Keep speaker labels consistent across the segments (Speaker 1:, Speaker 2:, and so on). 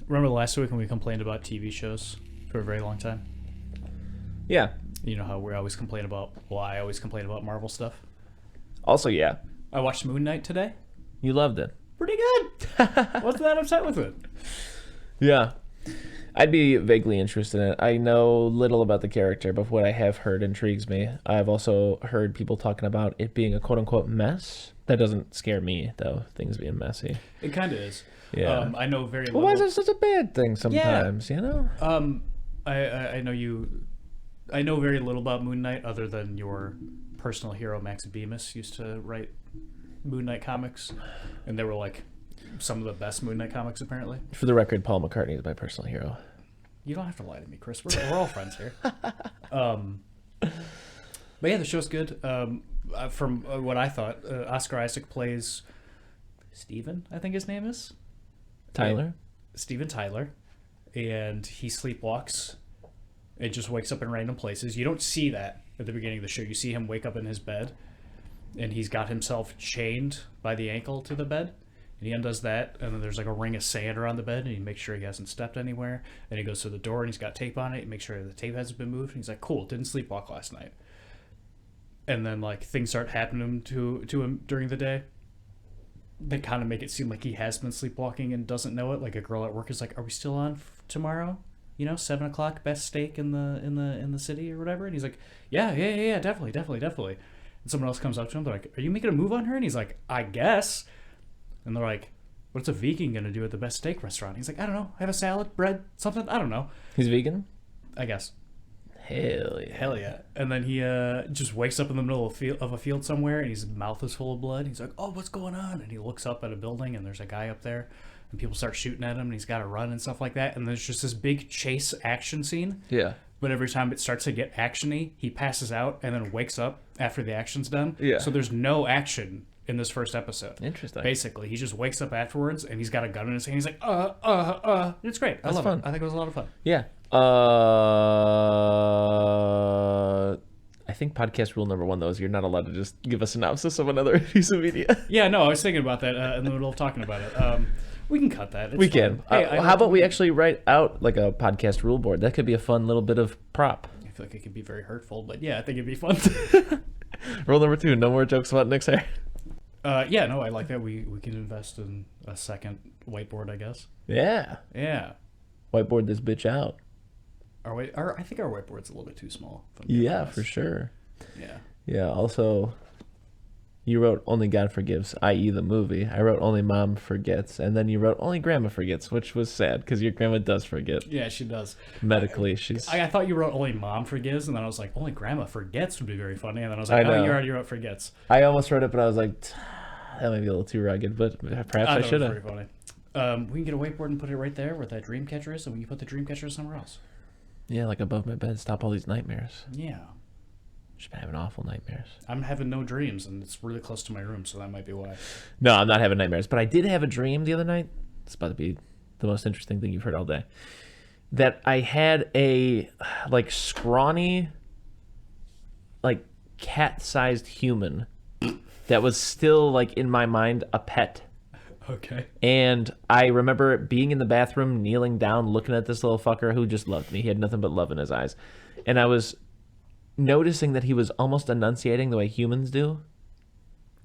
Speaker 1: Remember last week when we complained about TV shows for a very long time?
Speaker 2: Yeah.
Speaker 1: You know how we always complain about, well, I always complain about Marvel stuff.
Speaker 2: Also, yeah.
Speaker 1: I watched Moon Knight today.
Speaker 2: You loved it.
Speaker 1: Pretty good. Wasn't that upset with it.
Speaker 2: Yeah. I'd be vaguely interested in it. I know little about the character, but what I have heard intrigues me. I've also heard people talking about it being a quote-unquote mess. That doesn't scare me, though, things being messy.
Speaker 1: It kind of is.
Speaker 2: Yeah.
Speaker 1: I know very little.
Speaker 2: Well, why is it such a bad thing sometimes, you know?
Speaker 1: I know you... I know very little about Moon Knight other than your personal hero, Max Bemis, used to write Moon Knight comics. And they were, like, some of the best Moon Knight comics, apparently.
Speaker 2: For the record, Paul McCartney is my personal hero.
Speaker 1: You don't have to lie to me, Chris. We're all friends here. But yeah, the show's good. From what I thought, Oscar Isaac plays Steven, I think his name is.
Speaker 2: Tyler?
Speaker 1: Steven Tyler. And he sleepwalks. It just wakes up in random places. You don't see that at the beginning of the show. You see him wake up in his bed. And he's got himself chained by the ankle to the bed. And he undoes that, and then there's like a ring of sand around the bed, and he makes sure he hasn't stepped anywhere. And he goes to the door, and he's got tape on it. He makes sure the tape hasn't been moved. And he's like, cool, didn't sleepwalk last night. And then like things start happening to him during the day. They kind of make it seem like he has been sleepwalking and doesn't know it. Like a girl at work is like, are we still on tomorrow? 7 o'clock, best steak in the city or whatever. And he's like, yeah, definitely. And someone else comes up to him. They're like, are you making a move on her? And he's like, I guess. And they're like, what's a vegan going to do at the best steak restaurant? He's like, I don't know. Have a salad, bread, something. I don't know.
Speaker 2: He's vegan?
Speaker 1: I guess.
Speaker 2: Hell
Speaker 1: yeah. And then he just wakes up in the middle of a field somewhere, and his mouth is full of blood. He's like, oh, what's going on? And he looks up at a building, and there's a guy up there. And people start shooting at him, and he's got to run and stuff like that. And there's just this big chase action scene.
Speaker 2: Yeah.
Speaker 1: But every time it starts to get actiony, he passes out and then wakes up after the action's done.
Speaker 2: Yeah.
Speaker 1: So there's no action in this first episode.
Speaker 2: Interesting.
Speaker 1: Basically, he just wakes up afterwards and he's got a gun in his hand. He's like, It's great. I love it. I think it was a lot of fun.
Speaker 2: Yeah. I think podcast rule number 1, though, is you're not allowed to just give a synopsis of another piece of media.
Speaker 1: Yeah, no, I was thinking about that in the middle of talking about it. We can cut that. It's
Speaker 2: we
Speaker 1: fine.
Speaker 2: can.
Speaker 1: Hey,
Speaker 2: how about we actually write out like a podcast rule board? That could be a fun little bit of prop.
Speaker 1: I feel like it could be very hurtful, but yeah, I think it'd be fun.
Speaker 2: Rule number 2, no more jokes about Nick's hair.
Speaker 1: Yeah, no, I like that. We can invest in a second whiteboard, I guess.
Speaker 2: Yeah.
Speaker 1: Yeah.
Speaker 2: Whiteboard this bitch out.
Speaker 1: I think our whiteboard's a little bit too small.
Speaker 2: Yeah, for sure.
Speaker 1: Yeah.
Speaker 2: Yeah, also, you wrote Only God Forgives, i.e. the movie. I wrote Only Mom Forgets, and then you wrote Only Grandma Forgets, which was sad, because your grandma does forget.
Speaker 1: Yeah, she does.
Speaker 2: Medically, she's...
Speaker 1: I thought you wrote Only Mom Forgives, and then I was like, Only Grandma Forgets would be very funny, and then I was like, you already wrote Forgets.
Speaker 2: I almost wrote it, but I was like, that might be a little too rugged, but perhaps I should have.
Speaker 1: Very funny. We can get a whiteboard and put it right there where that dream catcher is, and we can put the dream catcher somewhere else.
Speaker 2: Yeah, like above my bed. Stop all these nightmares.
Speaker 1: Yeah.
Speaker 2: Just been having awful nightmares.
Speaker 1: I'm having no dreams, and it's really close to my room, so that might be why.
Speaker 2: No, I'm not having nightmares, but I did have a dream the other night. It's about to be the most interesting thing you've heard all day. That I had a, like, scrawny, like, cat-sized human that was still, like, in my mind, a pet.
Speaker 1: Okay.
Speaker 2: And I remember being in the bathroom, kneeling down, looking at this little fucker who just loved me. He had nothing but love in his eyes. And I was noticing that he was almost enunciating the way humans do.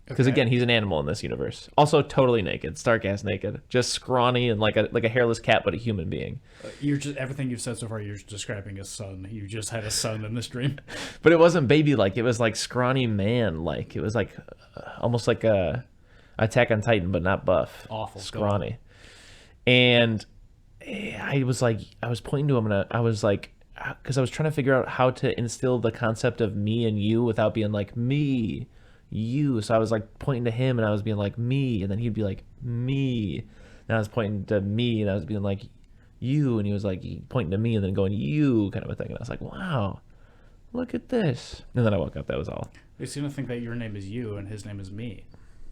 Speaker 2: Because, again, he's an animal in this universe. Also totally naked, stark-ass naked. Just scrawny and like a hairless cat, but a human being.
Speaker 1: Everything you've said so far, you're describing a son. You just had a son in this dream.
Speaker 2: But it wasn't baby-like. It was like scrawny man-like. It was like almost like a Attack on Titan, but not buff.
Speaker 1: Awful.
Speaker 2: Scrawny. And I was pointing to him, and I was like, because I was trying to figure out how to instill the concept of me and you without being like, me, you. So I was like pointing to him, and I was being like, me, and then he'd be like, me. And I was pointing to me, and I was being like, you, and he was like pointing to me and then going, you, kind of a thing. And I was like, wow, look at this. And then I woke up. That was all.
Speaker 1: They seem to think that your name is you and his name is me.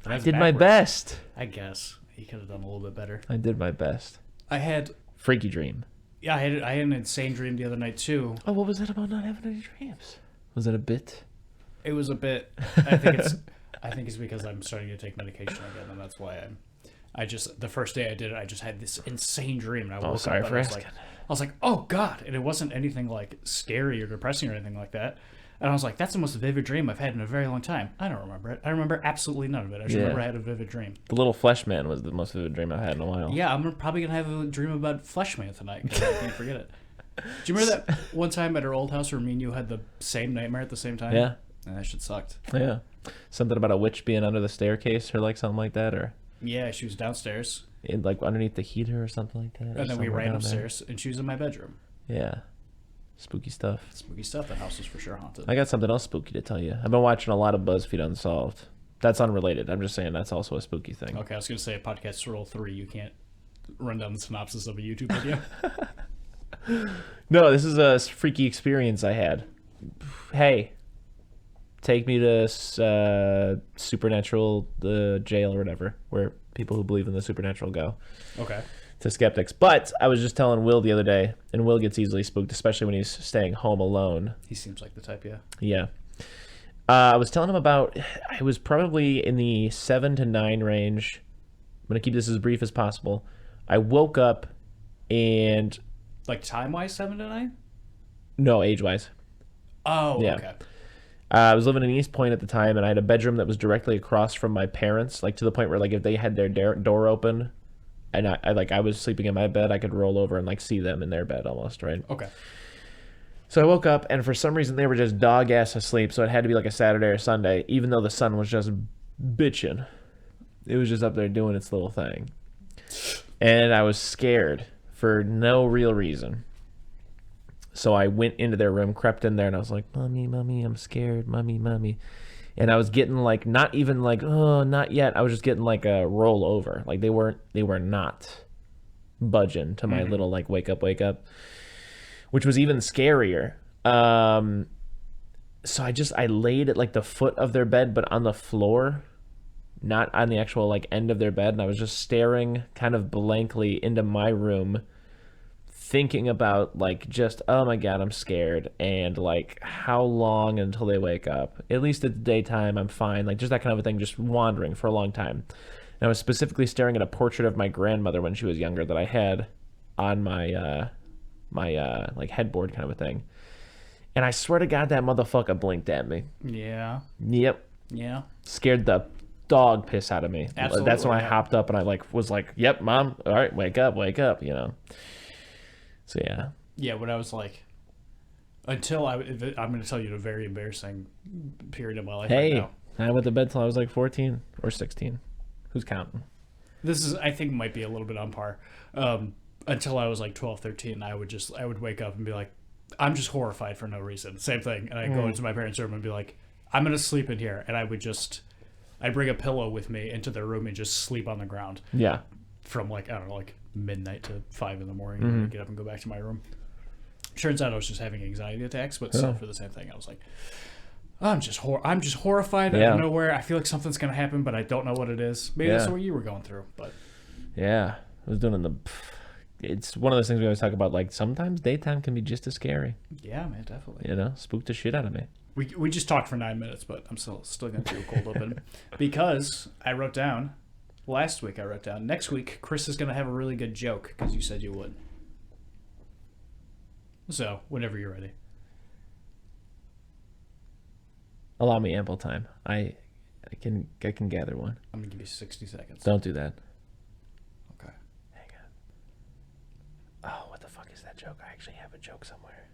Speaker 2: I did my best.
Speaker 1: I guess he could have done a little bit better.
Speaker 2: I did my best.
Speaker 1: I had
Speaker 2: freaky dream.
Speaker 1: Yeah, I had an insane dream the other night too.
Speaker 2: Oh, what was that about not having any dreams? Was it a bit?
Speaker 1: It was a bit. I think it's because I'm starting to take medication again, and that's why The first day I did it, I just had this insane dream. And I woke
Speaker 2: sorry
Speaker 1: up
Speaker 2: for
Speaker 1: and
Speaker 2: asking.
Speaker 1: I was like, oh God. And it wasn't anything like scary or depressing or anything like that. And I was like, that's the most vivid dream I've had in a very long time. I don't remember it. I remember absolutely none of it. I just remember I had a vivid dream.
Speaker 2: The little flesh man was the most vivid dream I've had in a while.
Speaker 1: Yeah, I'm probably going to have a dream about Fleshman tonight because I can't forget it. Do you remember that one time at our old house where me and you had the same nightmare at the same time?
Speaker 2: Yeah.
Speaker 1: And that shit sucked.
Speaker 2: Yeah. Something about a witch being under the staircase or like something like that, or
Speaker 1: Yeah, she was downstairs.
Speaker 2: like underneath the heater or something like that.
Speaker 1: And then we ran upstairs and she was in my bedroom.
Speaker 2: Yeah. Spooky stuff.
Speaker 1: Spooky stuff. That house was for sure haunted.
Speaker 2: I got something else spooky to tell you. I've been watching a lot of BuzzFeed Unsolved. That's unrelated. I'm just saying that's also a spooky thing.
Speaker 1: Okay, I was going to say podcast rule 3. You can't run down the synopsis of a YouTube video.
Speaker 2: No, this is a freaky experience I had. Hey, take me to supernatural jail or whatever, where people who believe in the supernatural go.
Speaker 1: Okay.
Speaker 2: To skeptics. But I was just telling Will the other day, and Will gets easily spooked, especially when he's staying home alone.
Speaker 1: He seems like the type, yeah.
Speaker 2: Yeah. I was telling him about, I was probably in the 7 to 9 range. I'm going to keep this as brief as possible. I woke up and...
Speaker 1: Like time-wise, 7 to 9?
Speaker 2: No, age-wise.
Speaker 1: Oh,
Speaker 2: Yeah.
Speaker 1: okay.
Speaker 2: I was living in East Point at the time, and I had a bedroom that was directly across from my parents, like to the point where like if they had their door open, and I was sleeping in my bed, I could roll over and like see them in their bed almost, right?
Speaker 1: Okay.
Speaker 2: So I woke up, and for some reason they were just dog ass asleep, so it had to be like a Saturday or Sunday, even though the sun was just bitching. It was just up there doing its little thing. And I was scared for no real reason. So I went into their room, crept in there, and I was like, Mommy, Mommy, I'm scared. Mommy, Mommy. And I was getting like, not even like, oh, not yet. I was just getting like a roll over. Like they were not budging to my little like, wake up, which was even scarier. So I laid at like the foot of their bed, but on the floor, not on the actual like end of their bed. And I was just staring kind of blankly into my room, thinking about like just, oh my God, I'm scared. And like how long until they wake up? At least at the daytime, I'm fine. Like just that kind of a thing, just wandering for a long time. And I was specifically staring at a portrait of my grandmother when she was younger that I had on my like headboard kind of a thing. And I swear to God, that motherfucker blinked at me.
Speaker 1: Yeah.
Speaker 2: Yep.
Speaker 1: Yeah.
Speaker 2: Scared the dog piss out of me.
Speaker 1: Absolutely,
Speaker 2: That's when I
Speaker 1: yeah.
Speaker 2: hopped up and I like was like, yep, Mom. All right, wake up, you know. So yeah.
Speaker 1: Yeah, when I was like, I'm going to tell you a very embarrassing period of my life right
Speaker 2: Hey,
Speaker 1: now.
Speaker 2: I went to bed till I was like 14 or 16. Who's counting?
Speaker 1: This is, I think, might be a little bit on par. Until I was like 12, 13, I would wake up and be like, I'm just horrified for no reason. Same thing. And I'd go into my parents' room and be like, I'm going to sleep in here. And I'd bring a pillow with me into their room and just sleep on the ground
Speaker 2: Yeah.
Speaker 1: from like, I don't know, like midnight to 5 in the morning. And I'd get up and go back to my room. Turns out I was just having anxiety attacks, but still for the same thing. I was like, I'm just horrified out of nowhere. I feel like something's going to happen, but I don't know what it is. Maybe that's what you were going through. But
Speaker 2: yeah, I was doing it's one of those things we always talk about, like sometimes daytime can be just as scary.
Speaker 1: Yeah, man, definitely.
Speaker 2: You know, spooked the shit out of me.
Speaker 1: We just talked for 9 minutes, but I'm still going to do a cold open because last week I wrote down, next week Chris is going to have a really good joke because you said you would. So, whenever you're ready.
Speaker 2: Allow me ample time. I can gather one.
Speaker 1: I'm going to give you 60 seconds.
Speaker 2: Don't do that.
Speaker 1: Okay.
Speaker 2: Hang on. Oh, what the fuck is that joke? I actually have a joke somewhere.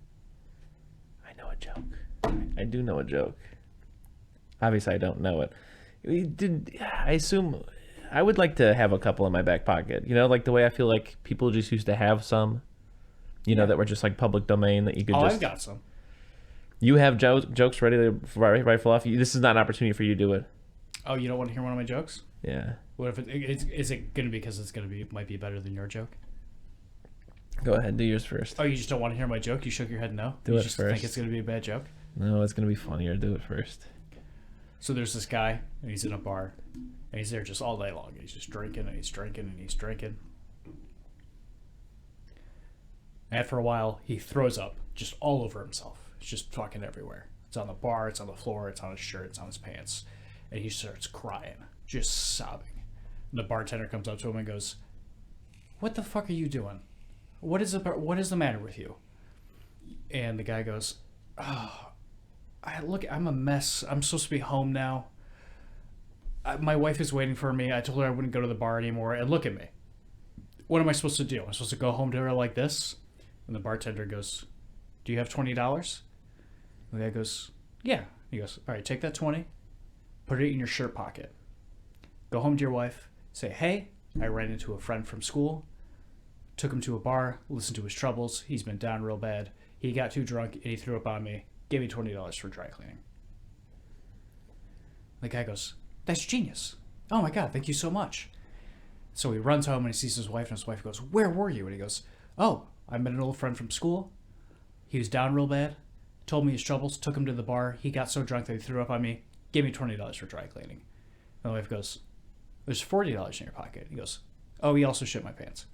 Speaker 2: I know a joke. I do know a joke. Obviously, I don't know it. I assume I would like to have a couple in my back pocket. You know, like the way I feel like people just used to have some. You know, that were just like public domain that you could
Speaker 1: I've got some.
Speaker 2: You have jokes ready to rifle off. This is not an opportunity for you to do it.
Speaker 1: Oh, you don't want to hear one of my jokes?
Speaker 2: Yeah.
Speaker 1: What if is it going to be because might be better than your joke?
Speaker 2: Go ahead, do yours first.
Speaker 1: Oh, you just don't want to hear my joke? You shook your head no?
Speaker 2: Do
Speaker 1: you
Speaker 2: it
Speaker 1: just
Speaker 2: first.
Speaker 1: think it's going to be a bad joke?
Speaker 2: No, it's gonna be funnier. Do it first.
Speaker 1: So there's this guy, and he's in a bar, and he's there just all day long. He's just drinking, and he's drinking, and he's drinking. And after a while, he throws up just all over himself. It's just fucking everywhere. It's on the bar, it's on the floor, it's on his shirt, it's on his pants. And he starts crying, just sobbing. And the bartender comes up to him and goes, "What the fuck are you doing? What is the matter with you?" And the guy goes, "Oh, I'm a mess. I'm supposed to be home now. My wife is waiting for me. I told her I wouldn't go to the bar anymore. And look at me. What am I supposed to do? I'm supposed to go home to her like this?" And the bartender goes, "Do you have $20? And the guy goes, "Yeah." He goes, "All right, take that 20, put it in your shirt pocket. Go home to your wife. Say, hey, I ran into a friend from school. Took him to a bar, listened to his troubles. He's been down real bad. He got too drunk and he threw up on me. Gave me $20 for dry cleaning." The guy goes, "That's genius. Oh my God, thank you so much." So he runs home and he sees his wife, and his wife goes, "Where were you?" And he goes, "Oh, I met an old friend from school. He was down real bad. Told me his troubles. Took him to the bar. He got so drunk that he threw up on me. Gave me $20 for dry cleaning." And the wife goes, "There's $40 in your pocket." He goes, "Oh, he also shit my pants."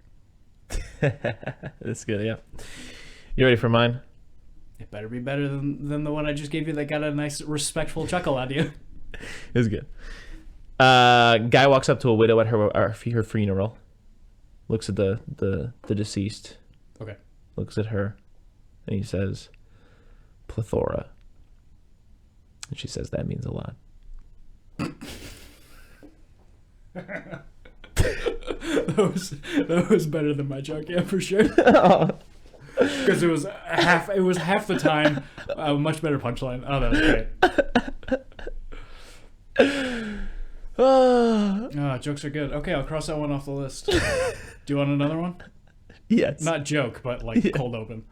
Speaker 2: That's good, yeah. You ready for mine?
Speaker 1: It better be better than the one I just gave you that got a nice respectful chuckle out of you.
Speaker 2: It was good. Guy walks up to a widow at her funeral, looks at the deceased,
Speaker 1: Okay.
Speaker 2: looks at her, and he says, "Plethora." And she says, "That means a lot."
Speaker 1: that was better than my joke, yeah, for sure. Because it was half the time a much better punchline. Oh, that was great. Oh, jokes are good. Okay, I'll cross that one off the list. Do you want another one?
Speaker 2: Yes.
Speaker 1: Not joke, but like cold open.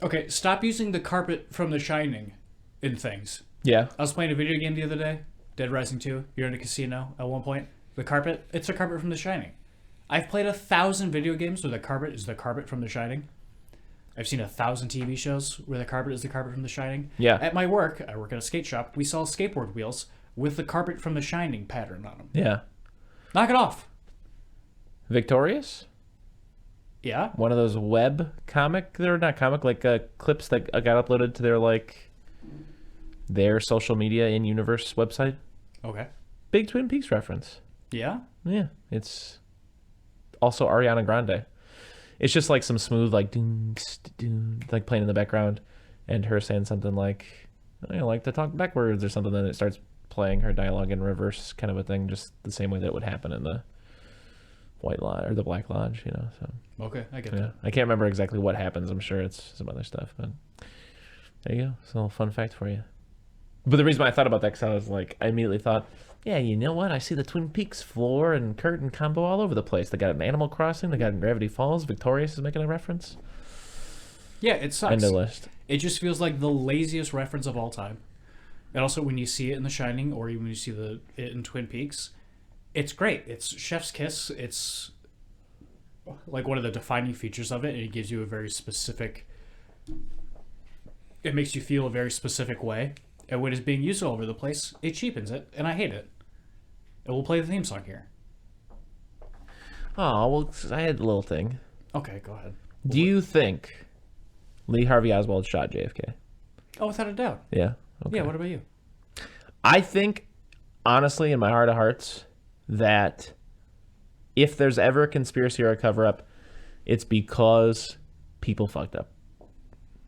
Speaker 1: Okay, stop using the carpet from The Shining in things.
Speaker 2: Yeah.
Speaker 1: I was playing a video game the other day, Dead Rising 2. You're in a casino at one point. The carpet, it's a carpet from The Shining. I've played 1,000 video games where the carpet is the carpet from The Shining. I've seen 1,000 TV shows where the carpet is the carpet from The Shining.
Speaker 2: Yeah.
Speaker 1: At my work, I work at a skate shop, we sell skateboard wheels with the carpet from The Shining pattern on them.
Speaker 2: Yeah.
Speaker 1: Knock it off.
Speaker 2: Victorious?
Speaker 1: Yeah?
Speaker 2: One of those web comic, they're not comic, like clips that got uploaded to their social media in-universe website.
Speaker 1: Okay.
Speaker 2: Big Twin Peaks reference.
Speaker 1: Yeah?
Speaker 2: Yeah. It's also Ariana Grande. It's just like some smooth, like, doom, doom, like playing in the background, and her saying something like, "I like to talk backwards" or something. Then it starts playing her dialogue in reverse, kind of a thing, just the same way that would happen in the White Lodge or the Black Lodge, you know. So
Speaker 1: Okay, I get
Speaker 2: yeah,
Speaker 1: that.
Speaker 2: I can't remember exactly what happens. I'm sure it's some other stuff, but there you go. It's a little fun fact for you. But the reason why I thought about that, because I was like, I immediately thought, yeah, you know what? I see the Twin Peaks floor and curtain combo all over the place. They got an Animal Crossing. They got in Gravity Falls. Victorious is making a reference.
Speaker 1: Yeah, it sucks.
Speaker 2: End of list.
Speaker 1: It just feels like the laziest reference of all time. And also, when you see it in The Shining, or even when you see it in Twin Peaks, it's great. It's chef's kiss. It's like one of the defining features of it, and it gives you a very specific... It makes you feel a very specific way. And when it's being used all over the place, it cheapens it, and I hate it. And we'll play the theme song here.
Speaker 2: Oh, well, I had a little thing.
Speaker 1: Okay, go ahead.
Speaker 2: Do you think Lee Harvey Oswald shot JFK?
Speaker 1: Oh, without a doubt.
Speaker 2: Yeah? Okay.
Speaker 1: Yeah, what about you?
Speaker 2: I think, honestly, in my heart of hearts, that if there's ever a conspiracy or a cover-up, it's because people fucked up.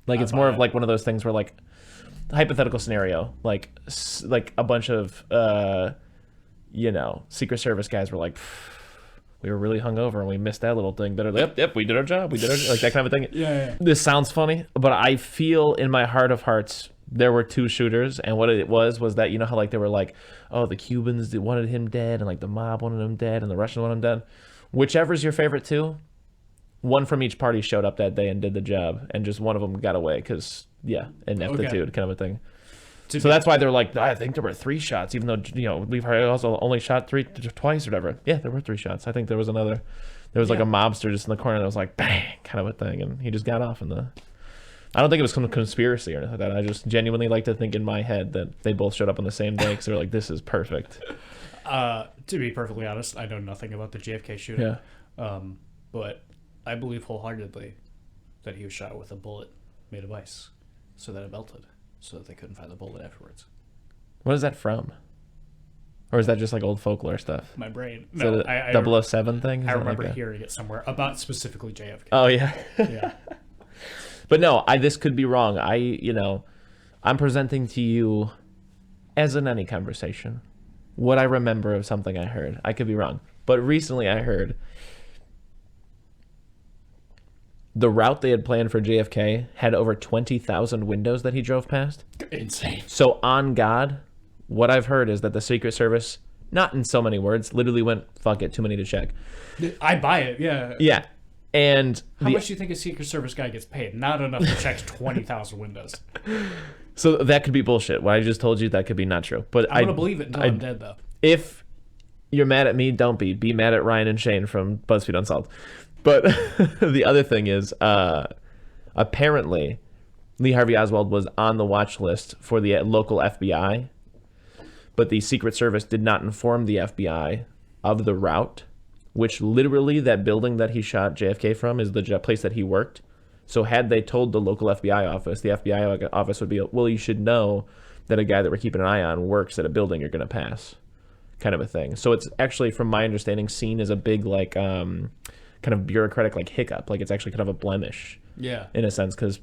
Speaker 2: Like, it's more of like one of those things where, like, hypothetical scenario, like a bunch of Secret Service guys were like, we were really hungover and we missed that little thing, but yep, we did our job, like that kind of thing.
Speaker 1: Yeah.
Speaker 2: This sounds funny, but I feel in my heart of hearts there were two shooters, and what it was that, you know how like they were like, oh, the Cubans wanted him dead, and like the mob wanted him dead, and the Russians wanted him dead. Whichever's your favorite two, one from each party showed up that day and did the job, and just one of them got away because ineptitude, kind of a thing. So that's why they're like, I think there were 3 shots, even though, Lee Harvey also only shot twice or whatever. Yeah, there were 3 shots. I think there was another. There was like a mobster just in the corner that was like, bang, kind of a thing, and he just got off in the. I don't think it was some conspiracy or anything like that. I just genuinely like to think in my head that they both showed up on the same day because they're like, this is perfect.
Speaker 1: To be perfectly honest, I know nothing about the JFK shooting.
Speaker 2: Yeah.
Speaker 1: But I believe wholeheartedly that he was shot with a bullet made of ice, so that it melted, so that they couldn't find the bullet afterwards.
Speaker 2: What is that from? Or is that just like old folklore stuff?
Speaker 1: My brain.
Speaker 2: Is
Speaker 1: No,
Speaker 2: that a 007 thing? Is
Speaker 1: I
Speaker 2: that
Speaker 1: remember
Speaker 2: like
Speaker 1: hearing it somewhere about specifically JFK.
Speaker 2: Oh, yeah.
Speaker 1: Yeah.
Speaker 2: But no, this could be wrong. I'm presenting to you, as in any conversation, what I remember of something I heard. I could be wrong. But recently I heard the route they had planned for JFK had over 20,000 windows that he drove past.
Speaker 1: Insane.
Speaker 2: So on God, what I've heard is that the Secret Service, not in so many words, literally went, fuck it, too many to check.
Speaker 1: I buy it, yeah.
Speaker 2: Yeah. And
Speaker 1: how much do you think a Secret Service guy gets paid? Not enough to check 20,000 windows.
Speaker 2: So that could be bullshit. What I just told you, that could be not true. But
Speaker 1: I'm going to believe it until I'm dead, though.
Speaker 2: If you're mad at me, don't be. Be mad at Ryan and Shane from BuzzFeed Unsolved. But the other thing is, apparently, Lee Harvey Oswald was on the watch list for the local FBI, but the Secret Service did not inform the FBI of the route, which literally that building that he shot JFK from is the place that he worked. So had they told the local FBI office, the FBI office would be, well, you should know that a guy that we're keeping an eye on works at a building you're going to pass, kind of a thing. So it's actually, from my understanding, seen as a big, like, kind of bureaucratic, like, hiccup. Like, it's actually kind of a blemish,
Speaker 1: yeah, in
Speaker 2: a sense, because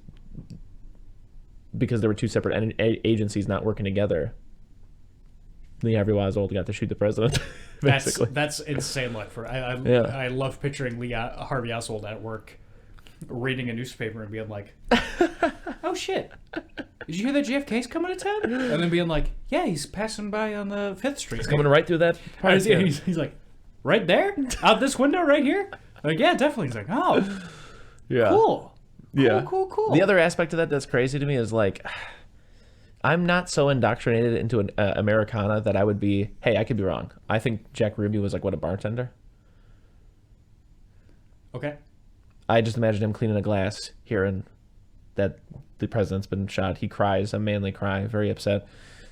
Speaker 2: there were two separate agencies not working together. Lee Harvey Oswald got to shoot the president. Basically,
Speaker 1: that's insane luck for. I love picturing Lee Harvey Oswald at work, reading a newspaper and being like, "Oh shit, did you hear that JFK's coming to town?" And then being like, "Yeah, he's passing by on the 5th Street.
Speaker 2: He's coming right through that."
Speaker 1: He's like, "Right there, out this window, right here." Like, yeah, definitely. He's like, "Oh,
Speaker 2: yeah,
Speaker 1: cool,
Speaker 2: yeah,
Speaker 1: cool."
Speaker 2: The other aspect of that that's crazy to me is like, I'm not so indoctrinated into an Americana that I would be, hey, I could be wrong. I think Jack Ruby was like, what, a bartender?
Speaker 1: Okay.
Speaker 2: I just imagine him cleaning a glass, hearing that the president's been shot. He cries, a manly cry, very upset.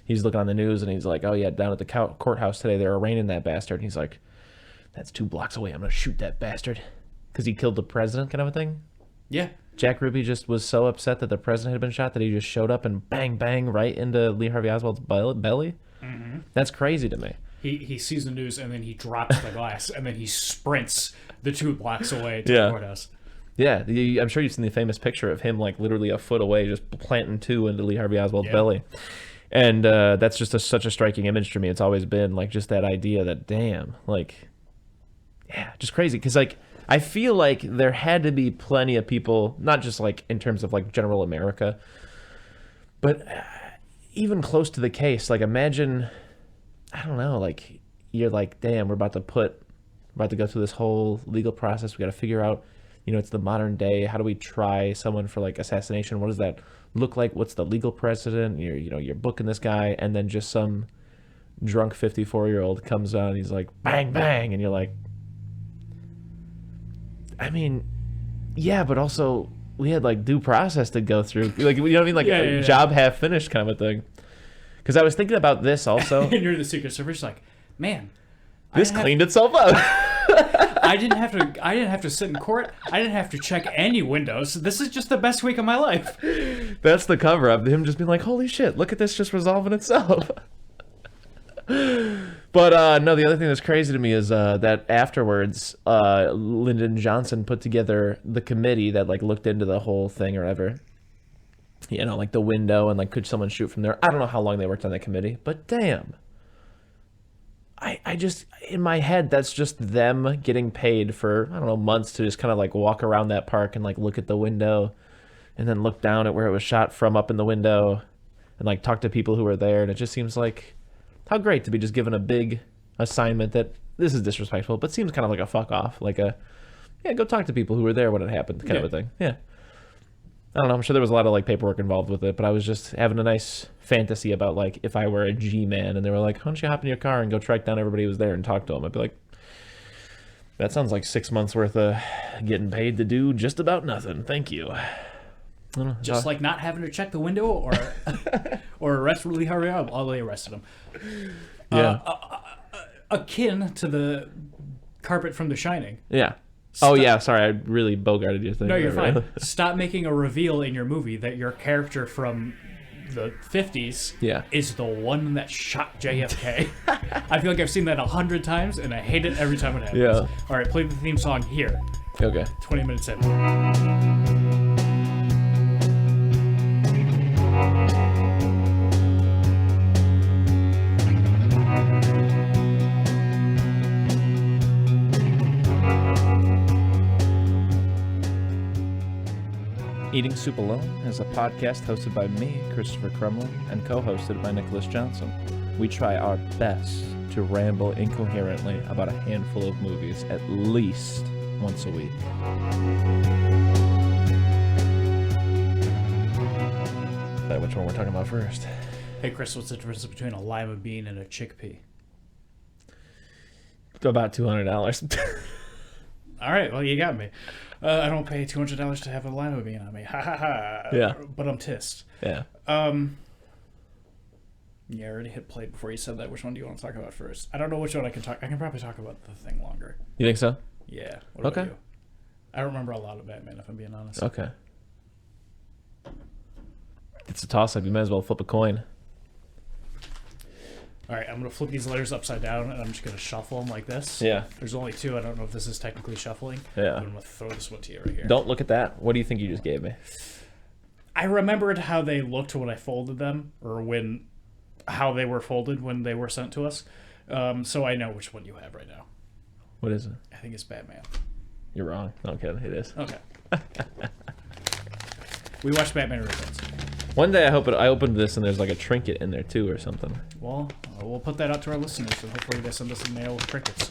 Speaker 2: He's looking on the news and he's like, oh yeah, down at the courthouse today, they're arraigning that bastard. And he's like, that's 2 blocks away. I'm going to shoot that bastard. Because he killed the president, kind of a thing.
Speaker 1: Yeah.
Speaker 2: Jack Ruby just was so upset that the president had been shot that he just showed up and bang, bang, right into Lee Harvey Oswald's belly. Mm-hmm. That's crazy to me.
Speaker 1: He sees the news and then he drops the glass and then he sprints the 2 blocks away to the courthouse.
Speaker 2: Yeah, I'm sure you've seen the famous picture of him like literally a foot away just planting 2 into Lee Harvey Oswald's belly. And that's just such a striking image to me. It's always been like just that idea that, damn, like, yeah, just crazy. Because like, I feel like there had to be plenty of people, not just like in terms of like general America, but even close to the case. Like imagine, I don't know, like you're like, damn, we're about to go through this whole legal process. We got to figure out, it's the modern day. How do we try someone for like assassination? What does that look like? What's the legal precedent? You're booking this guy, and then just some drunk 54-year-old comes on. And he's like, bang, bang, and you're like, I mean, yeah, but also we had like due process to go through. Like, you know what I mean? Like job half finished kind of a thing. Because I was thinking about this also.
Speaker 1: And you're the Secret Service, like, man,
Speaker 2: this cleaned itself up.
Speaker 1: I didn't have to sit in court. I didn't have to check any windows. This is just the best week of my life.
Speaker 2: That's the cover up. Him just being like, holy shit, look at this just resolving itself. But no, the other thing that's crazy to me is that afterwards, Lyndon Johnson put together the committee that like looked into the whole thing or whatever. Like the window and like could someone shoot from there? I don't know how long they worked on that committee, but damn. I just, in my head, that's just them getting paid for, I don't know, months to just kind of like walk around that park and like look at the window and then look down at where it was shot from up in the window and like talk to people who were there. And it just seems like, how great to be just given a big assignment that this is disrespectful, but seems kind of like a fuck off, like a, yeah, go talk to people who were there when it happened, kind of a thing. Yeah. I don't know. I'm sure there was a lot of like paperwork involved with it, but I was just having a nice fantasy about like if I were a G-man and they were like, why don't you hop in your car and go track down everybody who was there and talk to them? I'd be like, that sounds like 6 months worth of getting paid to do just about nothing. Thank you.
Speaker 1: Just like not having to check the window or arrest Lee Harvey Oswald. Oh, they arrested him.
Speaker 2: Yeah.
Speaker 1: Akin to the carpet from The Shining.
Speaker 2: Yeah. Oh, yeah. Sorry, I really bogarted your thing.
Speaker 1: No, you're fine. Stop making a reveal in your movie that your character from the 50s
Speaker 2: Yeah.
Speaker 1: is the one that shot JFK. I feel like I've seen that 100 times, and I hate it every time it happens.
Speaker 2: Yeah.
Speaker 1: All right, play the theme song here.
Speaker 2: Okay.
Speaker 1: 20 minutes in.
Speaker 2: Eating Soup Alone is a podcast hosted by me, Christopher Crumley, and co-hosted by Nicholas Johnson. We try our best to ramble incoherently about a handful of movies at least once a week. Which one we're talking about first?
Speaker 1: Hey, Chris, what's the difference between a lima bean and a chickpea?
Speaker 2: About $200.
Speaker 1: All right, well, you got me. I don't pay $200 to have a lima bean on me. Ha ha ha.
Speaker 2: Yeah.
Speaker 1: But I'm tissed.
Speaker 2: Yeah.
Speaker 1: Yeah, I already hit play before you said that. Which one do you want to talk about first? I don't know which one I can talk. I can probably talk about the thing longer.
Speaker 2: You think so?
Speaker 1: Yeah. What about you? I don't remember a lot of Batman, if I'm being honest.
Speaker 2: Okay. It's a toss-up. You might as well flip a coin.
Speaker 1: All right, I'm going to flip these letters upside down, and I'm just going to shuffle them like this.
Speaker 2: Yeah.
Speaker 1: There's only two. I don't know if this is technically shuffling.
Speaker 2: Yeah.
Speaker 1: But I'm going to throw this one to you right here.
Speaker 2: Don't look at that. What do you think you just gave me?
Speaker 1: I remembered how they looked when I folded them, or how they were folded when they were sent to us. So I know which one you have right now.
Speaker 2: What is it?
Speaker 1: I think it's Batman.
Speaker 2: You're wrong. No, I'm kidding. It is.
Speaker 1: Okay. We watched Batman Returns.
Speaker 2: One day I opened this and there's like a trinket in there too or something.
Speaker 1: Well, we'll put that out to our listeners, and hopefully they send us a mail with crickets.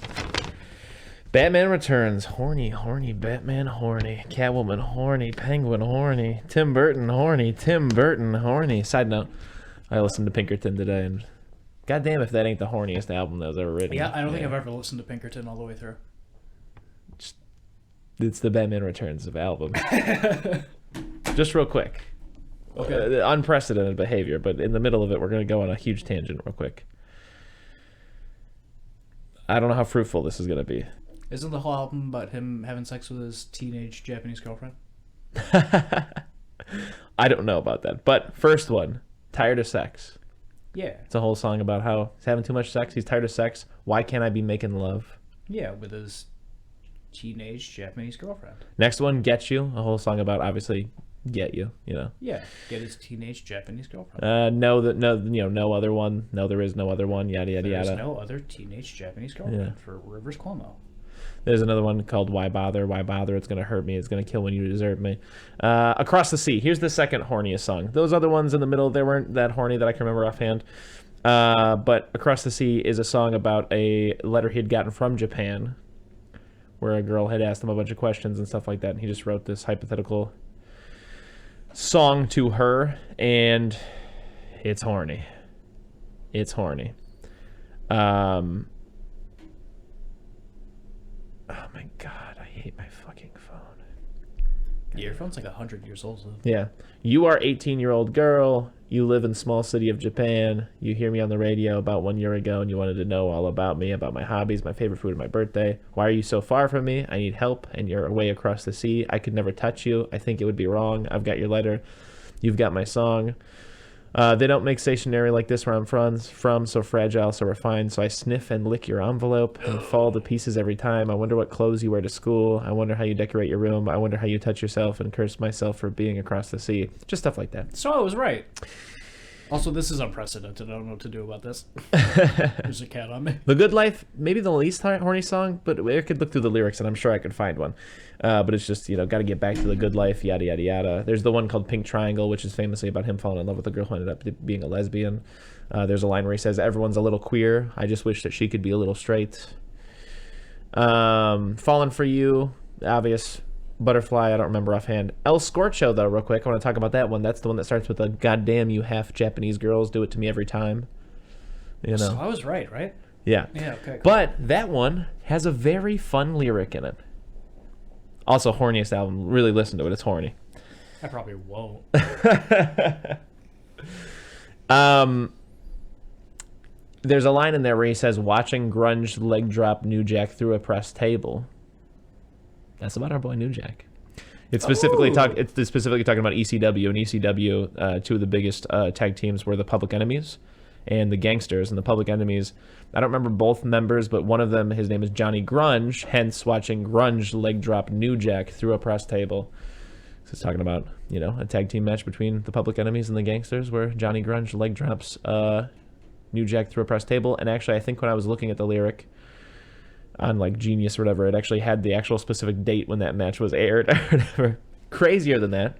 Speaker 2: Batman Returns. Horny, horny, Batman horny. Catwoman horny. Penguin horny. Tim Burton horny. Tim Burton horny. Side note, I listened to Pinkerton today and goddamn if that ain't the horniest album that was ever written.
Speaker 1: Yeah, I don't think I've ever listened to Pinkerton all the way through.
Speaker 2: It's the Batman Returns of album. Just real quick.
Speaker 1: Okay.
Speaker 2: Unprecedented behavior, but in the middle of it, we're going to go on a huge tangent real quick. I don't know how fruitful this is going to be.
Speaker 1: Isn't the whole album about him having sex with his teenage Japanese girlfriend?
Speaker 2: I don't know about that. But first one, Tired of Sex.
Speaker 1: Yeah.
Speaker 2: It's a whole song about how he's having too much sex. He's tired of sex. Why can't I be making love?
Speaker 1: Yeah, with his teenage Japanese girlfriend.
Speaker 2: Next one, Get You. A whole song about obviously get you, you know.
Speaker 1: Yeah, get his teenage Japanese girlfriend.
Speaker 2: No other one. No, there is no other one. Yada yada yada.
Speaker 1: There's no other teenage Japanese girlfriend for Rivers Cuomo.
Speaker 2: There's another one called Why Bother? Why Bother? It's gonna hurt me. It's gonna kill when you desert me. Across the Sea. Here's the second horniest song. Those other ones in the middle, they weren't that horny that I can remember offhand. But Across the Sea is a song about a letter he had gotten from Japan, where a girl had asked him a bunch of questions and stuff like that, and he just wrote this hypothetical song to her, and it's horny. It's horny. Oh my god, I hate my fucking phone.
Speaker 1: Yeah, your phone's like 100 years old. So.
Speaker 2: Yeah. You are 18-year-old girl. You live in small city of Japan. You hear me on the radio about 1 year ago and you wanted to know all about me, about my hobbies, my favorite food, and my birthday. Why are you so far from me? I need help and you're away across the sea. I could never touch you. I think it would be wrong. I've got your letter. You've got my song. They don't make stationery like this where I'm from, so fragile, so refined. So I sniff and lick your envelope and fall to pieces every time. I wonder what clothes you wear to school. I wonder how you decorate your room. I wonder how you touch yourself and curse myself for being across the sea. Just stuff like that.
Speaker 1: So I was right. Also, this is unprecedented. I don't know what to do about this. There's a cat on me.
Speaker 2: The Good Life, maybe the least horny song, but I could look through the lyrics and I'm sure I could find one. But it's just, got to get back to the good life, yada, yada, yada. There's the one called Pink Triangle, which is famously about him falling in love with a girl who ended up being a lesbian. There's a line where he says, everyone's a little queer. I just wish that she could be a little straight. Fallen for You, obvious. Butterfly, I don't remember offhand. El Scorcho, though, real quick. I want to talk about that one. That's the one that starts with a goddamn you half Japanese girls do it to me every time.
Speaker 1: So I was right?
Speaker 2: Yeah.
Speaker 1: Yeah, okay. Cool.
Speaker 2: But that one has a very fun lyric in it. Also, horniest album. Really listen to it. It's horny.
Speaker 1: I probably won't.
Speaker 2: There's a line in there where he says, watching grunge leg drop New Jack through a pressed table. That's about our boy New Jack. It's specifically
Speaker 1: Oh.
Speaker 2: It's specifically talking about ECW, and ECW. Two of the biggest tag teams were the Public Enemies and the Gangsters. And the Public Enemies, I don't remember both members, but one of them, his name is Johnny Grunge. Hence, watching Grunge leg drop New Jack through a press table. So it's talking about a tag team match between the Public Enemies and the Gangsters, where Johnny Grunge leg drops New Jack through a press table. And actually, I think when I was looking at the lyric on like Genius or whatever, it actually had the actual specific date when that match was aired or whatever. Crazier than that,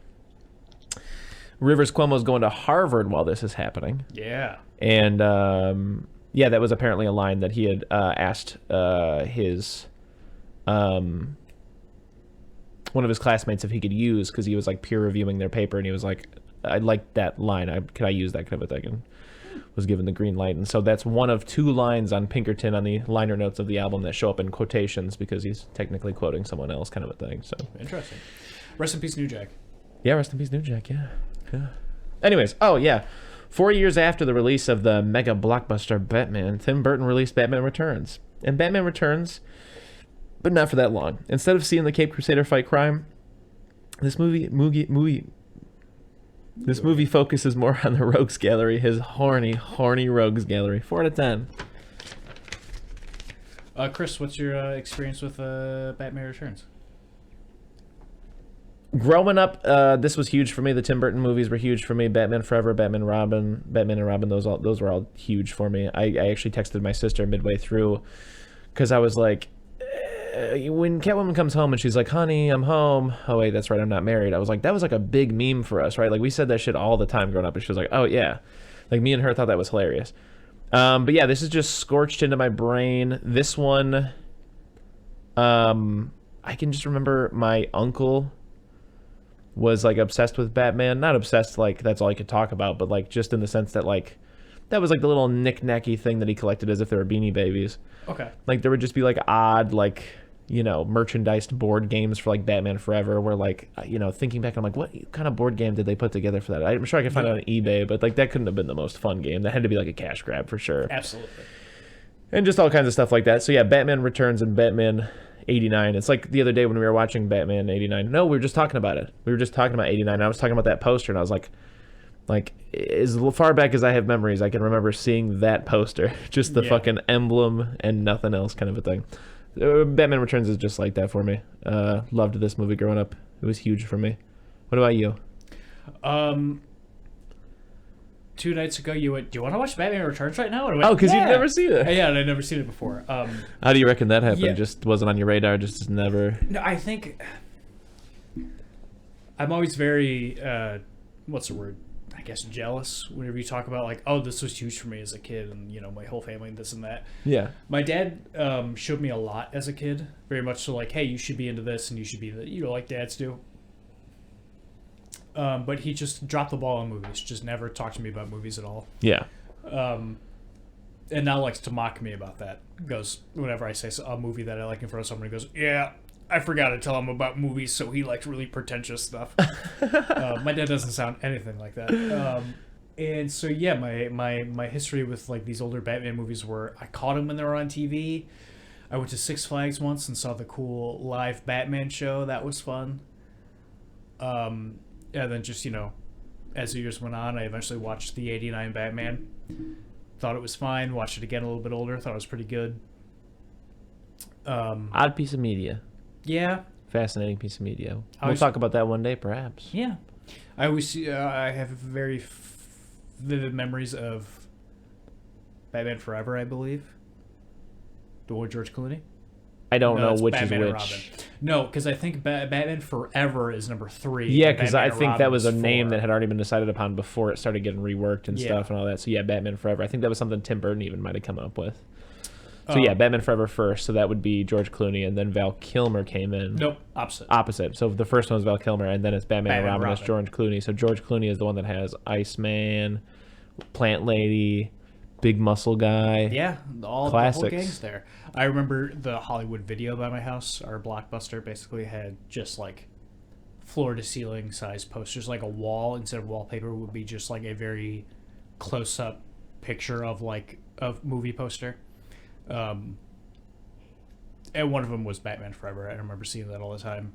Speaker 2: Rivers Cuomo's going to Harvard while this is happening.
Speaker 1: Yeah.
Speaker 2: And that was apparently a line that he had asked his one of his classmates if he could use, because he was like peer reviewing their paper, and he was like, I like that line, could I use that kind of a thing, and was given the green light. And so that's one of two lines on Pinkerton on the liner notes of the album that show up in quotations, because he's technically quoting someone else, kind of a thing. So
Speaker 1: Interesting. Rest in peace, New Jack.
Speaker 2: yeah, rest in peace, New Jack. Yeah. Anyways, 4 years after the release of the mega blockbuster Batman, Tim Burton released Batman Returns. And Batman Returns, but not for that long. Instead of seeing the Cape Crusader fight crime, this movie focuses more on the Rogues Gallery, his horny Rogues Gallery. 4 out of 10.
Speaker 1: Chris, what's your experience with Batman Returns?
Speaker 2: Growing up, this was huge for me. The Tim Burton movies were huge for me. Batman Forever, Batman and Robin, those were all huge for me. I actually texted my sister midway through, because I was like, when Catwoman comes home and she's like, honey, I'm home. Oh, wait, that's right, I'm not married. I was like, that was like a big meme for us, right? Like, we said that shit all the time growing up, and she was like, oh, yeah. Like, me and her thought that was hilarious. But yeah, this is just scorched into my brain. This one, I can just remember my uncle was like obsessed with Batman. Not obsessed like that's all he could talk about, but like just in the sense that like that was like the little knick-knacky thing that he collected as if they were Beanie Babies.
Speaker 1: Okay.
Speaker 2: Like there would just be like odd like merchandised board games for like Batman Forever, where like thinking back, I'm like, what kind of board game did they put together for that? I'm sure I could find it on eBay, but like that couldn't have been the most fun game. That had to be like a cash grab for sure.
Speaker 1: Absolutely.
Speaker 2: And just all kinds of stuff like that. So yeah, Batman Returns and Batman 89. It's like the other day when we were watching Batman 89. No, we were just talking about it. We were just talking about 89. I was talking about that poster, and I was like as far back as I have memories, I can remember seeing that poster. Just the fucking emblem and nothing else, kind of a thing. Batman Returns is just like that for me. Loved this movie growing up. It was huge for me. What about you?
Speaker 1: 2 nights ago, you went, do you want to watch Batman Returns right now? And I went,
Speaker 2: Oh, because you've never seen it.
Speaker 1: Yeah, and I'd never seen it before.
Speaker 2: How do you reckon that happened?
Speaker 1: Yeah.
Speaker 2: Just wasn't on your radar, just never...
Speaker 1: No, I think I'm always very, what's the word? I guess jealous whenever you talk about like, oh, this was huge for me as a kid, and my whole family and this and that.
Speaker 2: Yeah.
Speaker 1: My dad showed me a lot as a kid, very much so like, hey, you should be into this, and you should be like dads do. But he just dropped the ball on movies. Just never talked to me about movies at all.
Speaker 2: Yeah.
Speaker 1: And now likes to mock me about that. Goes whenever I say a movie that I like in front of someone, he goes, "Yeah, I forgot to tell him about movies, so he likes really pretentious stuff." My dad doesn't sound anything like that. And so yeah, my history with like these older Batman movies were I caught them when they were on TV. I went to Six Flags once and saw the cool live Batman show. That was fun. And then just as the years went on, I eventually watched the '89 Batman. Thought it was fine. Watched it again a little bit older. Thought it was pretty good.
Speaker 2: Odd piece of media.
Speaker 1: Yeah.
Speaker 2: Fascinating piece of media. We'll talk about that one day, perhaps.
Speaker 1: Yeah. I always I have very vivid memories of Batman Forever, I believe. The one with George Clooney.
Speaker 2: I don't know
Speaker 1: that's
Speaker 2: which
Speaker 1: Batman
Speaker 2: is
Speaker 1: and
Speaker 2: which.
Speaker 1: Robin. No, because I think Batman Forever is number 3.
Speaker 2: Yeah, because
Speaker 1: Batman
Speaker 2: I
Speaker 1: and
Speaker 2: think
Speaker 1: Robin
Speaker 2: that was a
Speaker 1: is
Speaker 2: name
Speaker 1: 4.
Speaker 2: that had already been decided upon before it started getting reworked and
Speaker 1: Yeah.
Speaker 2: stuff and all that. So yeah, Batman Forever. I think that was something Tim Burton even might have come up with. So yeah, Batman Forever first. So that would be George Clooney, and then Val Kilmer came in.
Speaker 1: Nope, opposite.
Speaker 2: Opposite. So the first one was Val Kilmer, and then it's Batman and
Speaker 1: Batman
Speaker 2: Robin.
Speaker 1: and
Speaker 2: It's George Clooney. So George Clooney is the one that has Iceman, Plant Lady, Big Muscle Guy.
Speaker 1: Yeah, the whole
Speaker 2: Classics.
Speaker 1: gang's there. I remember the Hollywood Video by my house. Our Blockbuster basically had just like floor-to-ceiling size posters, like a wall instead of wallpaper would be just like a very close-up picture of movie poster. And one of them was Batman Forever. I remember seeing that all the time.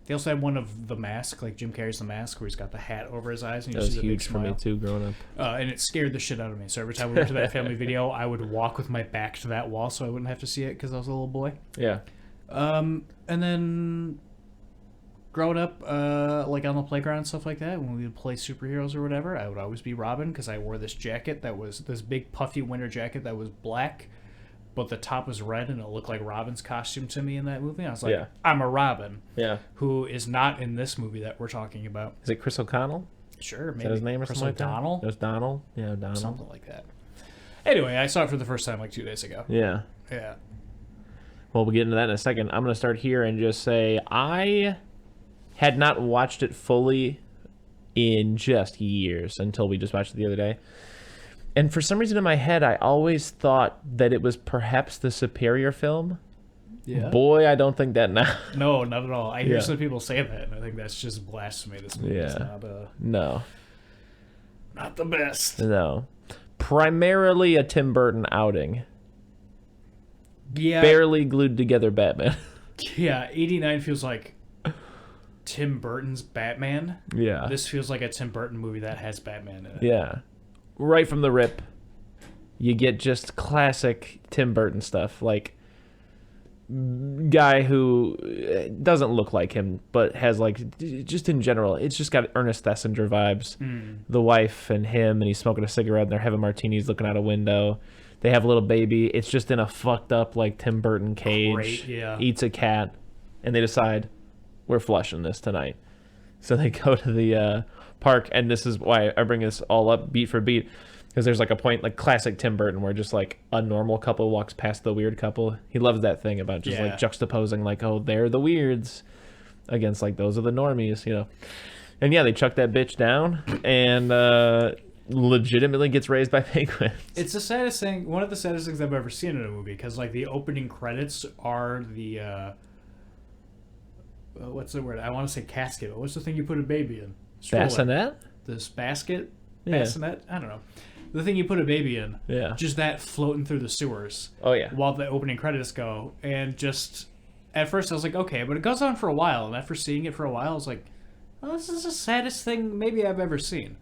Speaker 1: They also had one of The Mask, like Jim Carrey's The Mask, where he's got the hat over his eyes. And you
Speaker 2: That was
Speaker 1: see the big
Speaker 2: huge for me
Speaker 1: smile.
Speaker 2: too, growing up.
Speaker 1: And it scared the shit out of me. So every time we went to that family video, I would walk with my back to that wall so I wouldn't have to see it because I was a little boy.
Speaker 2: Yeah.
Speaker 1: And then growing up, like on the playground and stuff like that, when we would play superheroes or whatever, I would always be Robin because I wore this jacket that was this big puffy winter jacket that was black, but the top was red and it looked like Robin's costume to me in that movie. I was like,
Speaker 2: Yeah.
Speaker 1: I'm a Robin.
Speaker 2: Yeah.
Speaker 1: Who is not in this movie that we're talking about.
Speaker 2: Is it Chris O'Connell?
Speaker 1: Sure, maybe.
Speaker 2: Is that his name or
Speaker 1: Chris
Speaker 2: something like that?
Speaker 1: O'Donnell?
Speaker 2: It was Donald? Yeah, Donald.
Speaker 1: Something like that. Anyway, I saw it for the first time like 2 days ago.
Speaker 2: Yeah.
Speaker 1: Yeah.
Speaker 2: Well, we'll get into that in a second. I'm going to start here and just say I had not watched it fully in just years until we just watched it the other day. And for some reason in my head, I always thought that it was perhaps the superior film.
Speaker 1: Yeah.
Speaker 2: Boy, I don't think that now.
Speaker 1: No, not at all. I hear
Speaker 2: Yeah.
Speaker 1: some people say that, and I think that's just blasphemy. This movie is
Speaker 2: Yeah.
Speaker 1: not,
Speaker 2: No.
Speaker 1: not the best.
Speaker 2: No. Primarily a Tim Burton outing.
Speaker 1: Yeah.
Speaker 2: Barely glued together Batman.
Speaker 1: Yeah, 89 feels like Tim Burton's Batman.
Speaker 2: Yeah.
Speaker 1: This feels like a Tim Burton movie that has Batman in it.
Speaker 2: Yeah. Right from the rip, you get just classic Tim Burton stuff. Like, guy who doesn't look like him, but has, like, just in general, it's just got Ernest Thesiger vibes. The wife and him, and he's smoking a cigarette, and they're having martinis looking out a window. They have a little baby. It's just in a fucked up, like, Tim Burton cage.
Speaker 1: Great, yeah.
Speaker 2: Eats a cat, and they decide, we're flushing this tonight. So they go to the park, and this is why I bring this all up beat for beat, because there's like a point, like classic Tim Burton, where just like a normal couple walks past the weird couple. He loves that thing about just like juxtaposing, like, oh, they're the weirds against like those are the normies, you know. And yeah, they chuck that bitch down, and legitimately gets raised by penguins.
Speaker 1: It's the saddest thing, one of the saddest things I've ever seen in a movie, because like the opening credits are the what's the word? I want to say casket, but what's the thing you put a baby in? Stroller.
Speaker 2: Bassinet?
Speaker 1: This basket?
Speaker 2: Yeah.
Speaker 1: Bassinet? I don't know. The thing you put a baby in.
Speaker 2: Yeah.
Speaker 1: Just that floating through the sewers.
Speaker 2: Oh yeah.
Speaker 1: While the opening credits go. And just, at first I was like, okay, but it goes on for a while. And after seeing it for a while, I was like, oh, this is the saddest thing maybe I've ever seen.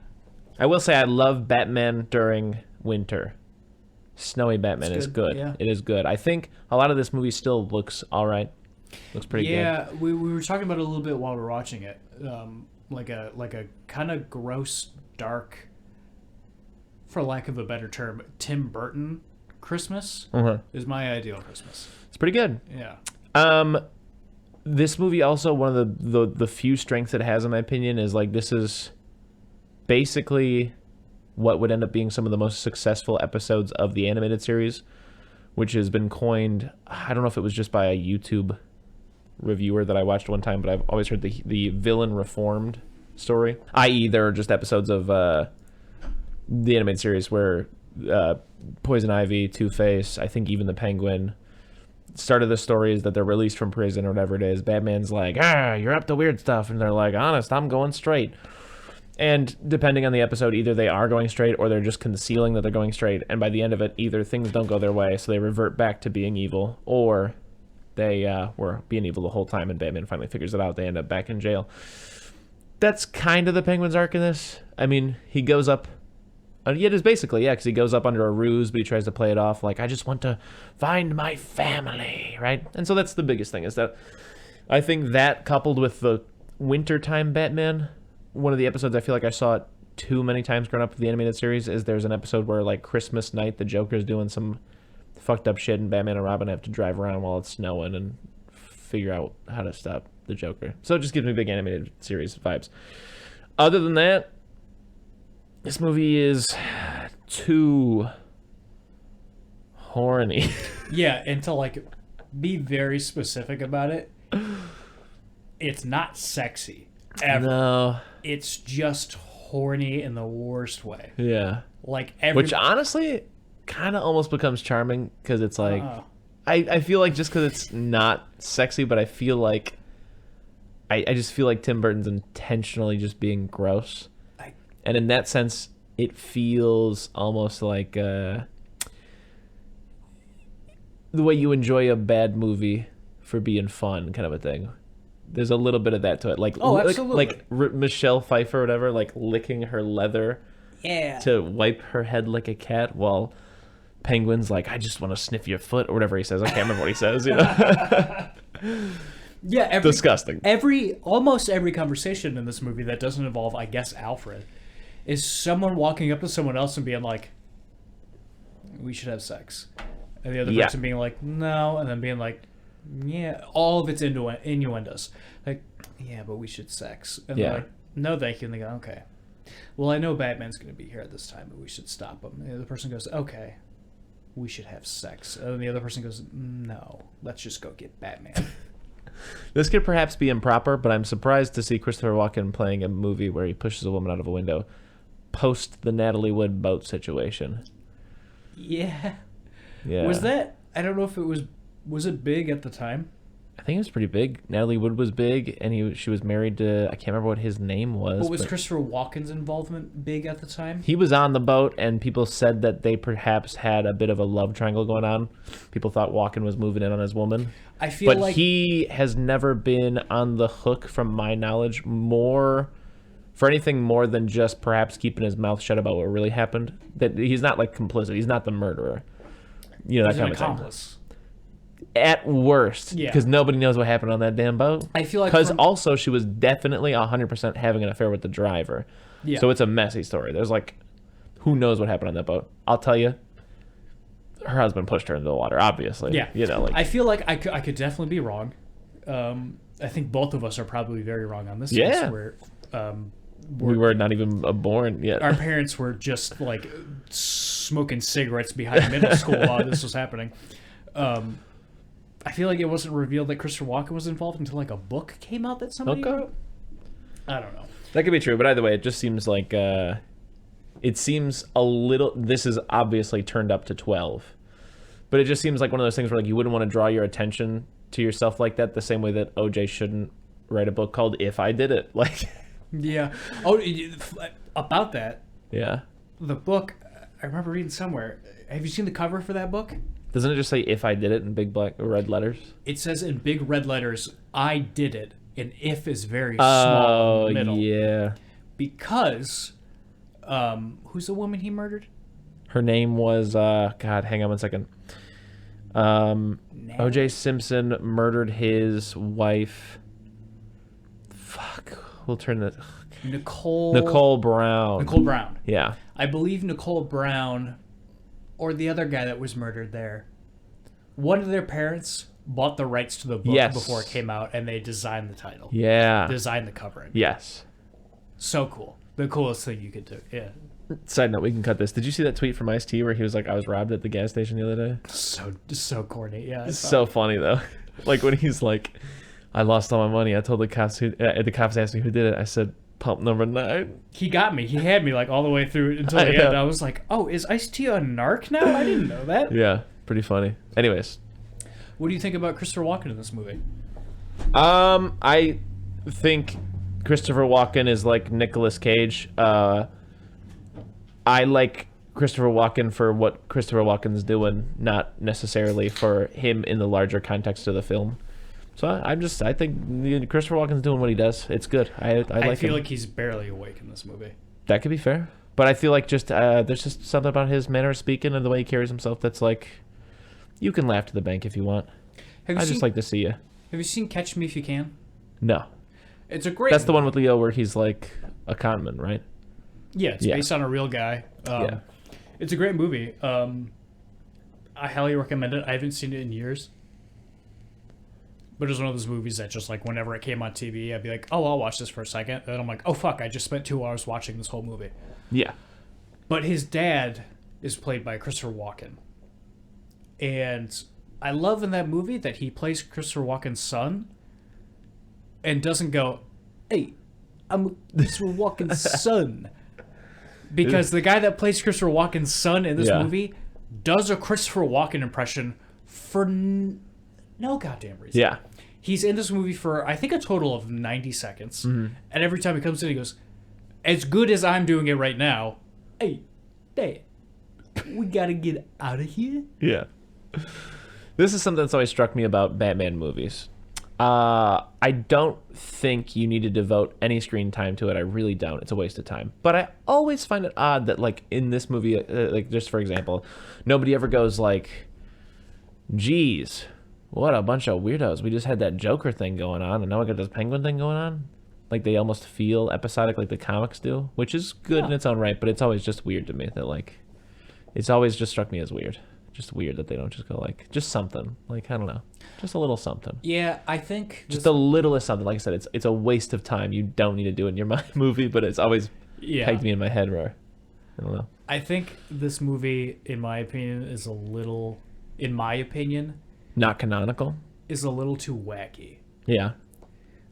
Speaker 2: I will say I love Batman during winter. Snowy Batman is good.
Speaker 1: Yeah.
Speaker 2: It is good. I think a lot of this movie still looks all right. Looks pretty good.
Speaker 1: Yeah, we were talking about it a little bit while we were watching it. Like a kind of gross, dark, for lack of a better term, Tim Burton Christmas is my ideal Christmas.
Speaker 2: It's pretty good.
Speaker 1: Yeah.
Speaker 2: This movie also, one of the few strengths it has, in my opinion, is like this is basically what would end up being some of the most successful episodes of the animated series, which has been coined, I don't know if it was just by a YouTube reviewer that I watched one time, but I've always heard the villain reformed story, i.e. there are just episodes of the animated series where Poison Ivy, Two-Face, I think even the Penguin, start of the story is that they're released from prison or whatever it is. Batman's like, you're up to weird stuff, and they're like, honest, I'm going straight. And depending on the episode, either they are going straight or they're just concealing that they're going straight, and by the end of it, either things don't go their way, so they revert back to being evil, or they were being evil the whole time, and Batman finally figures it out. They end up back in jail. That's kind of the Penguin's arc in this. I mean, he goes up... it is basically, yeah, because he goes up under a ruse, but he tries to play it off like, I just want to find my family, right? And so that's the biggest thing, is that I think that coupled with the wintertime Batman, one of the episodes I feel like I saw it too many times growing up with the animated series is there's an episode where, like, Christmas night, the Joker's doing some fucked up shit, and Batman and Robin have to drive around while it's snowing and figure out how to stop the Joker. So it just gives me big animated series vibes. Other than that, this movie is too horny.
Speaker 1: Yeah, and to like be very specific about it, it's not sexy ever.
Speaker 2: No.
Speaker 1: It's just horny in the worst way.
Speaker 2: Yeah.
Speaker 1: Like every...
Speaker 2: Which honestly kind of almost becomes charming, because it's like I feel like just because it's not sexy, but I feel like I just feel like Tim Burton's intentionally just being gross. And in that sense, it feels almost like the way you enjoy a bad movie for being fun, kind of a thing. there's a little bit of that to it. Like,
Speaker 1: Oh, absolutely.
Speaker 2: Michelle Pfeiffer or whatever, like licking her leather to wipe her head like a cat, while Penguin's like, I just want to sniff your foot, or whatever he says. I can't remember what he says. You know?
Speaker 1: Yeah,
Speaker 2: Disgusting.
Speaker 1: Almost every conversation in this movie that doesn't involve, I guess, Alfred, is someone walking up to someone else and being like, we should have sex. And the other person being like, no, and then being like, yeah, all of it's innuendos. Like, yeah, but we should sex. And they're like, no, thank you. And they go, okay. Well, I know Batman's going to be here at this time, but we should stop him. And the other person goes, okay, we should have sex. And then the other person goes, no, let's just go get Batman.
Speaker 2: This could perhaps be improper, but I'm surprised to see Christopher Walken playing a movie where he pushes a woman out of a window post the Natalie Wood boat situation.
Speaker 1: Yeah.
Speaker 2: Yeah.
Speaker 1: Was that, I don't know if it was it big at the time?
Speaker 2: I think it was pretty big. Natalie Wood was big, and she was married to, I can't remember what his name was.
Speaker 1: But was Christopher Walken's involvement big at the time?
Speaker 2: He was on the boat, and people said that they perhaps had a bit of a love triangle going on. People thought Walken was moving in on his woman.
Speaker 1: I feel like
Speaker 2: he has never been on the hook, from my knowledge, for anything more than just perhaps keeping his mouth shut about what really happened. That he's not like complicit. He's not the murderer. You know, that kind of
Speaker 1: accomplice.
Speaker 2: thing. At worst, because nobody knows what happened on that damn boat.
Speaker 1: I feel like
Speaker 2: because also she was definitely 100% having an affair with the driver. Yeah. So it's a messy story. There's like, who knows what happened on that boat? I'll tell you, her husband pushed her into the water. Obviously,
Speaker 1: yeah.
Speaker 2: You know, like,
Speaker 1: I feel like I could definitely be wrong. I think both of us are probably very wrong on this.
Speaker 2: Yeah.
Speaker 1: Case where,
Speaker 2: we were not even born yet.
Speaker 1: Our parents were just like smoking cigarettes behind middle school while this was happening. I feel like it wasn't revealed that Christopher Walken was involved until like a book came out that somebody wrote. I don't know.
Speaker 2: That could be true, but either way, it just seems like it seems a little. This is obviously turned up to 12, but it just seems like one of those things where like you wouldn't want to draw your attention to yourself like that, the same way that OJ shouldn't write a book called "If I Did It." Like,
Speaker 1: yeah. Oh, about that.
Speaker 2: Yeah.
Speaker 1: The book, I remember reading somewhere. Have you seen the cover for that book?
Speaker 2: Doesn't it just say "If I Did It" in big black red letters?
Speaker 1: It says in big red letters, "I did it," and "if" is very small in the middle.
Speaker 2: Yeah.
Speaker 1: Because, who's the woman he murdered?
Speaker 2: Her name was God. Hang on one second. O.J. Simpson murdered his wife. Fuck. We'll turn that. Nicole Brown.
Speaker 1: Nicole Brown.
Speaker 2: Yeah.
Speaker 1: I believe Nicole Brown, or the other guy that was murdered there, one of their parents bought the rights to the book before it came out, and they designed the title.
Speaker 2: Yeah.
Speaker 1: Designed the covering.
Speaker 2: Yes.
Speaker 1: So cool. The coolest thing you could do. Yeah.
Speaker 2: Side note, we can cut this. Did you see that tweet from Ice-T where he was like, I was robbed at the gas station the other day?
Speaker 1: So corny. Yeah.
Speaker 2: It's so funny, though. Like, when he's like, I lost all my money. I told the cops the cops asked me who did it. I said, pump number 9.
Speaker 1: He got me. He had me like all the way through until the end. I was like, oh, is Ice-T a narc now? I didn't know that.
Speaker 2: Yeah, pretty funny. Anyways.
Speaker 1: What do you think about Christopher Walken in this movie?
Speaker 2: I think Christopher Walken is like Nicolas Cage. I like Christopher Walken for what Christopher Walken's doing, not necessarily for him in the larger context of the film. So I think Christopher Walken's doing what he does. It's good. I like him.
Speaker 1: I feel like he's barely awake in this movie.
Speaker 2: That could be fair. But I feel like just there's just something about his manner of speaking and the way he carries himself that's like, you can laugh to the bank if you want. Just like to see you.
Speaker 1: Have you seen Catch Me If You Can?
Speaker 2: No.
Speaker 1: It's a great
Speaker 2: That's the one with Leo where he's like a conman, right?
Speaker 1: Yeah, it's based on a real guy. It's a great movie. I highly recommend it. I haven't seen it in years. But it's one of those movies that just like whenever it came on TV, I'd be like, oh, I'll watch this for a second. And then I'm like, oh, fuck, I just spent 2 hours watching this whole movie.
Speaker 2: Yeah.
Speaker 1: But his dad is played by Christopher Walken. And I love in that movie that he plays Christopher Walken's son and doesn't go, hey, I'm Christopher Walken's son. Because the guy that plays Christopher Walken's son in this movie does a Christopher Walken impression for no goddamn reason.
Speaker 2: Yeah.
Speaker 1: He's in this movie for, I think, a total of 90 seconds. Mm-hmm. And every time he comes in, he goes, as good as I'm doing it right now, hey, Dad, we gotta get out of here.
Speaker 2: Yeah. This is something that's always struck me about Batman movies. I don't think you need to devote any screen time to it. I really don't. It's a waste of time. But I always find it odd that, like, in this movie, like, just for example, nobody ever goes like, geez, what a bunch of weirdos. We just had that Joker thing going on, and now we got this Penguin thing going on. Like, they almost feel episodic like the comics do, which is good in its own right, but it's always just weird to me that, like, it's always just struck me as weird. Just weird that they don't just go, like, just something. Like, I don't know. Just a little something.
Speaker 1: Yeah, I think...
Speaker 2: Just the littlest something. Like I said, it's a waste of time. You don't need to do it in your movie, but it's always pegged me in my head where, I don't know.
Speaker 1: I think this movie, in my opinion, is a little... In my opinion...
Speaker 2: Not canonical?
Speaker 1: Is a little too wacky.
Speaker 2: Yeah.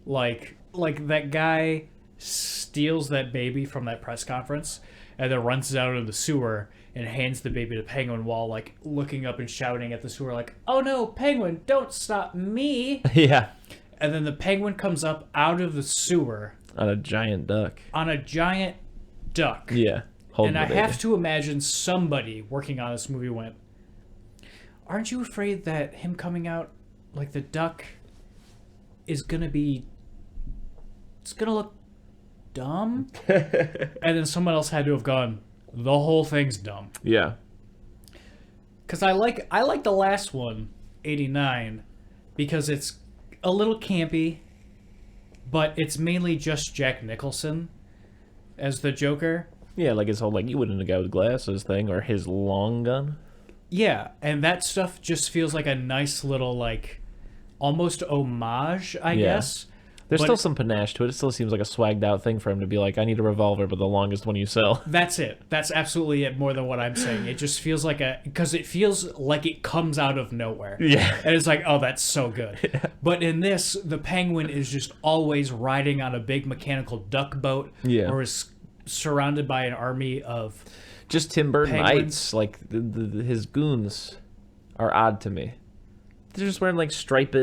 Speaker 1: Like that guy steals that baby from that press conference and then runs it out of the sewer and hands the baby to Penguin while, like, looking up and shouting at the sewer, like, "Oh no, Penguin, don't stop me!"
Speaker 2: Yeah.
Speaker 1: And then the Penguin comes up out of the sewer
Speaker 2: On a giant duck.
Speaker 1: Yeah. And I
Speaker 2: baby.
Speaker 1: have to imagine somebody working on this movie went, "Aren't you afraid that him coming out like the duck is gonna be... It's gonna look dumb?" And then someone else had to have gone, "The whole thing's dumb."
Speaker 2: Yeah.
Speaker 1: Because I like the last one, 89, because it's a little campy, but it's mainly just Jack Nicholson as the Joker.
Speaker 2: Yeah, like his whole, like, you wouldn't have got with glasses thing, or his long gun.
Speaker 1: Yeah, and that stuff just feels like a nice little, like, almost homage, I guess.
Speaker 2: There's still some panache to it. It still seems like a swagged out thing for him to be like, I need a revolver, but the longest one you sell.
Speaker 1: That's it. That's absolutely it, more than what I'm saying. It just feels like because it feels like it comes out of nowhere.
Speaker 2: Yeah.
Speaker 1: And it's like, oh, that's so good. Yeah. But in this, the Penguin is just always riding on a big mechanical duck boat.
Speaker 2: Yeah.
Speaker 1: Or is surrounded by an army of
Speaker 2: just Tim Burton-ites.
Speaker 1: penguins.
Speaker 2: Like, his goons are odd to me. They're just wearing, like, striped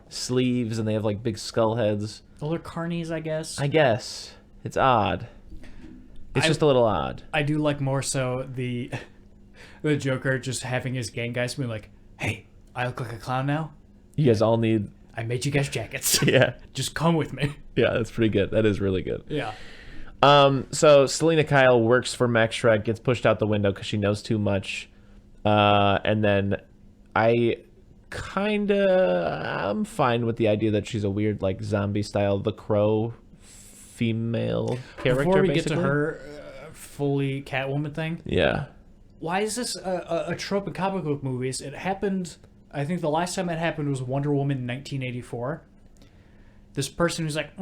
Speaker 2: sleeves, and they have, like, big skull heads.
Speaker 1: Well, they're carnies, I guess.
Speaker 2: I guess. It's odd. It's just a little odd.
Speaker 1: I do like more so the Joker just having his gang guys be like, "Hey, I look like a clown now?
Speaker 2: You guys all need...
Speaker 1: I made you guys jackets.
Speaker 2: Yeah.
Speaker 1: Just come with me."
Speaker 2: Yeah, that's pretty good. That is really good.
Speaker 1: Yeah.
Speaker 2: So Selena Kyle works for Max Shrek, gets pushed out the window because she knows too much. And then I'm fine with the idea that she's a weird, like, zombie style The Crow female character.
Speaker 1: Before we
Speaker 2: basically
Speaker 1: get to her fully Catwoman thing,
Speaker 2: yeah,
Speaker 1: why is this a trope in comic book movies? It happened, I think the last time it happened was Wonder Woman in 1984. This person who's like,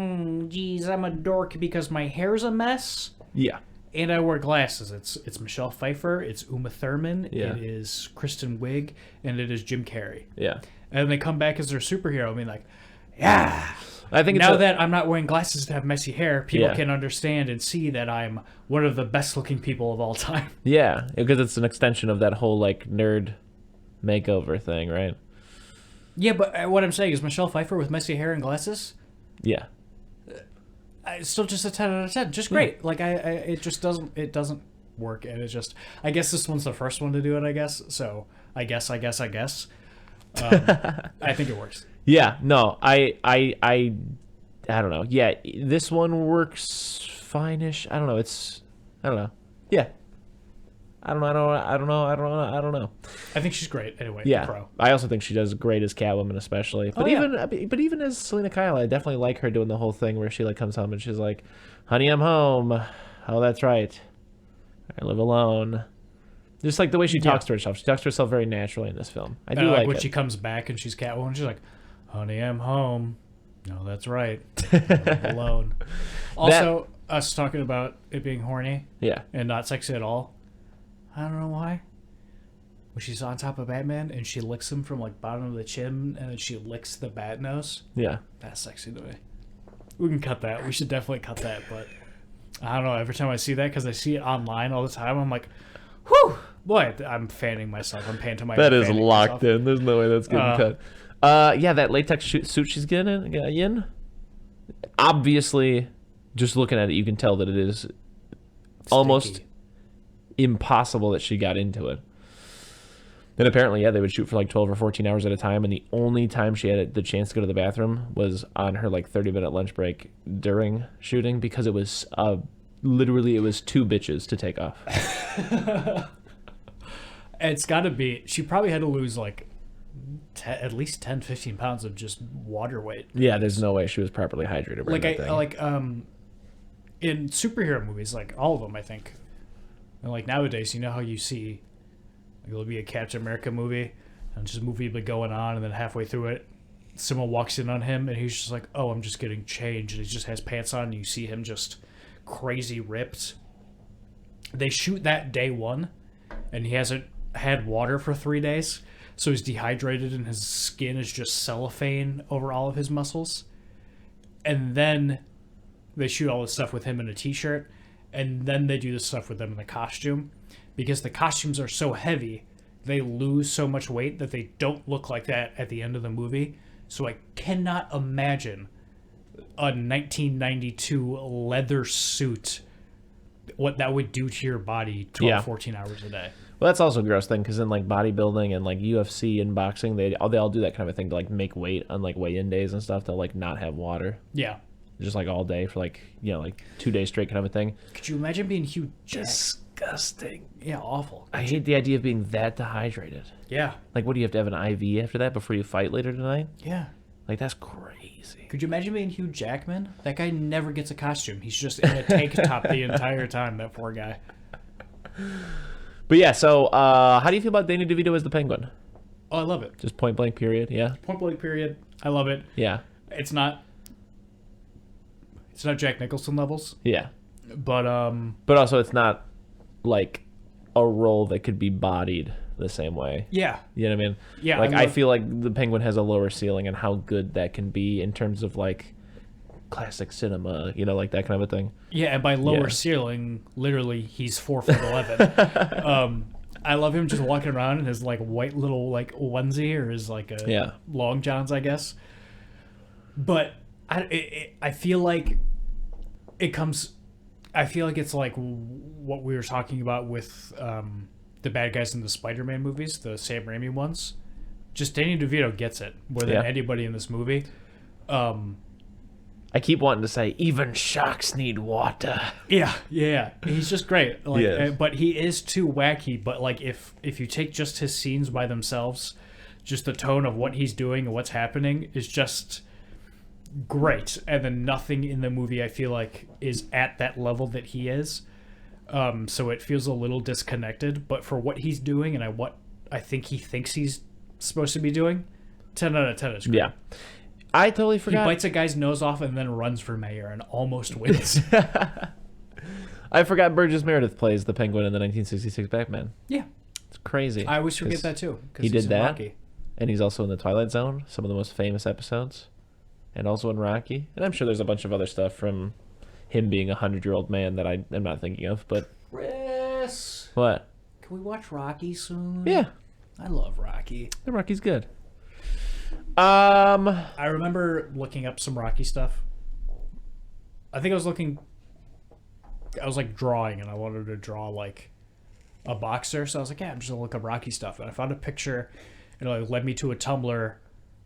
Speaker 1: geez, I'm a dork because my hair's a mess.
Speaker 2: Yeah.
Speaker 1: And I wear glasses. It's Michelle Pfeiffer, it's Uma Thurman,
Speaker 2: Yeah.
Speaker 1: it is Kristen Wiig, and it is Jim Carrey.
Speaker 2: Yeah.
Speaker 1: And they come back as their superhero. I mean, like, yeah.
Speaker 2: I think
Speaker 1: Now that I'm not wearing glasses to have messy hair, people
Speaker 2: Yeah.
Speaker 1: can understand and see that I'm one of the best-looking people of all time.
Speaker 2: Yeah, because it's an extension of that whole, like, nerd makeover thing, right?
Speaker 1: Yeah, but what I'm saying is Michelle Pfeiffer with messy hair and glasses,
Speaker 2: Yeah.
Speaker 1: it's still just a 10 out of 10. Just great. Like, it just doesn't work. And it's just, I guess this one's the first one to do it, I guess. So, I guess. I think it works.
Speaker 2: Yeah, no, I don't know. Yeah, this one works fine-ish. I don't know. Yeah. I don't know.
Speaker 1: I think she's great anyway.
Speaker 2: Yeah,
Speaker 1: Pro.
Speaker 2: I also think she does great as Catwoman, especially. But even as Selena Kyle, I definitely like her doing the whole thing where she, like, comes home and she's like, "Honey, I'm home. Oh, that's right. I live alone." Just like the way she talks to herself. She talks to herself very naturally in this film. I do like
Speaker 1: when
Speaker 2: it.
Speaker 1: she comes back and she's Catwoman, she's like, "Honey, I'm home. No, that's right. I live alone." Also, us talking about it being horny and not sexy at all. I don't know why. When she's on top of Batman and she licks him from, like, bottom of the chin and then she licks the bat nose.
Speaker 2: Yeah.
Speaker 1: That's sexy to me. We can cut that. We should definitely cut that. But I don't know. Every time I see that, because I see it online all the time, I'm like, whew. Boy, I'm fanning myself. I'm pantomiming.
Speaker 2: That is locked in. There's no way that's getting cut. Yeah, that latex suit she's getting in. Obviously, just looking at it, you can tell that it is almost impossible that she got into it. And apparently, yeah, they would shoot for like 12 or 14 hours at a time, and the only time she had the chance to go to the bathroom was on her like 30-minute lunch break during shooting, because it was literally it was 2 bitches to take off.
Speaker 1: It's got to be. She probably had to lose like at least 10, 15 pounds of just water weight.
Speaker 2: Yeah, there's no way she was properly hydrated.
Speaker 1: In superhero movies, like all of them, I think. And like nowadays, you know how you see, like, there'll be a Captain America movie, and just a movie will be going on, and then halfway through it, someone walks in on him, and he's just like, "Oh, I'm just getting changed," and he just has pants on, and you see him just crazy ripped. They shoot that day one, and he hasn't had water for 3 days, so he's dehydrated, and his skin is just cellophane over all of his muscles. And then they shoot all this stuff with him in a t-shirt, and then they do this stuff with them in the costume. Because the costumes are so heavy, they lose so much weight that they don't look like that at the end of the movie. So I cannot imagine a 1992 leather suit, what that would do to your body 14 hours a day.
Speaker 2: Well, that's also a gross thing, because in like bodybuilding and like UFC and boxing, they all do that kind of a thing to like make weight on like weigh-in days and stuff. They'll like not have water.
Speaker 1: Yeah.
Speaker 2: Just like all day for like, like 2 days straight kind of a thing.
Speaker 1: Could you imagine being huge?
Speaker 2: Disgusting.
Speaker 1: Yeah, awful.
Speaker 2: I hate the idea of being that dehydrated.
Speaker 1: Yeah.
Speaker 2: Like, what do you have an IV after that before you fight later tonight?
Speaker 1: Yeah.
Speaker 2: Like, that's crazy.
Speaker 1: Could you imagine being Hugh Jackman? That guy never gets a costume. He's just in a tank top the entire time, that poor guy.
Speaker 2: But yeah, so how do you feel about Danny DeVito as the Penguin?
Speaker 1: Oh, I love it.
Speaker 2: Just point blank period, yeah?
Speaker 1: Point blank period. I love it.
Speaker 2: Yeah.
Speaker 1: It's not Jack Nicholson levels.
Speaker 2: Yeah.
Speaker 1: But
Speaker 2: also it's not like a role that could be bodied the same way.
Speaker 1: Yeah.
Speaker 2: You know what I mean?
Speaker 1: Yeah.
Speaker 2: Like, I feel like the Penguin has a lower ceiling on how good that can be in terms of like classic cinema, like that kind of a thing.
Speaker 1: Yeah, and by lower ceiling, literally he's 4'11". I love him just walking around in his like white little like onesie, or his like long johns, I guess. But I feel like it comes. I feel like it's like what we were talking about with the bad guys in the Spider-Man movies, the Sam Raimi ones. Just Danny DeVito gets it more than anybody in this movie.
Speaker 2: I keep wanting to say, even sharks need water.
Speaker 1: Yeah. He's just great. Like, but he is too wacky. But like, if you take just his scenes by themselves, just the tone of what he's doing and what's happening is just great. And then nothing in the movie, I feel like, is at that level that he is. So it feels a little disconnected. But for what he's doing and what I think he thinks he's supposed to be doing, 10 out of 10 is great.
Speaker 2: Yeah. I totally forgot.
Speaker 1: He bites a guy's nose off and then runs for mayor and almost wins.
Speaker 2: I forgot Burgess Meredith plays the Penguin in the 1966 Batman.
Speaker 1: Yeah.
Speaker 2: It's crazy.
Speaker 1: I always forget that too.
Speaker 2: He did that. Rocky. And he's also in The Twilight Zone, some of the most famous episodes. And also in Rocky. And I'm sure there's a bunch of other stuff from him being a 100-year-old man that I am not thinking of. But
Speaker 1: Chris.
Speaker 2: What?
Speaker 1: Can we watch Rocky soon?
Speaker 2: Yeah.
Speaker 1: I love Rocky.
Speaker 2: The Rocky's good. I
Speaker 1: remember looking up some Rocky stuff. I think I was like drawing, and I wanted to draw like a boxer, so I was like, I'm just gonna look up Rocky stuff, and I found a picture, and it led me to a Tumblr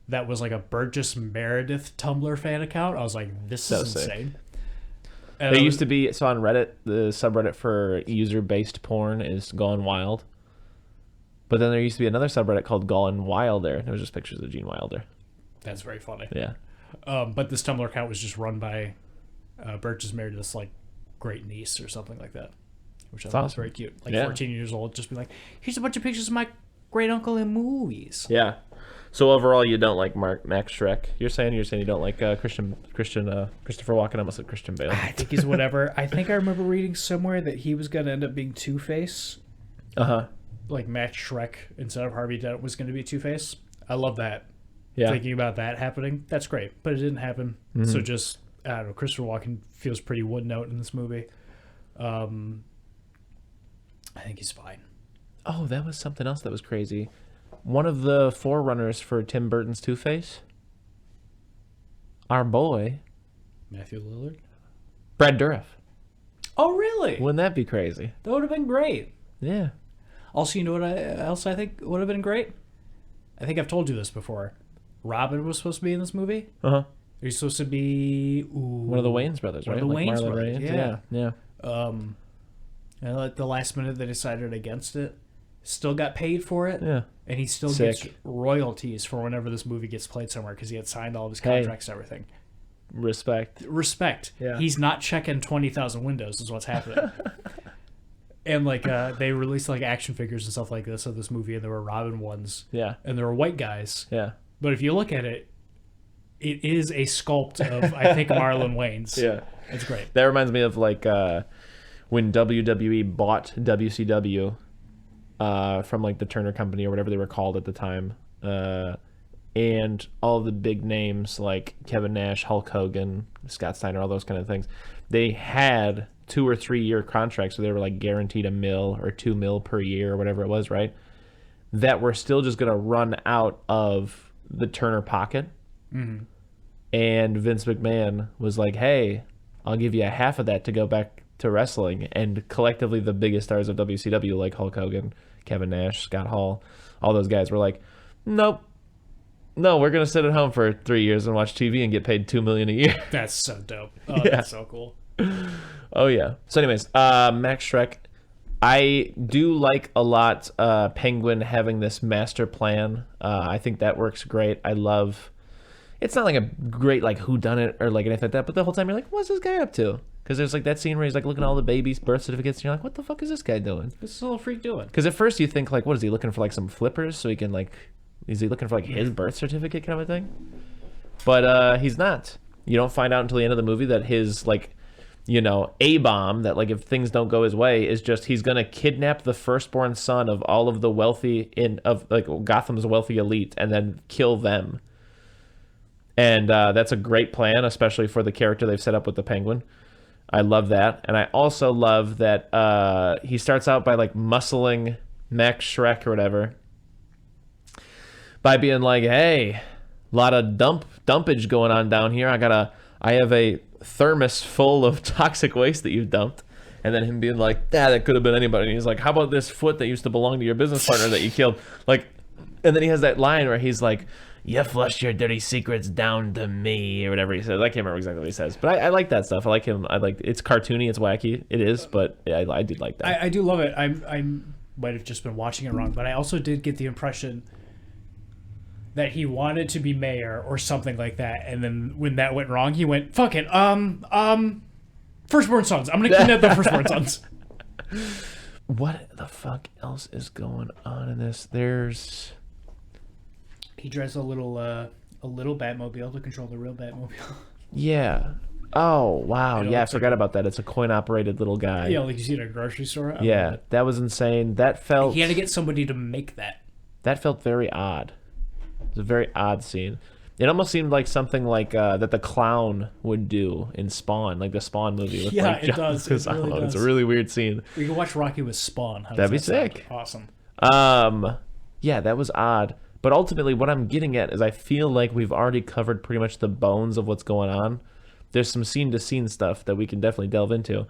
Speaker 1: that was like a Burgess Meredith Tumblr fan account. I was like, this is insane.
Speaker 2: There used to be, so on Reddit, the subreddit for user-based porn is Gone Wild. But then there used to be another subreddit called Gone Wilder, and it was just pictures of Gene Wilder.
Speaker 1: That's very funny.
Speaker 2: Yeah.
Speaker 1: But this Tumblr account was just run by Burgess Meredith's like great niece or something like that, which I thought was very cute. Like 14 years old, just be like, here's a bunch of pictures of my great uncle in movies.
Speaker 2: Yeah. So overall, you don't like Max Schreck. You're saying you don't like Christopher Walken. I almost said Christian Bale.
Speaker 1: I think he's whatever. I think I remember reading somewhere that he was gonna end up being Two-Face. Like Max Schreck instead of Harvey Dent was going to be Two-Face. I love that. Yeah. Thinking about that happening, that's great. But it didn't happen. Mm-hmm. So just, I don't know, Christopher Walken feels pretty one note in this movie. I think he's fine.
Speaker 2: Oh, that was something else that was crazy. One of the forerunners for Tim Burton's Two-Face, our boy,
Speaker 1: Matthew Lillard?
Speaker 2: Brad Dourif.
Speaker 1: Oh, really?
Speaker 2: Wouldn't that be crazy?
Speaker 1: That would have been great.
Speaker 2: Yeah.
Speaker 1: Also, you know what else I think would have been great? I think I've told you this before. Robin was supposed to be in this movie.
Speaker 2: Uh-huh.
Speaker 1: He's supposed to be
Speaker 2: one of the Wayans brothers, right?
Speaker 1: One of the Wayans
Speaker 2: Marlon
Speaker 1: brothers.
Speaker 2: Wayans? Yeah.
Speaker 1: And at the last minute, they decided against it. Still got paid for it.
Speaker 2: Yeah.
Speaker 1: And he still gets royalties for whenever this movie gets played somewhere because he had signed all of his contracts and everything.
Speaker 2: Respect.
Speaker 1: Yeah. He's not checking 20,000 windows is what's happening. And like they released like action figures and stuff like this of this movie, and there were Robin ones.
Speaker 2: Yeah.
Speaker 1: And there were white guys.
Speaker 2: Yeah.
Speaker 1: But if you look at it, it is a sculpt of I think Marlon Wayans.
Speaker 2: Yeah.
Speaker 1: It's great.
Speaker 2: That reminds me of like when WWE bought WCW from like the Turner Company or whatever they were called at the time. And all the big names like Kevin Nash, Hulk Hogan, Scott Steiner, all those kind of things, they had 2 or 3 year contracts, so they were like guaranteed $1 million or $2 million per year or whatever it was, right? That were still just going to run out of the Turner pocket.
Speaker 1: Mm-hmm.
Speaker 2: And Vince McMahon was like, hey, I'll give you a half of that to go back to wrestling. And collectively, the biggest stars of WCW, like Hulk Hogan, Kevin Nash, Scott Hall, all those guys were like, nope. No, we're going to sit at home for 3 years and watch TV and get paid $2 million a year.
Speaker 1: That's so dope. Oh,
Speaker 2: Yeah.
Speaker 1: That's so cool.
Speaker 2: Oh, yeah. So anyways, Max Schreck, I do like a lot Penguin having this master plan. I think that works great. I love... It's not like a great like whodunit or like anything like that, but the whole time you're like, what's this guy up to? Because there's like that scene where he's like looking at all the babies' birth certificates, and you're like, what the fuck is this guy doing?
Speaker 1: What's this little freak doing?
Speaker 2: Because at first you think like, what is he looking for, like some flippers so he can like... Is he looking for like his birth certificate kind of a thing? But he's not. You don't find out until the end of the movie that his like, you know, A-bomb, that like if things don't go his way, is just he's gonna kidnap the firstborn son of all of the wealthy of like Gotham's wealthy elite and then kill them. And that's a great plan, especially for the character they've set up with the Penguin. I love that. And I also love that he starts out by like muscling Max Schreck or whatever by being like, hey, a lot of dumpage going on down here. I have a thermos full of toxic waste that you've dumped. And then him being like, that could have been anybody. And he's like, how about this foot that used to belong to your business partner that you killed? Like, and then he has that line where he's like, you flushed your dirty secrets down to me, or whatever he says. I can't remember exactly what he says, but I like that stuff. I like him. I like it's cartoony, it's wacky, it is, but I did like that.
Speaker 1: I do love it. I might have just been watching it wrong, but I also did get the impression that he wanted to be mayor or something like that, and then when that went wrong, he went, fuck it, firstborn sons. I'm gonna kidnap the firstborn sons.
Speaker 2: What the fuck else is going on in this?
Speaker 1: He drives a little Batmobile to control the real Batmobile.
Speaker 2: Yeah. Oh, wow.
Speaker 1: You know,
Speaker 2: yeah, I forgot about that. It's a coin-operated little guy.
Speaker 1: Yeah, like you see it at a grocery store.
Speaker 2: Yeah, that was insane. That felt...
Speaker 1: He had to get somebody to make that.
Speaker 2: That felt very odd. It was a very odd scene. It almost seemed like something like that the clown would do in Spawn, like the Spawn movie. With,
Speaker 1: Yeah,
Speaker 2: like,
Speaker 1: it does. It really does.
Speaker 2: It's a really weird scene.
Speaker 1: We can watch Rocky with Spawn.
Speaker 2: That'd be sick.
Speaker 1: Awesome.
Speaker 2: Yeah, that was odd. But ultimately, what I'm getting at is I feel like we've already covered pretty much the bones of what's going on. There's some scene-to-scene stuff that we can definitely delve into.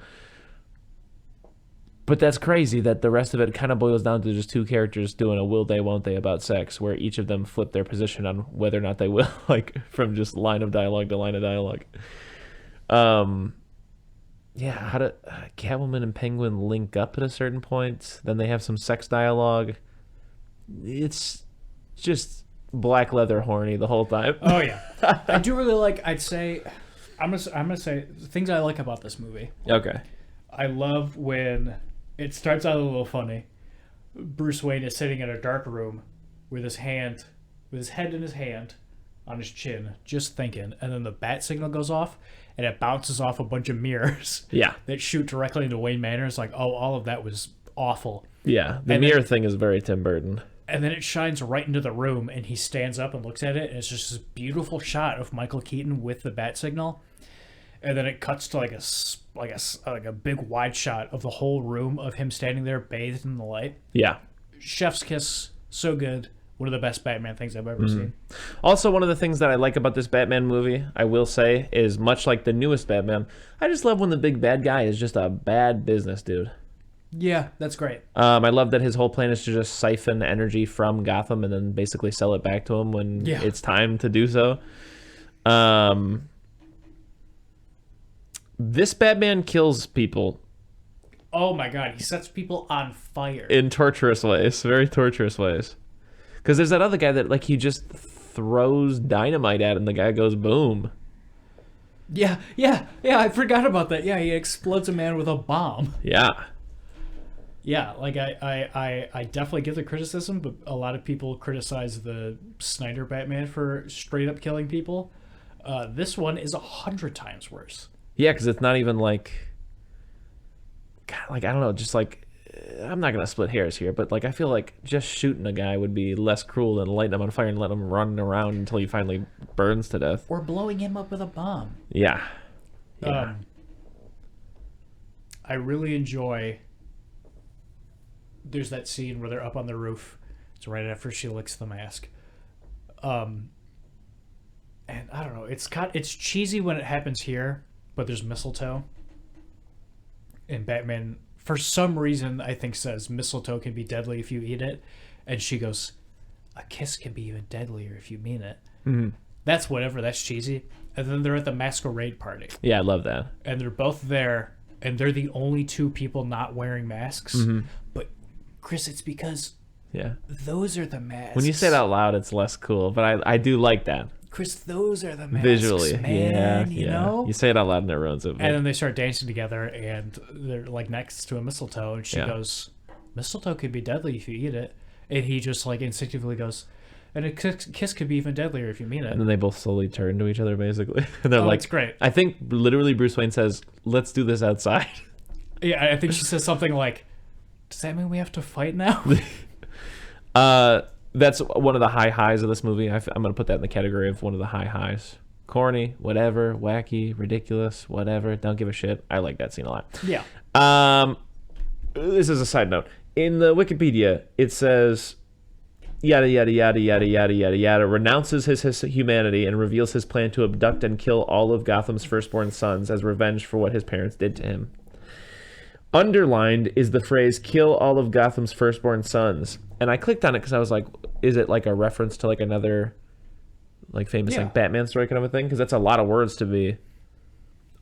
Speaker 2: But that's crazy that the rest of it kind of boils down to just two characters doing a will they, won't they about sex, where each of them flip their position on whether or not they will, like from just line of dialogue to line of dialogue. Yeah, how do Catwoman and Penguin link up at a certain point? Then they have some sex dialogue. It's just black leather horny the whole time.
Speaker 1: Oh yeah, I do really like. I'm gonna say things I like about this movie.
Speaker 2: Okay.
Speaker 1: I love when it starts out a little funny. Bruce Wayne is sitting in a dark room with his head in his hand on his chin, just thinking, and then the bat signal goes off, and it bounces off a bunch of mirrors.
Speaker 2: Yeah.
Speaker 1: That shoot directly into Wayne Manor. It's like, oh, all of that was awful.
Speaker 2: Yeah, the mirror thing is very Tim Burton.
Speaker 1: And then it shines right into the room, and he stands up and looks at it, and it's just this beautiful shot of Michael Keaton with the bat signal. And then it cuts to like a big wide shot of the whole room of him standing there bathed in the light.
Speaker 2: Yeah.
Speaker 1: Chef's kiss, so good. One of the best Batman things I've ever seen.
Speaker 2: Also, one of the things that I like about this Batman movie, I will say, is much like the newest Batman, I just love when the big bad guy is just a bad business dude.
Speaker 1: Yeah, that's great.
Speaker 2: I love that his whole plan is to just siphon energy from Gotham and then basically sell it back to him when it's time to do so. This Batman kills people.
Speaker 1: Oh my god, he sets people on fire.
Speaker 2: In torturous ways, very torturous ways. Because there's that other guy that, like, he just throws dynamite at and the guy goes boom.
Speaker 1: Yeah, I forgot about that. Yeah, he explodes a man with a bomb.
Speaker 2: Yeah.
Speaker 1: Yeah, like I definitely get the criticism, but a lot of people criticize the Snyder Batman for straight up killing people. This one is 100 times worse.
Speaker 2: Yeah, because it's not even like... God, like, I don't know, just like... I'm not going to split hairs here, but like I feel like just shooting a guy would be less cruel than lighting him on fire and letting him run around until he finally burns to death.
Speaker 1: Or blowing him up with a bomb.
Speaker 2: Yeah.
Speaker 1: I really enjoy... There's that scene where they're up on the roof. It's right after she licks the mask. And I don't know, it's cheesy when it happens here, but there's mistletoe. And Batman, for some reason, I think says mistletoe can be deadly if you eat it. And she goes, a kiss can be even deadlier if you mean it.
Speaker 2: Mm-hmm.
Speaker 1: That's whatever, that's cheesy. And then they're at the masquerade party.
Speaker 2: Yeah, I love that.
Speaker 1: And they're both there, and they're the only two people not wearing masks.
Speaker 2: Mm-hmm.
Speaker 1: But, Chris, it's because
Speaker 2: yeah,
Speaker 1: those are the masks.
Speaker 2: When you say it out loud, it's less cool, but I do like that.
Speaker 1: Chris, those are the masks,
Speaker 2: visually,
Speaker 1: man, you know?
Speaker 2: You say it out loud and it ruins it.
Speaker 1: And then they start dancing together, and they're like next to a mistletoe, and she goes, mistletoe could be deadly if you eat it. And he just like instinctively goes, and a kiss could be even deadlier if you mean it.
Speaker 2: And then they both slowly turn to each other, basically. And they're like,
Speaker 1: it's great.
Speaker 2: I think literally Bruce Wayne says, let's do this outside.
Speaker 1: Yeah, I think she says something like, does that mean we have to fight now?
Speaker 2: That's one of the high highs of this movie. I'm going to put that in the category of one of the high highs. Corny, whatever, wacky, ridiculous, whatever. Don't give a shit. I like that scene a lot.
Speaker 1: Yeah.
Speaker 2: This is a side note. In the Wikipedia, it says, yada, yada, yada, yada, yada, yada, yada, renounces his humanity and reveals his plan to abduct and kill all of Gotham's firstborn sons as revenge for what his parents did to him. Underlined is the phrase, kill all of Gotham's firstborn sons. And I clicked on it because I was like, is it like a reference to like another like famous like Batman story kind of a thing? Because that's a lot of words to be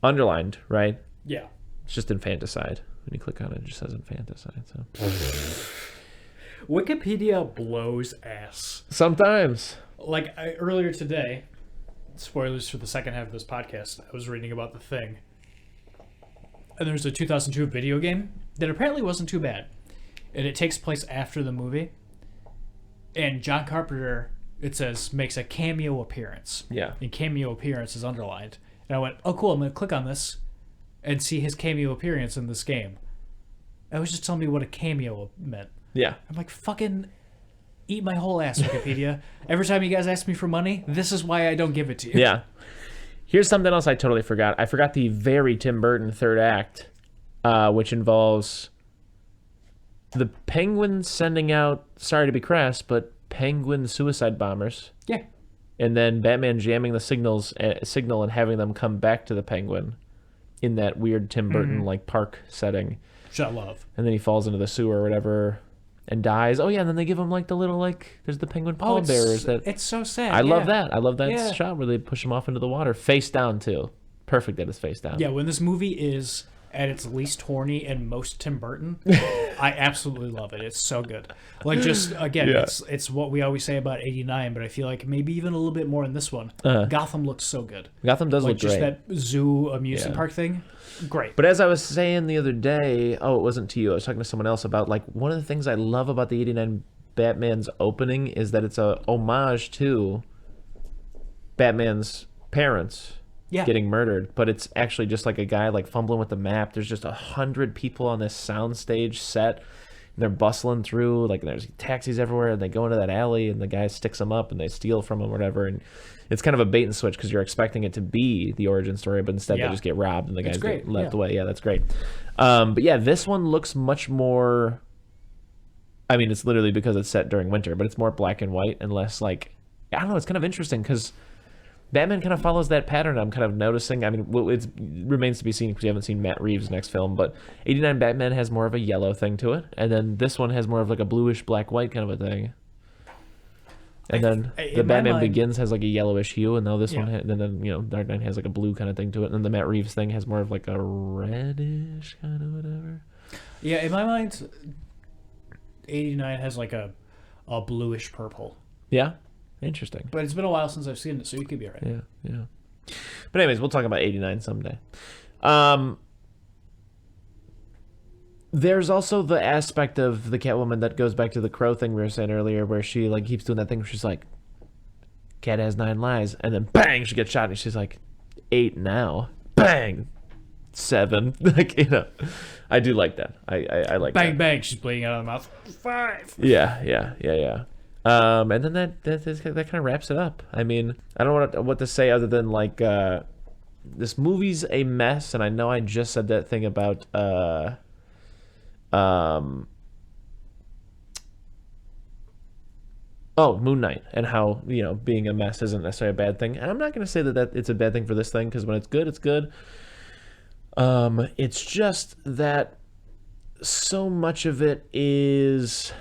Speaker 2: underlined, right?
Speaker 1: Yeah.
Speaker 2: It's just infanticide. When you click on it, it just says infanticide. So
Speaker 1: Wikipedia blows ass.
Speaker 2: Sometimes.
Speaker 1: Like earlier today, spoilers for the second half of this podcast, I was reading about The Thing. And there's a 2002 video game that apparently wasn't too bad. And it takes place after the movie. And John Carpenter, it says, makes a cameo appearance.
Speaker 2: Yeah.
Speaker 1: And cameo appearance is underlined. And I went, oh, cool, I'm going to click on this and see his cameo appearance in this game. I was just telling me what a cameo meant.
Speaker 2: Yeah.
Speaker 1: I'm like, fucking eat my whole ass, Wikipedia. Every time you guys ask me for money, this is why I don't give it to you.
Speaker 2: Yeah. Here's something else I totally forgot. I forgot the very Tim Burton third act, which involves the Penguin sending out, sorry to be crass, but Penguin suicide bombers.
Speaker 1: Yeah.
Speaker 2: And then Batman jamming the signal and having them come back to the Penguin in that weird Tim Burton like park setting.
Speaker 1: Which I love.
Speaker 2: And then he falls into the sewer or whatever and dies. Oh yeah, and then they give him like the little like there's the Penguin pallbearers that
Speaker 1: it's so sad.
Speaker 2: I love that. I love that shot where they push him off into the water, face down too. Perfect that it's face down.
Speaker 1: Yeah, when this movie is at its least horny and most Tim Burton, I absolutely love it. It's so good. Like just again, it's what we always say about 89, but I feel like maybe even a little bit more in this one. Gotham looks so good.
Speaker 2: Gotham does look
Speaker 1: just
Speaker 2: great.
Speaker 1: That zoo amusement park thing. Great.
Speaker 2: But as I was saying the other day, it wasn't to you, I was talking to someone else about like one of the things I love about the 89 Batman's opening is that it's a homage to Batman's parents getting murdered, but it's actually just like a guy like fumbling with the map. There's just 100 people on this soundstage set. And they're bustling through, like there's taxis everywhere, and they go into that alley, and the guy sticks them up, and they steal from him, or whatever. And it's kind of a bait and switch because you're expecting it to be the origin story, but instead they just get robbed, and the guys get left away. Yeah, that's great. But yeah, this one looks much more. I mean, it's literally because it's set during winter, but it's more black and white and less like I don't know. It's kind of interesting because Batman kind of follows that pattern. I'm kind of noticing. I mean, well, it remains to be seen because we haven't seen Matt Reeves' next film. But 89 Batman has more of a yellow thing to it, and then this one has more of like a bluish black-white kind of a thing. And then the Batman Begins has like a yellowish hue, and now this one, and then Dark Knight has like a blue kind of thing to it, and then the Matt Reeves thing has more of like a reddish kind of whatever.
Speaker 1: Yeah, in my mind, 89 has like a bluish purple.
Speaker 2: Yeah. Interesting.
Speaker 1: But it's been a while since I've seen it, so you could be right.
Speaker 2: Yeah. But anyways, we'll talk about 89 someday. There's also the aspect of the Catwoman that goes back to the Crow thing we were saying earlier, where she like keeps doing that thing where she's like, cat has 9 lives, and then bang, she gets shot, and she's like, 8 now. Bang! 7. Like, I do like that. I like
Speaker 1: bang,
Speaker 2: that.
Speaker 1: Bang, she's bleeding out of the mouth. 5.
Speaker 2: Yeah. And then that kind of wraps it up. I mean, I don't know what to say other than like this movie's a mess, and I know I just said that thing about Moon Knight and how being a mess isn't necessarily a bad thing. And I'm not going to say that it's a bad thing for this thing, because when it's good, it's good. It's just that so much of it is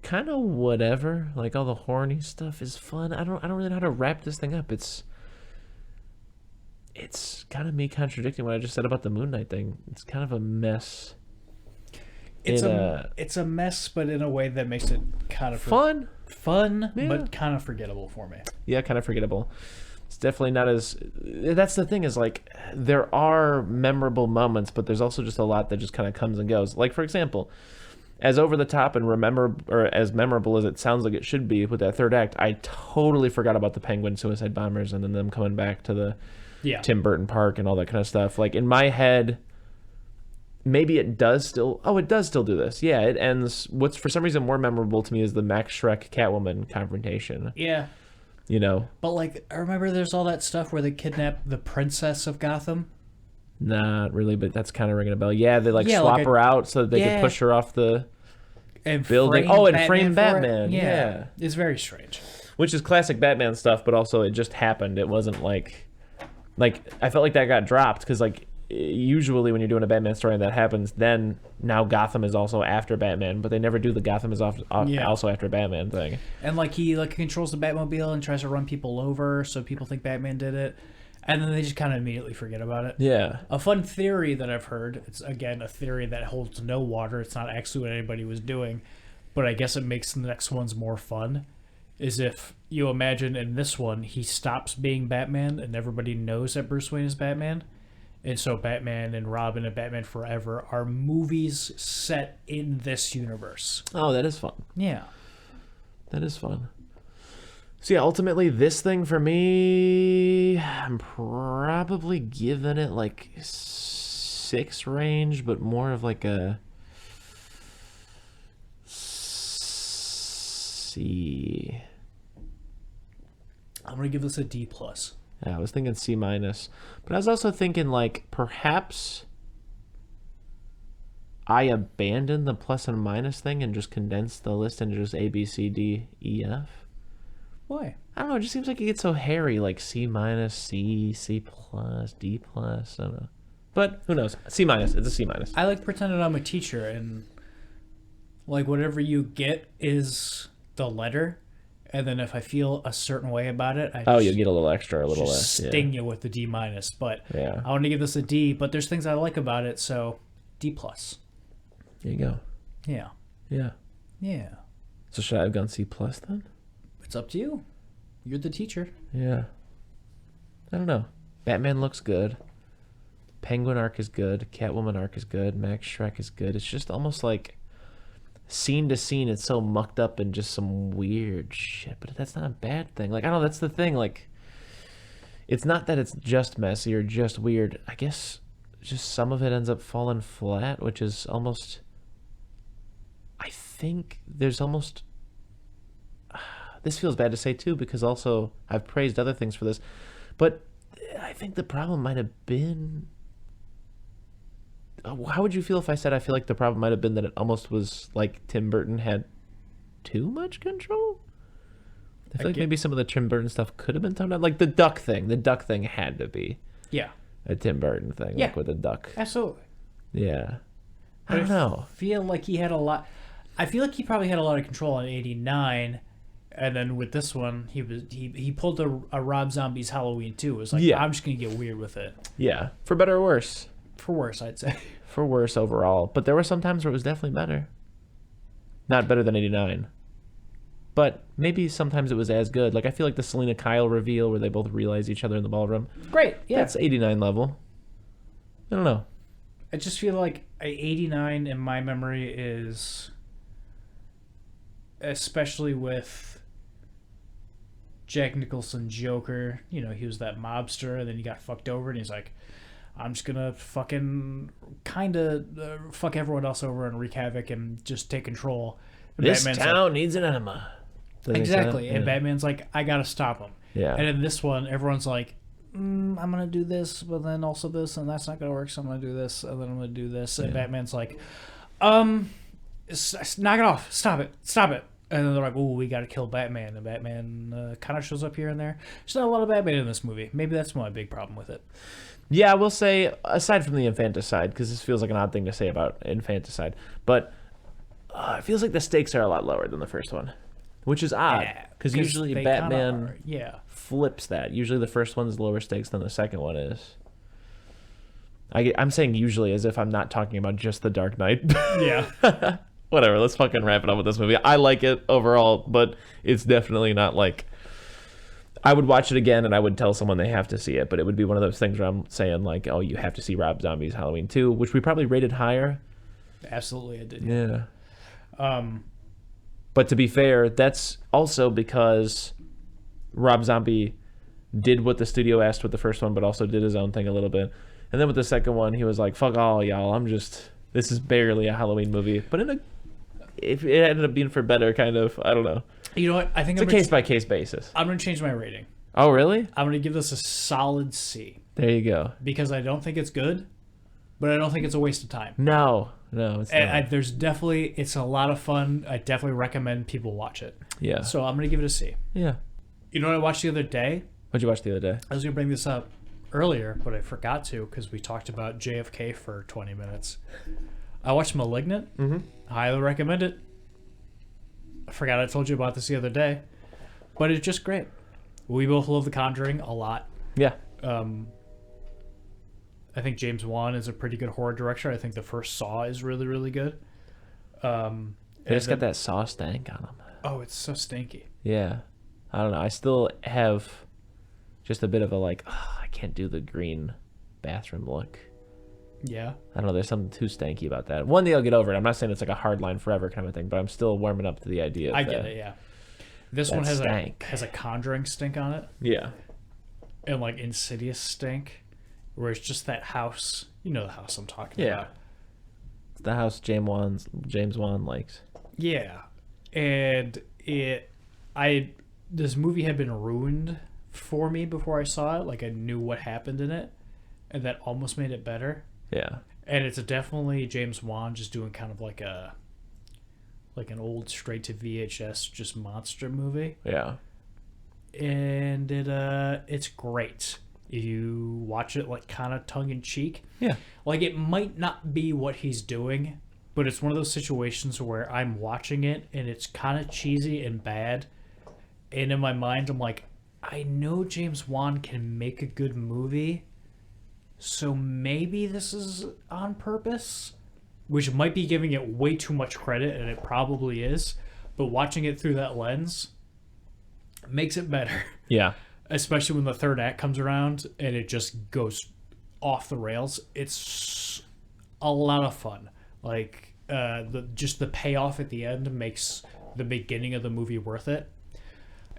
Speaker 2: kind of whatever. Like all the horny stuff is fun. I don't really know how to wrap this thing up. It's kind of me contradicting what I just said about the Moon Knight thing. It's kind of a mess.
Speaker 1: It's a mess, but in a way that makes it kind of
Speaker 2: fun,
Speaker 1: yeah. But kind of forgettable for me.
Speaker 2: Yeah, kind of forgettable. It's definitely not as. That's the thing, is like there are memorable moments, but there's also just a lot that just kind of comes and goes. Like, for example, as over the top and as memorable as it sounds like it should be with that third act, I totally forgot about the Penguin suicide bombers and then them coming back to the Tim Burton Park and all that kind of stuff. Like, in my head, maybe it does still. Oh, it does still do this. Yeah, it ends. What's for some reason more memorable to me is the Max Schreck Catwoman confrontation.
Speaker 1: Yeah. But like, I remember there's all that stuff where they kidnap the princess of Gotham.
Speaker 2: Not really, but that's kind of ringing a bell. Yeah, they swap her out so that they can push her off the building. Frame Batman. Yeah.
Speaker 1: It's very strange.
Speaker 2: Which is classic Batman stuff, but also it just happened. It wasn't like I felt like that got dropped because usually when you're doing a Batman story and that happens, then now Gotham is also after Batman, but they never do the Gotham is also after Batman thing. And
Speaker 1: he controls the Batmobile and tries to run people over so people think Batman did it. And then they just kind of immediately forget about it.
Speaker 2: Yeah.
Speaker 1: A fun theory that I've heard, it's, again, a theory that holds no water. It's not actually what anybody was doing, but I guess it makes the next ones more fun, is if you imagine in this one, he stops being Batman and everybody knows that Bruce Wayne is Batman. And so Batman and Robin and Batman Forever are movies set in this universe.
Speaker 2: Oh, that is fun.
Speaker 1: Yeah.
Speaker 2: That is fun. So yeah, ultimately this thing for me, I'm probably giving it 6 range, but more of a C.
Speaker 1: I'm gonna give this a D+.
Speaker 2: Yeah, I was thinking C-, but I was also thinking perhaps I abandoned the plus and minus thing and just condensed the list into just A, B, C, D, E, F.
Speaker 1: Why?
Speaker 2: I don't know. It just seems like it gets so hairy, C-, C, C+, D+. I don't know. But who knows? C-. It's a C-.
Speaker 1: I like pretending I'm a teacher and whatever you get is the letter. And then if I feel a certain way about it,
Speaker 2: you'll get a little extra, a little less.
Speaker 1: Sting you with the D-. But
Speaker 2: yeah.
Speaker 1: I want to give this a D, but there's things I like about it, so D+.
Speaker 2: There you go.
Speaker 1: Yeah.
Speaker 2: Yeah.
Speaker 1: Yeah.
Speaker 2: So should I have gone C+ then?
Speaker 1: It's up to you. You're the teacher.
Speaker 2: Yeah. I don't know. Batman looks good. Penguin arc is good. Catwoman arc is good. Max Schreck is good. It's just almost scene to scene, it's so mucked up and just some weird shit. But that's not a bad thing. I don't know. That's the thing. It's not that it's just messy or just weird. I guess just some of it ends up falling flat, which is almost... I think there's almost... This feels bad to say too, because also I've praised other things for this, but I think the problem might have been... How would you feel if I said I feel like the problem might have been that it almost was like Tim Burton had too much control? I feel like maybe some of the Tim Burton stuff could have been toned down. Like the duck thing. The duck thing had to be a Tim Burton thing, like with a duck.
Speaker 1: Absolutely.
Speaker 2: Yeah. I don't know.
Speaker 1: I feel like he had a lot. I feel like he probably had a lot of control on '89, and then with this one, he pulled a Rob Zombie's Halloween 2. It was like, I'm just gonna get weird with it.
Speaker 2: Yeah, for better or worse.
Speaker 1: For worse, I'd say.
Speaker 2: For worse overall, but there were some times where it was definitely better. Not better than '89, but maybe sometimes it was as good. Like I feel like the Selena Kyle reveal where they both realize each other in the ballroom.
Speaker 1: Great, yeah.
Speaker 2: That's '89 level. I don't know.
Speaker 1: I just feel like '89 in my memory is, especially with Jack Nicholson Joker, you know, he was that mobster, and then he got fucked over, and he's like, I'm just gonna fucking kind of fuck everyone else over and wreak havoc and just take control. And
Speaker 2: This
Speaker 1: Batman's
Speaker 2: town needs an enema.
Speaker 1: Exactly, and Batman's like, I gotta stop him.
Speaker 2: Yeah.
Speaker 1: And in this one, everyone's like, I'm gonna do this, but then also this, and that's not gonna work, so I'm gonna do this, and then I'm gonna do this. And Batman's like, knock it off, stop it. And then they're like, oh, we gotta kill Batman. And Batman kind of shows up here and there. There's not a lot of Batman in this movie. Maybe that's my big problem with it.
Speaker 2: Yeah, I will say, aside from the infanticide, because this feels like an odd thing to say about infanticide, but it feels like the stakes are a lot lower than the first one, which is odd, because usually Batman flips that. Usually the first one's lower stakes than the second one is. I'm saying usually as if I'm not talking about just The Dark Knight.
Speaker 1: Yeah.
Speaker 2: Whatever, let's fucking wrap it up with this movie. I like it overall, but it's definitely not like... I would watch it again and I would tell someone they have to see it, but it would be one of those things where I'm saying like, oh, you have to see Rob Zombie's Halloween 2, which we probably rated higher.
Speaker 1: Absolutely, I did.
Speaker 2: Yeah. But to be fair, that's also because Rob Zombie did what the studio asked with the first one, but also did his own thing a little bit. And then with the second one, he was like, fuck all y'all, this is barely a Halloween movie. But if it ended up being for better, kind of, I don't know.
Speaker 1: You know what? I think
Speaker 2: it's a case-by-case basis.
Speaker 1: I'm going to change my rating.
Speaker 2: Oh, really?
Speaker 1: I'm going to give this a solid C.
Speaker 2: There you go.
Speaker 1: Because I don't think it's good, but I don't think it's a waste of time.
Speaker 2: No, it's not.
Speaker 1: There's definitely, it's a lot of fun. I definitely recommend people watch it.
Speaker 2: Yeah.
Speaker 1: So I'm going to give it a C.
Speaker 2: Yeah.
Speaker 1: You know what I watched the other day?
Speaker 2: What'd you watch the other day?
Speaker 1: I was going to bring this up earlier, but I forgot to because we talked about JFK for 20 minutes. I watched Malignant.
Speaker 2: Mm-hmm.
Speaker 1: Highly recommend it. I forgot I told you about this the other day, but it's just great. We both love The Conjuring a lot.
Speaker 2: Yeah.
Speaker 1: I think James Wan is a pretty good horror director. I think the first Saw is really, really good.
Speaker 2: They just got that Saw stank on them.
Speaker 1: Oh, it's so stinky.
Speaker 2: Yeah. I don't know. I still have just a bit of a I can't do the green bathroom look.
Speaker 1: Yeah.
Speaker 2: I don't know. There's something too stanky about that. One day I'll get over it. I'm not saying it's like a hard line forever kind of thing, but I'm still warming up to the idea of
Speaker 1: I get it, yeah. This one has a Conjuring stink on it.
Speaker 2: Yeah.
Speaker 1: And like Insidious stink, where it's just that house. You know the house I'm talking about.
Speaker 2: It's the house James Wan likes.
Speaker 1: Yeah. And this movie had been ruined for me before I saw it. Like I knew what happened in it, and that almost made it better.
Speaker 2: Yeah.
Speaker 1: And it's definitely James Wan just doing kind of like an old straight to VHS just monster movie.
Speaker 2: Yeah.
Speaker 1: And it's great. You watch it like kind of tongue in cheek.
Speaker 2: Yeah.
Speaker 1: Like it might not be what he's doing, but it's one of those situations where I'm watching it and it's kind of cheesy and bad. And in my mind I'm like, I know James Wan can make a good movie. So maybe this is on purpose, which might be giving it way too much credit, and it probably is. But watching it through that lens makes it better.
Speaker 2: Yeah.
Speaker 1: Especially when the third act comes around and it just goes off the rails. It's a lot of fun. Like the payoff at the end makes the beginning of the movie worth it.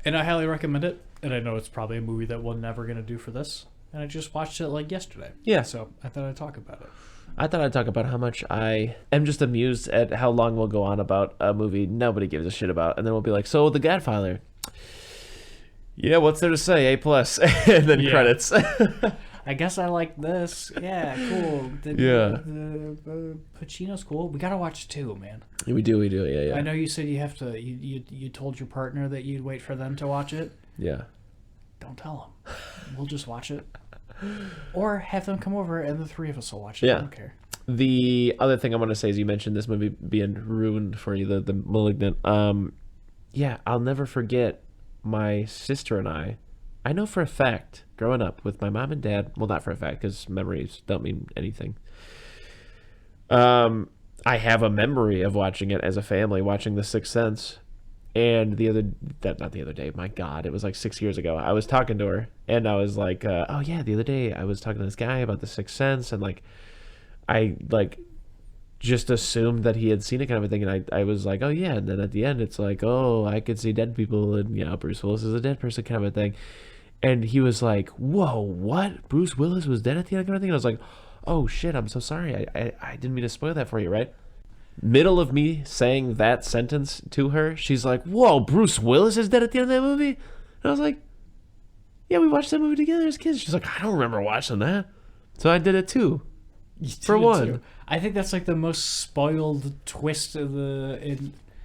Speaker 1: And I highly recommend it. And I know it's probably a movie that we're never going to do for this. And I just watched it like yesterday.
Speaker 2: Yeah.
Speaker 1: So I thought I'd talk about it.
Speaker 2: I thought I'd talk about how much I am just amused at how long we'll go on about a movie nobody gives a shit about. And then we'll be like, so The Godfather. Yeah, what's there to say? A+. And then credits.
Speaker 1: I I guess I like this. Yeah, cool. The Pacino's cool. We gotta watch 2, man.
Speaker 2: We do. Yeah.
Speaker 1: I know you said you have to. You told your partner that you'd wait for them to watch it.
Speaker 2: Yeah.
Speaker 1: Don't tell them. We'll just watch it, or have them come over and the 3 of us will watch it.
Speaker 2: Yeah.
Speaker 1: I don't care.
Speaker 2: The other thing I want to say is you mentioned this movie being ruined for you, the Malignant. Yeah, I'll never forget my sister and I know for a fact, growing up with my mom and dad, well, not for a fact, because memories don't mean anything. I have a memory of watching it as a family, watching The Sixth Sense. And not the other day, my God, it was like 6 years ago. I was talking to her, and I was like, oh yeah, the other day I was talking to this guy about The Sixth Sense, and like, I like just assumed that he had seen it kind of a thing, and I was like, oh yeah, and then at the end it's like, oh, I could see dead people, and Bruce Willis is a dead person kind of a thing. And he was like, whoa, what? Bruce Willis was dead at the end kind of thing? And I was like, oh shit, I'm so sorry. I didn't mean to spoil that for you, right? Middle of me saying that sentence to her, she's like, whoa, Bruce Willis is dead at the end of that movie? And I was like, yeah, we watched that movie together as kids. She's like, I don't remember watching that. So I did it too. For one.
Speaker 1: I think that's like the most spoiled twist of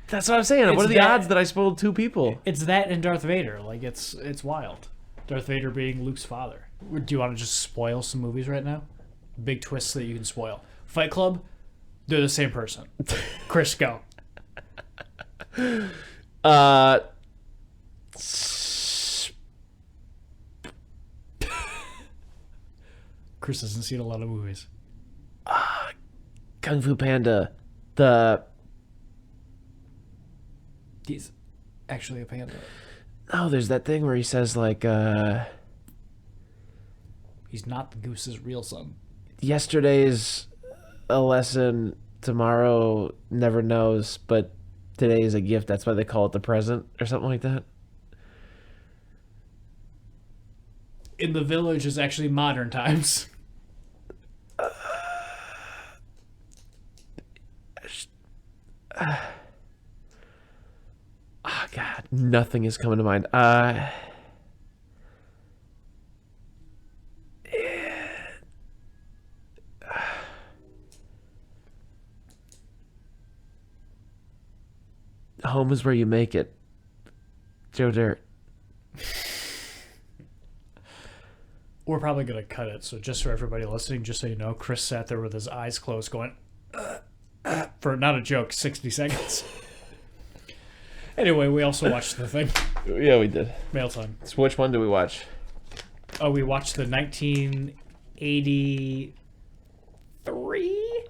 Speaker 2: That's what I'm saying. What are the odds that I spoiled 2 people?
Speaker 1: It's that and Darth Vader. Like, it's wild. Darth Vader being Luke's father. Do you want to just spoil some movies right now? Big twists that you can spoil. Fight Club, they're the same person. Chris, go. Chris hasn't seen a lot of movies.
Speaker 2: Kung Fu Panda.
Speaker 1: He's actually a panda.
Speaker 2: Oh, there's that thing where he says like,
Speaker 1: he's not the goose's real son.
Speaker 2: Yesterday's a lesson, tomorrow never knows, but today is a gift. That's why they call it the present, or something like that.
Speaker 1: In the Village is actually modern times.
Speaker 2: Oh God, nothing is coming to mind. Home is where you make it. Joe Dirt.
Speaker 1: We're probably going to cut it, so just for everybody listening, just so you know, Chris sat there with his eyes closed going, for, not a joke, 60 seconds. Anyway, we also watched The Thing.
Speaker 2: Yeah, we did.
Speaker 1: Mail time.
Speaker 2: So which one did we watch?
Speaker 1: Oh, we watched the 1983?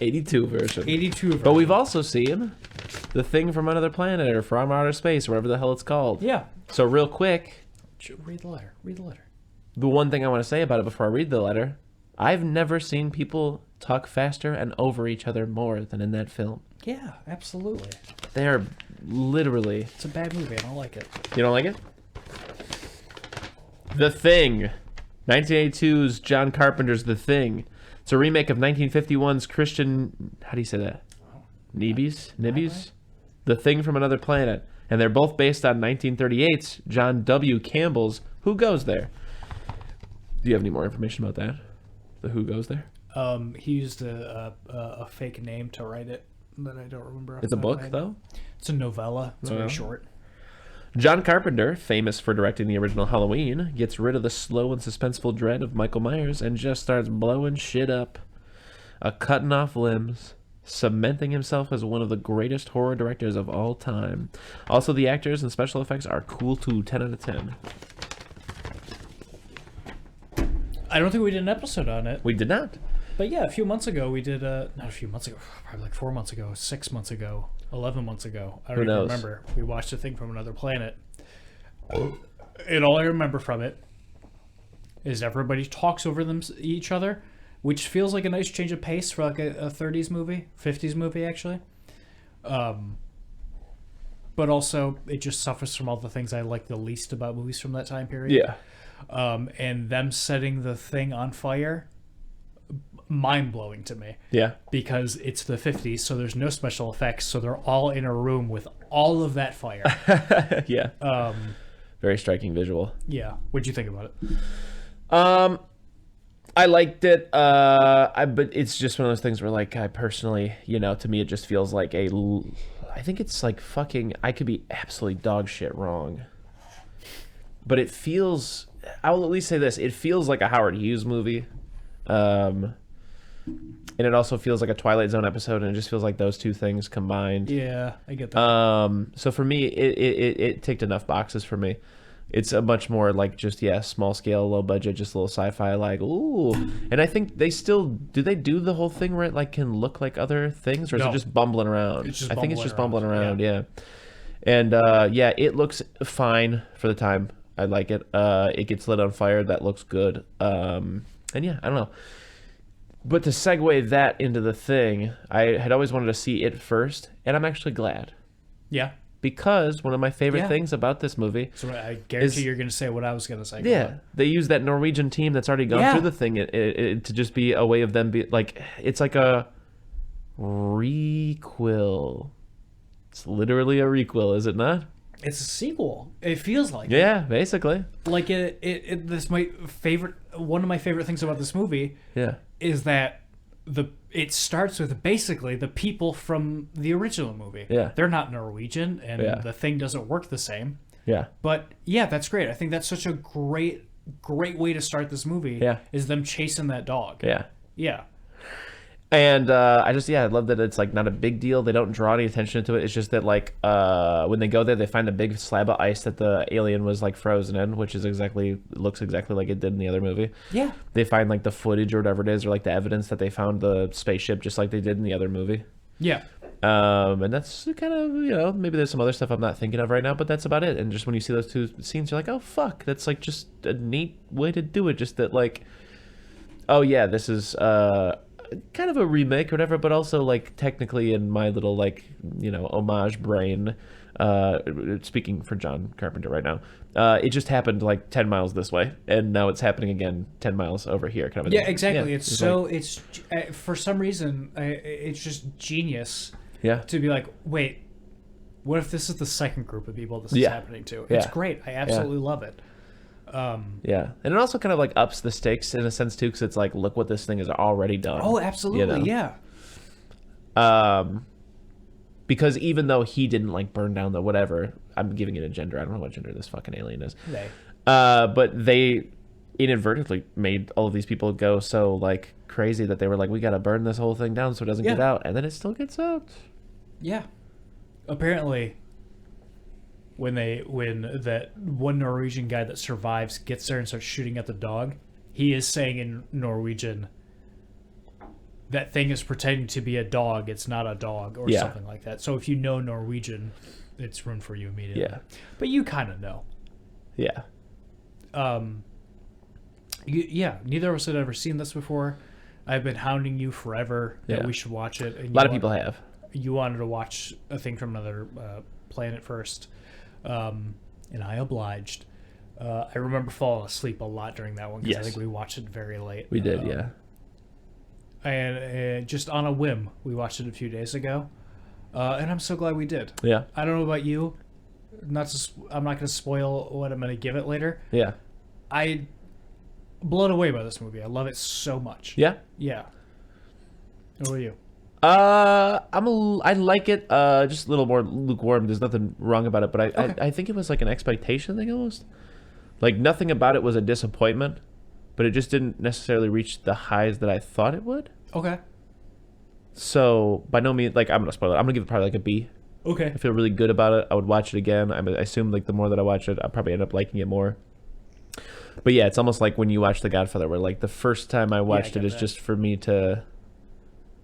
Speaker 2: 82 version.
Speaker 1: 82 version.
Speaker 2: But we've also seen The Thing from Another Planet or From Outer Space, whatever the hell it's called.
Speaker 1: Yeah.
Speaker 2: So real quick.
Speaker 1: Read the letter. Read the letter.
Speaker 2: The one thing I want to say about it before I read the letter, I've never seen people talk faster and over each other more than in that film.
Speaker 1: Yeah, absolutely.
Speaker 2: They are literally...
Speaker 1: It's a bad movie. I don't like it.
Speaker 2: You don't like it? The Thing. 1982's John Carpenter's The Thing. It's a remake of 1951's Christian... How do you say that? Nibby's? The Thing from Another Planet. And they're both based on 1938's John W. Campbell's Who Goes There. Do you have any more information about that? The Who Goes There?
Speaker 1: He used a fake name to write it that I don't remember.
Speaker 2: It's a book, though?
Speaker 1: It's a novella. It's very short.
Speaker 2: John Carpenter, famous for directing the original Halloween, gets rid of the slow and suspenseful dread of Michael Myers and just starts blowing shit up. Cutting off limbs, cementing himself as one of the greatest horror directors of all time. Also, the actors and special effects are cool too, 10 out of 10.
Speaker 1: I don't think we did an episode on it.
Speaker 2: We did not.
Speaker 1: But yeah, a few months ago we did, not a few months ago, probably like 4 months ago, 6 months ago, 11 months ago. I don't even remember. We watched A Thing from Another Planet. And all I remember from it is everybody talks over each other, which feels like a nice change of pace for like a 30s movie, 50s movie actually. But also it just suffers from all the things I like the least about movies from that time period.
Speaker 2: Yeah.
Speaker 1: And them setting the thing on fire, mind-blowing to me.
Speaker 2: Yeah.
Speaker 1: Because it's the 50s, so there's no special effects, so they're all in a room with all of that fire.
Speaker 2: Yeah. Very striking visual.
Speaker 1: Yeah. What'd you think about it?
Speaker 2: I liked it, but it's just one of those things where, like, I personally, to me, it just feels like I think it's like fucking, I could be absolutely dog shit wrong, but it feels, I will at least say this, it feels like a Howard Hughes movie, and it also feels like a Twilight Zone episode, and it just feels like those two things combined.
Speaker 1: Yeah, I get that.
Speaker 2: So for me, it ticked enough boxes for me. It's a much more like just small scale, low budget, just a little sci-fi like ooh. And I think they still do the whole thing where it like can look like other things, or is it just bumbling around?
Speaker 1: I
Speaker 2: think it's just bumbling around, yeah. And it looks fine for the time. I like it. It gets lit on fire. That looks good. And yeah, I don't know. But to segue that into the thing, I had always wanted to see it first, and I'm actually glad.
Speaker 1: Yeah.
Speaker 2: Because one of my favorite things about this movie...
Speaker 1: So I guarantee you're going to say what I was going to say.
Speaker 2: Yeah. They use that Norwegian team that's already gone through the thing to just be a way of them be like... It's like a requel. It's literally a requel, is it not?
Speaker 1: It's a sequel. It feels like
Speaker 2: it. Basically.
Speaker 1: Like this one of my favorite things about this movie is that it starts with basically the people from the original movie.
Speaker 2: Yeah.
Speaker 1: They're not Norwegian, and the thing doesn't work the same.
Speaker 2: Yeah.
Speaker 1: But yeah, that's great. I think that's such a great way to start this movie.
Speaker 2: Yeah.
Speaker 1: Is them chasing that dog.
Speaker 2: Yeah.
Speaker 1: Yeah.
Speaker 2: And I love that it's like not a big deal. They don't draw any attention to it. It's just that like when they go there, they find a big slab of ice that the alien was like frozen in, which is looks exactly like it did in the other movie.
Speaker 1: Yeah.
Speaker 2: They find like the footage or whatever it is, or like the evidence that they found the spaceship just like they did in the other movie.
Speaker 1: Yeah.
Speaker 2: And that's kind of, maybe there's some other stuff I'm not thinking of right now, but that's about it. And just when you see those two scenes, you're like, oh fuck, that's like just a neat way to do it. Just that like, oh yeah, this is kind of a remake or whatever, but also like technically in my little like homage brain, speaking for John Carpenter right now, it just happened like 10 miles this way, and now it's happening again 10 miles over here, kind of.
Speaker 1: Yeah, exactly. It's for some reason it's just genius.
Speaker 2: Yeah.
Speaker 1: To be like, wait, what if this is the second group of people this is happening to? It's great. I absolutely love it.
Speaker 2: And it also kind of like ups the stakes in a sense too, because it's like, look what this thing has already done.
Speaker 1: Oh, absolutely, yeah.
Speaker 2: Because even though he didn't like burn down the whatever, I'm giving it a gender. I don't know what gender this fucking alien is. But they inadvertently made all of these people go so like crazy that they were like, we got to burn this whole thing down so it doesn't get out, and then it still gets out. Yeah.
Speaker 1: Apparently, when that one Norwegian guy that survives gets there and starts shooting at the dog, he is saying in Norwegian, that thing is pretending to be a dog, it's not a dog, or something like that. So if you know Norwegian, it's ruined for you immediately.
Speaker 2: Yeah.
Speaker 1: But you kind of know.
Speaker 2: Yeah.
Speaker 1: Neither of us had ever seen this before. I've been hounding you forever that we should watch it. And
Speaker 2: a lot of people have.
Speaker 1: You wanted to watch A Thing from Another Planet first. And I obliged. I remember falling asleep a lot during that one because I think we watched it very late.
Speaker 2: We did,
Speaker 1: And just on a whim, we watched it a few days ago, and I'm so glad we did.
Speaker 2: Yeah.
Speaker 1: I don't know about you. I'm not going to spoil what I'm going to give it later.
Speaker 2: Yeah.
Speaker 1: I blown away by this movie. I love it so much.
Speaker 2: Yeah.
Speaker 1: Yeah. What about you?
Speaker 2: I like it. Just a little more lukewarm. There's nothing wrong about it, but I think it was like an expectation thing almost. Like nothing about it was a disappointment, but it just didn't necessarily reach the highs that I thought it would.
Speaker 1: Okay.
Speaker 2: So by no means, like I'm gonna spoil it. I'm gonna give it probably like a B.
Speaker 1: Okay.
Speaker 2: I feel really good about it. I would watch it again. I assume like the more that I watch it, I'll probably end up liking it more. But yeah, it's almost like when you watch The Godfather, where like the first time I watched it is just for me to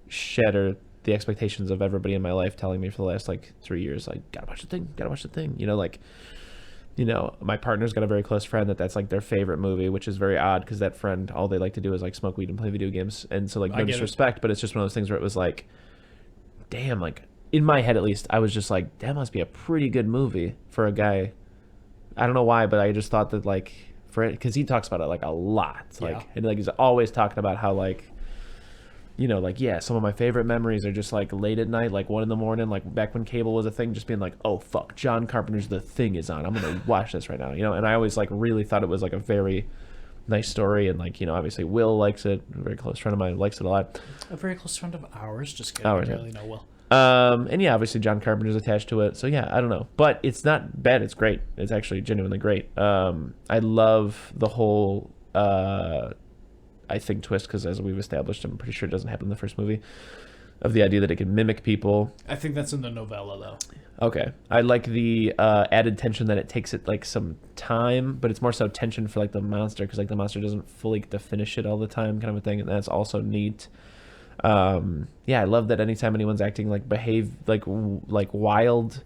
Speaker 2: shatter the expectations of everybody in my life telling me for the last like 3 years, like, gotta watch the thing. My partner's got a very close friend that's like their favorite movie, which is very odd because that friend, all they like to do is like smoke weed and play video games. And so like no disrespect, but it's just one of those things where it was like, damn, like in my head at least, I was just like, that must be a pretty good movie for a guy. I don't know why, but I just thought that like for it, because he talks about it like a lot, like and like he's always talking about how like, some of my favorite memories are just like late at night, like 1 a.m, like back when cable was a thing, just being like, oh fuck, John Carpenter's The Thing is on, I'm gonna watch this right now, and I always like really thought it was like a very nice story, and like, you know, obviously Will likes it. A very close friend of mine likes it a lot.
Speaker 1: A very close friend of ours. Just kidding.
Speaker 2: Ours,
Speaker 1: I
Speaker 2: yeah.
Speaker 1: really know Will.
Speaker 2: And yeah, obviously John Carpenter's attached to it. So yeah, I don't know, but it's not bad. It's great. It's actually genuinely great. I love the whole, I think twist, because as we've established, I'm pretty sure it doesn't happen in the first movie, of the idea that it can mimic people.
Speaker 1: I think that's in the novella though.
Speaker 2: Okay. I like the added tension that it takes it like some time, but it's more so tension for like the monster, because like the monster doesn't fully get to finish it all the time, kind of a thing, and that's also neat. Yeah, I love that anytime anyone's acting like like wild,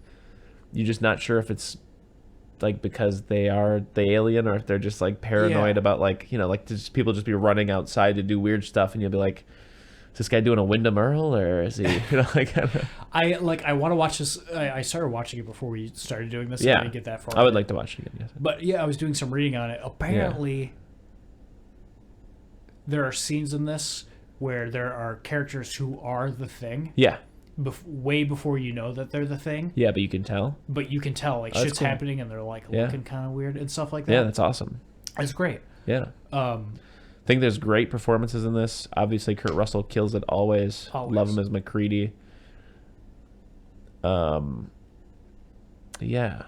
Speaker 2: you're just not sure if it's like because they are the alien or if they're just like paranoid about like, you know, like just people just be running outside to do weird stuff, and you'll be like, is this guy doing a Wyndham Earl, or is he, you know, like
Speaker 1: I want to watch this. I started watching it before we started doing this.
Speaker 2: Yeah,
Speaker 1: I didn't get that far.
Speaker 2: I would like to watch it again. Yes.
Speaker 1: But yeah, I was doing some reading on it. Apparently, there are scenes in this where there are characters who are the Thing.
Speaker 2: Yeah.
Speaker 1: Way before you know that they're the Thing.
Speaker 2: Yeah, but you can tell.
Speaker 1: But you can tell like shit's cool. happening, and they're like looking kind of weird and stuff like that.
Speaker 2: Yeah, that's awesome.
Speaker 1: It's great.
Speaker 2: Yeah. I think there's great performances in this. Obviously, Kurt Russell kills it always. Love him as MacReady. Yeah.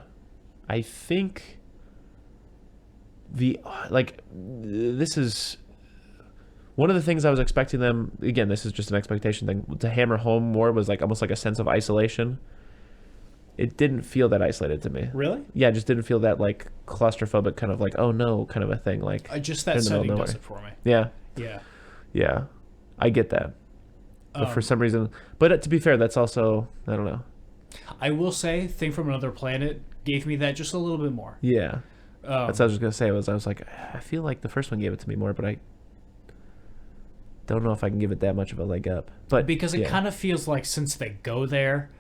Speaker 2: I think this is one of the things I was expecting them, again, this is just an expectation thing, to hammer home more was like almost like a sense of isolation. It didn't feel that isolated to me.
Speaker 1: Really?
Speaker 2: Yeah, it just didn't feel that like claustrophobic kind of like, oh no, kind of a thing. Like
Speaker 1: just that setting does it for me.
Speaker 2: Yeah.
Speaker 1: Yeah.
Speaker 2: Yeah. I get that. But for some reason, but to be fair, that's also, I don't know.
Speaker 1: I will say, Thing from Another Planet gave me that just a little bit more.
Speaker 2: Yeah. That's what I was just going to say. I was like, I feel like the first one gave it to me more, but I don't know if I can give it that much of a leg up. But
Speaker 1: because it kind of feels like since they go there,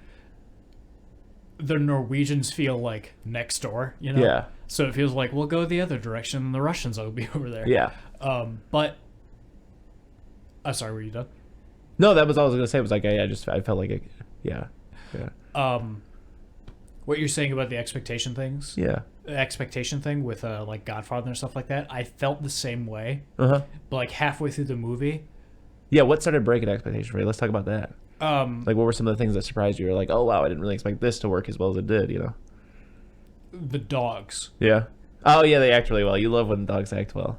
Speaker 1: the Norwegians feel like next door, you know?
Speaker 2: Yeah.
Speaker 1: So it feels like we'll go the other direction and the Russians will be over there.
Speaker 2: Yeah.
Speaker 1: But I'm sorry, were you done?
Speaker 2: No, that was all I was going to say. Was like, I felt like it. Yeah. Yeah.
Speaker 1: What you're saying about the expectation things?
Speaker 2: Yeah.
Speaker 1: The expectation thing with like Godfather and stuff like that, I felt the same way.
Speaker 2: Uh-huh.
Speaker 1: But like halfway through the movie.
Speaker 2: Yeah, what started breaking expectation for you? Let's talk about that. Like, what were some of the things that surprised you? You're like, oh, wow, I didn't really expect this to work as well as it did, you know?
Speaker 1: The dogs.
Speaker 2: Yeah. Oh, yeah, they act really well. You love when dogs act well.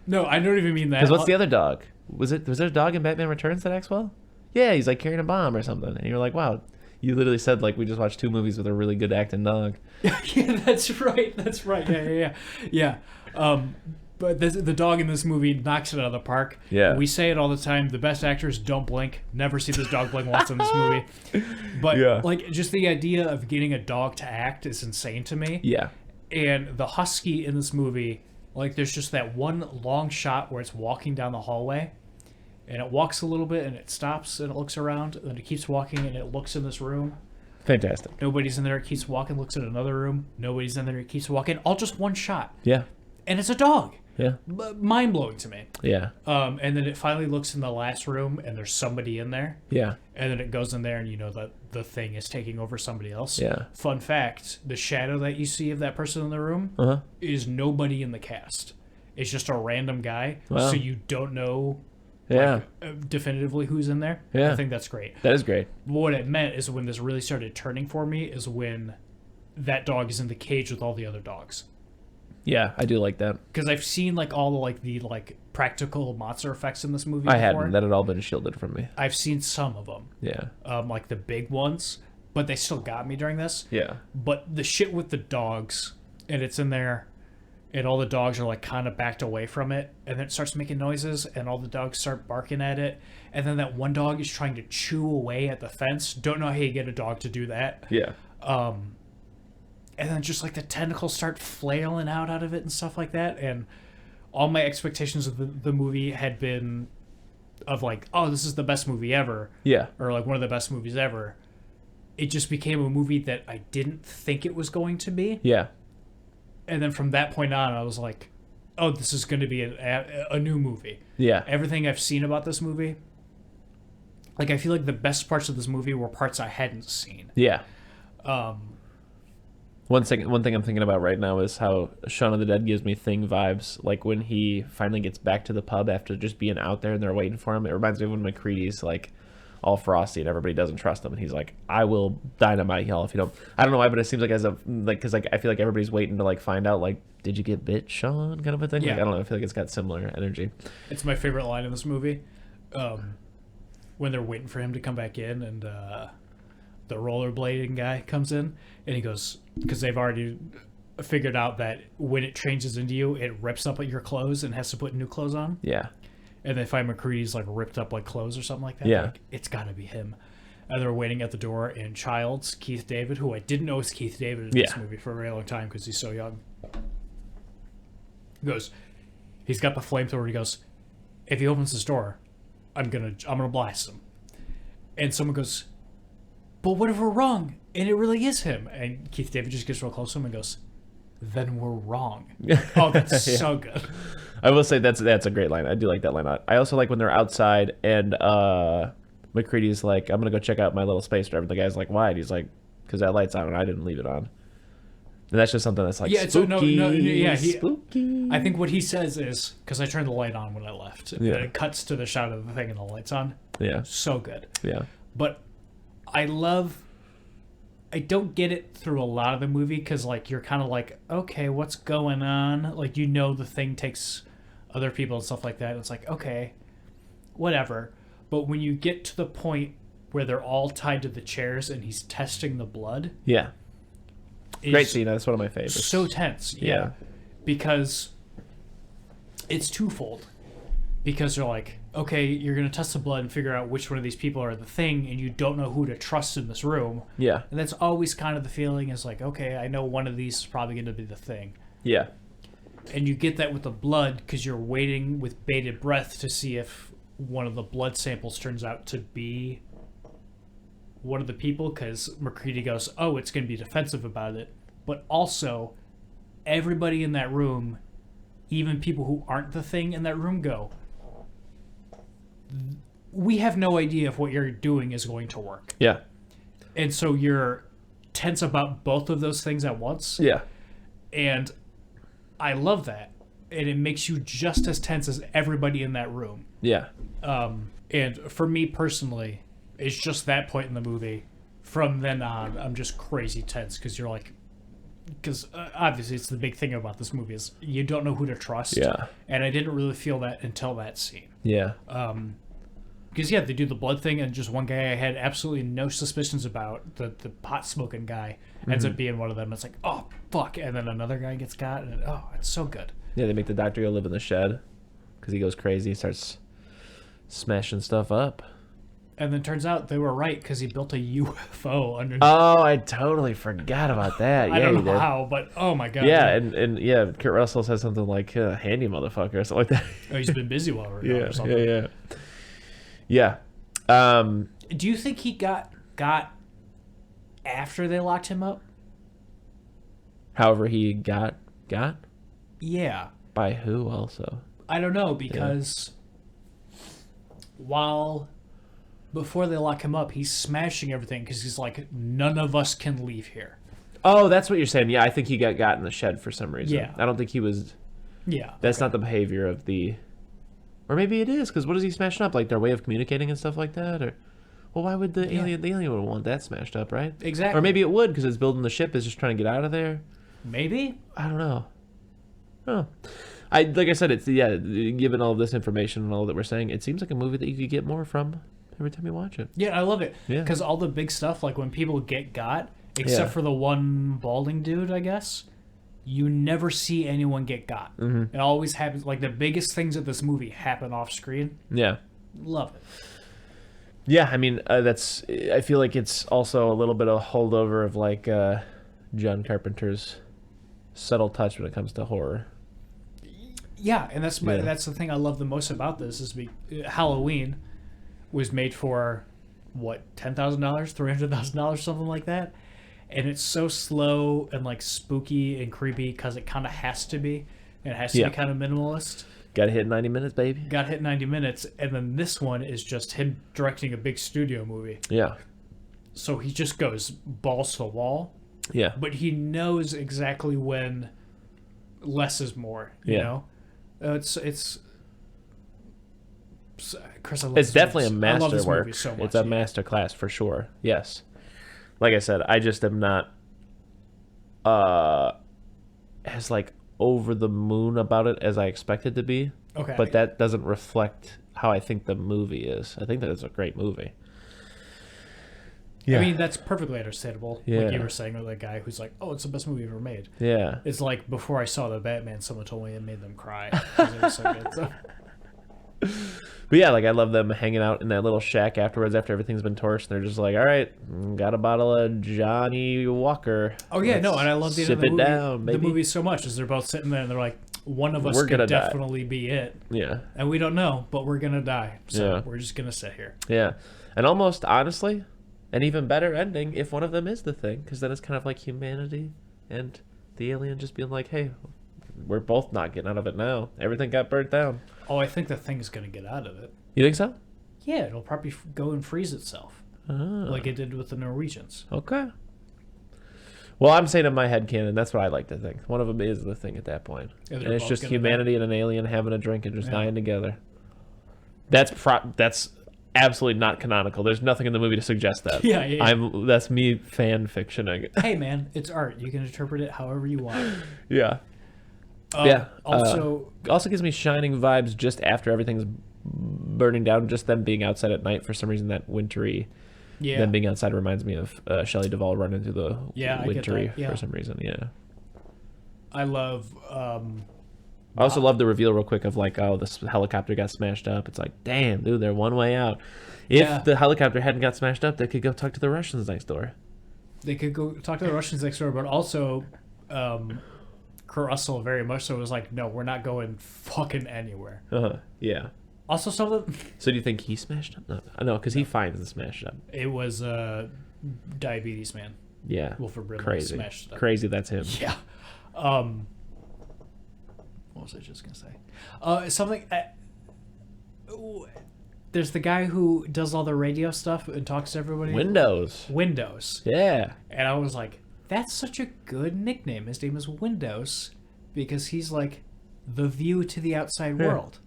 Speaker 1: No, I don't even mean that.
Speaker 2: Because what's the other dog? Was there a dog in Batman Returns that acts well? Yeah, he's like carrying a bomb or something. And you're like, wow, you literally said, like, we just watched 2 movies with a really good acting dog.
Speaker 1: Yeah, that's right. That's right. Yeah. But the dog in this movie knocks it out of the park.
Speaker 2: Yeah.
Speaker 1: We say it all the time. The best actors don't blink. Never see this dog blink once in this movie. But like just the idea of getting a dog to act is insane to me.
Speaker 2: Yeah.
Speaker 1: And the husky in this movie, like there's just that one long shot where it's walking down the hallway, and it walks a little bit and it stops and it looks around, and then it keeps walking and it looks in this room.
Speaker 2: Fantastic.
Speaker 1: Nobody's in there. It keeps walking, looks at another room. Nobody's in there. It keeps walking. All just one shot.
Speaker 2: Yeah.
Speaker 1: And it's a dog.
Speaker 2: Yeah.
Speaker 1: Mind blowing to me.
Speaker 2: Yeah.
Speaker 1: And then it finally looks in the last room and there's somebody in there.
Speaker 2: Yeah.
Speaker 1: And then it goes in there and you know that the Thing is taking over somebody else.
Speaker 2: Yeah.
Speaker 1: Fun fact, the shadow that you see of that person in the room is nobody in the cast. It's just a random guy.
Speaker 2: Wow.
Speaker 1: So you don't know definitively who's in there.
Speaker 2: Yeah.
Speaker 1: I think that's great.
Speaker 2: That is great.
Speaker 1: What it meant is when this really started turning for me is when that dog is in the cage with all the other dogs.
Speaker 2: Yeah, I do like that.
Speaker 1: Because I've seen like all the practical monster effects in this movie.
Speaker 2: I hadn't. That had all been shielded from me.
Speaker 1: I've seen some of them.
Speaker 2: Yeah.
Speaker 1: Like the big ones, but they still got me during this.
Speaker 2: Yeah.
Speaker 1: But the shit with the dogs, and it's in there, and all the dogs are like kind of backed away from it, and then it starts making noises, and all the dogs start barking at it, and then that one dog is trying to chew away at the fence. Don't know how you get a dog to do that.
Speaker 2: Yeah.
Speaker 1: And then just like the tentacles start flailing out of it and stuff like that. And all my expectations of the movie had been of like, oh, this is the best movie ever.
Speaker 2: Yeah.
Speaker 1: Or like one of the best movies ever. It just became a movie that I didn't think it was going to be.
Speaker 2: Yeah.
Speaker 1: And then from that point on, I was like, oh, this is going to be a new movie.
Speaker 2: Yeah.
Speaker 1: Everything I've seen about this movie, like I feel like the best parts of this movie were parts I hadn't seen.
Speaker 2: Yeah. One thing I'm thinking about right now is how Shaun of the Dead gives me Thing vibes. Like when he finally gets back to the pub after just being out there and they're waiting for him. It reminds me of when McCready's like all frosty and everybody doesn't trust him, and he's like, "I will dynamite y'all if you don't." I don't know why, but it seems like because I feel like everybody's waiting to like find out like, did you get bit, Sean? Kind of a thing.
Speaker 1: Yeah.
Speaker 2: Like, I don't know. I feel like it's got similar energy.
Speaker 1: It's my favorite line in this movie. When they're waiting for him to come back in, and the rollerblading guy comes in, and he goes, because they've already figured out that when it changes into you, it rips up at your clothes and has to put new clothes on.
Speaker 2: Yeah.
Speaker 1: And they find McCready's like ripped up like clothes or something like that.
Speaker 2: Yeah.
Speaker 1: Like, it's got to be him. And they're waiting at the door, and Childs, Keith David, who I didn't know was Keith David in this movie for a very long time because he's so young, goes, he's got the flamethrower. He goes, if he opens this door, I'm gonna blast him. And someone goes, but what if we're wrong and it really is him? And Keith David just gets real close to him and goes, then we're wrong. Oh, that's so good.
Speaker 2: I will say that's a great line. I do like that line. I also like when they're outside and McCready's like, I'm gonna go check out my little space driver. The guy's like, why? And he's like, because that light's on and I didn't leave it on. And that's just something that's like spooky. Spooky.
Speaker 1: I think what he says is, because I turned the light on when I left.
Speaker 2: Yeah.
Speaker 1: And it cuts to the shot of the thing and the light's on.
Speaker 2: Yeah.
Speaker 1: So good.
Speaker 2: Yeah.
Speaker 1: But I don't get it through a lot of the movie because, like, you're kind of like, okay, what's going on? Like, you know, the thing takes other people and stuff like that. It's like, okay, whatever. But when you get to the point where they're all tied to the chairs and he's testing the blood.
Speaker 2: Yeah. Great scene. That's one of my favorites.
Speaker 1: So tense. Yeah. Because it's twofold. Because they're like, okay, you're going to test the blood and figure out which one of these people are the thing, and you don't know who to trust in this room.
Speaker 2: Yeah.
Speaker 1: And that's always kind of the feeling is like, okay, I know one of these is probably going to be the thing.
Speaker 2: Yeah.
Speaker 1: And you get that with the blood because you're waiting with bated breath to see if one of the blood samples turns out to be one of the people, because McCready goes, oh, it's going to be defensive about it. But also, everybody in that room, even people who aren't the thing in that room, go, we have no idea if what you're doing is going to work.
Speaker 2: Yeah.
Speaker 1: And so you're tense about both of those things at once.
Speaker 2: Yeah.
Speaker 1: And I love that. And it makes you just as tense as everybody in that room.
Speaker 2: Yeah.
Speaker 1: And for me personally, it's just that point in the movie. From then on, I'm just crazy tense because you're like, because obviously it's the big thing about this movie is you don't know who to trust.
Speaker 2: Yeah.
Speaker 1: And I didn't really feel that until that scene.
Speaker 2: Yeah.
Speaker 1: Because, yeah, they do the blood thing, and just one guy I had absolutely no suspicions about, the pot smoking guy, ends up being one of them. It's like, oh, fuck. And then another guy gets got, and it's so good.
Speaker 2: Yeah, they make the doctor go live in the shed because he goes crazy. He starts smashing stuff up.
Speaker 1: And then turns out they were right because he built a UFO underneath.
Speaker 2: Oh, I totally forgot about that.
Speaker 1: I
Speaker 2: Yeah,
Speaker 1: don't know how, but oh my god.
Speaker 2: Yeah, and yeah, Kurt Russell says something like handy motherfucker or something like that.
Speaker 1: Oh, he's been busy while we're gone or something.
Speaker 2: Yeah.
Speaker 1: Do you think he got after they locked him up?
Speaker 2: However he got?
Speaker 1: Yeah.
Speaker 2: By who also?
Speaker 1: I don't know, because before they lock him up, he's smashing everything because he's like, none of us can leave here.
Speaker 2: Oh, that's what you're saying. Yeah, I think he got in the shed for some reason.
Speaker 1: Yeah.
Speaker 2: I don't think he was...
Speaker 1: Yeah.
Speaker 2: That's not the behavior of the... Or maybe it is, because what is he smashing up? Like their way of communicating and stuff like that? Or, well, why would the alien would want that smashed up, right?
Speaker 1: Exactly.
Speaker 2: Or maybe it would, because it's building the ship, is just trying to get out of there.
Speaker 1: Maybe?
Speaker 2: I don't know. Oh. Like I said, it's given all of this information and all that we're saying, it seems like a movie that you could get more from every time you watch it.
Speaker 1: Yeah, I love it.
Speaker 2: Yeah.
Speaker 1: Because all the big stuff, like when people got, except for the one balding dude, I guess, you never see anyone get got. Mm-hmm. It always happens. Like the biggest things of this movie happen off screen.
Speaker 2: Yeah.
Speaker 1: Love it.
Speaker 2: Yeah, I mean, I feel like it's also a little bit of holdover of like John Carpenter's subtle touch when it comes to horror.
Speaker 1: Yeah, and that's the thing I love the most about this is Halloween was made for what, $10,000, $300,000, something like that, and it's so slow and like spooky and creepy because it kind of has to be, and it has to be kind of minimalist.
Speaker 2: Got to hit 90 minutes, baby.
Speaker 1: Got to hit 90 minutes, and then this one is just him directing a big studio movie.
Speaker 2: Yeah.
Speaker 1: So he just goes balls to the wall.
Speaker 2: Yeah.
Speaker 1: but he knows exactly when less is more. You know, it's Chris. I love
Speaker 2: It's
Speaker 1: this
Speaker 2: definitely
Speaker 1: movie.
Speaker 2: a
Speaker 1: I love this movie
Speaker 2: masterwork.
Speaker 1: so much.
Speaker 2: It's a master class for sure. Yes. Like I said, I just am not as like over the moon about it as I expected to be.
Speaker 1: Okay,
Speaker 2: But that doesn't reflect how I think the movie is. I think that it's a great movie. Yeah.
Speaker 1: I mean, that's perfectly understandable.
Speaker 2: Yeah.
Speaker 1: Like you were saying with that guy who's like, "Oh, it's the best movie ever made."
Speaker 2: Yeah.
Speaker 1: It's like before I saw the Batman, someone told me it made them cry. 'Cause it was so good. So,
Speaker 2: But yeah, like I love them hanging out in that little shack afterwards after everything's been torched. They're just like, all right, got a bottle of Johnny Walker.
Speaker 1: oh yeah, no, and I love the end of
Speaker 2: sip
Speaker 1: the
Speaker 2: it
Speaker 1: movie.
Speaker 2: down,
Speaker 1: The
Speaker 2: baby.
Speaker 1: movie so much is they're both sitting there and they're like, "One of us
Speaker 2: We're
Speaker 1: could
Speaker 2: gonna die."
Speaker 1: definitely be it,
Speaker 2: Yeah.
Speaker 1: and we don't know, but we're gonna die. So
Speaker 2: Yeah.
Speaker 1: we're just gonna sit here."
Speaker 2: Yeah. And almost honestly, an even better ending if one of them is the thing, because then it's kind of like humanity and the alien just being like, hey, we're both not getting out of it now. Everything got burnt down.
Speaker 1: Oh, I think the thing's gonna get out of it.
Speaker 2: You think so?
Speaker 1: Yeah, it'll probably go and freeze itself,
Speaker 2: Oh.
Speaker 1: like it did with the Norwegians.
Speaker 2: Okay. Well, I'm saying in my head canon, that's what I like to think. One of them is the thing at that point.
Speaker 1: Yeah,
Speaker 2: And
Speaker 1: they're
Speaker 2: it's
Speaker 1: both
Speaker 2: just
Speaker 1: gonna
Speaker 2: humanity and an alien having a drink and just
Speaker 1: Yeah.
Speaker 2: dying together. That's absolutely not canonical. There's nothing in the movie to suggest that.
Speaker 1: Yeah.
Speaker 2: That's me fan fictioning.
Speaker 1: Hey man, it's art. You can interpret it however you want.
Speaker 2: Yeah. Yeah.
Speaker 1: Also,
Speaker 2: Also gives me Shining vibes just after everything's burning down. Just them being outside at night for some reason. That wintry.
Speaker 1: yeah.
Speaker 2: Them being outside reminds me of Shelley Duvall running through the
Speaker 1: Yeah, I get
Speaker 2: wintry
Speaker 1: that, yeah.
Speaker 2: for some reason. Yeah.
Speaker 1: I love.
Speaker 2: I also love the reveal real quick of like, oh, this helicopter got smashed up. It's like, damn, dude, they're one way out. If
Speaker 1: Yeah.
Speaker 2: the helicopter hadn't got smashed up, they could go talk to the Russians next door.
Speaker 1: They could go talk to the Russians next door, but also, Kurt Russell very much so was like, no, we're not going fucking anywhere.
Speaker 2: Yeah.
Speaker 1: Also, something.
Speaker 2: So do you think he smashed up? No, because he finds the smashed up.
Speaker 1: It was Diabetes Man.
Speaker 2: Yeah.
Speaker 1: Wilford Brimley
Speaker 2: Crazy.
Speaker 1: smashed it up.
Speaker 2: Crazy, that's him.
Speaker 1: Yeah. What was I just gonna say? Something. There's the guy who does all the radio stuff and talks to everybody. Windows.
Speaker 2: Yeah.
Speaker 1: And I was like, that's such a good nickname. His name is Windows because he's like the view to the outside world.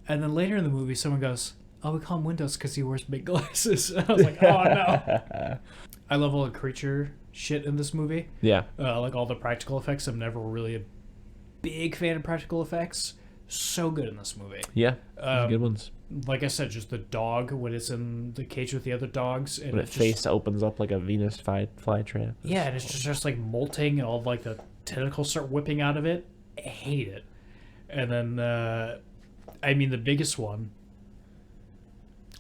Speaker 1: And then later in the movie, someone goes, oh, we call him Windows because he wears big glasses. And I was like, oh, no. I love all the creature shit in this movie.
Speaker 2: Yeah.
Speaker 1: Like all the practical effects. I'm never really a big fan of practical effects. So good in this movie.
Speaker 2: Yeah. Good ones.
Speaker 1: Like I said, just the dog when it's in the cage with the other dogs. And
Speaker 2: When its face opens up like a Venus flytrap.
Speaker 1: Yeah, and it's just like molting and all like the tentacles start whipping out of it. I hate it. And then, I mean, the biggest one.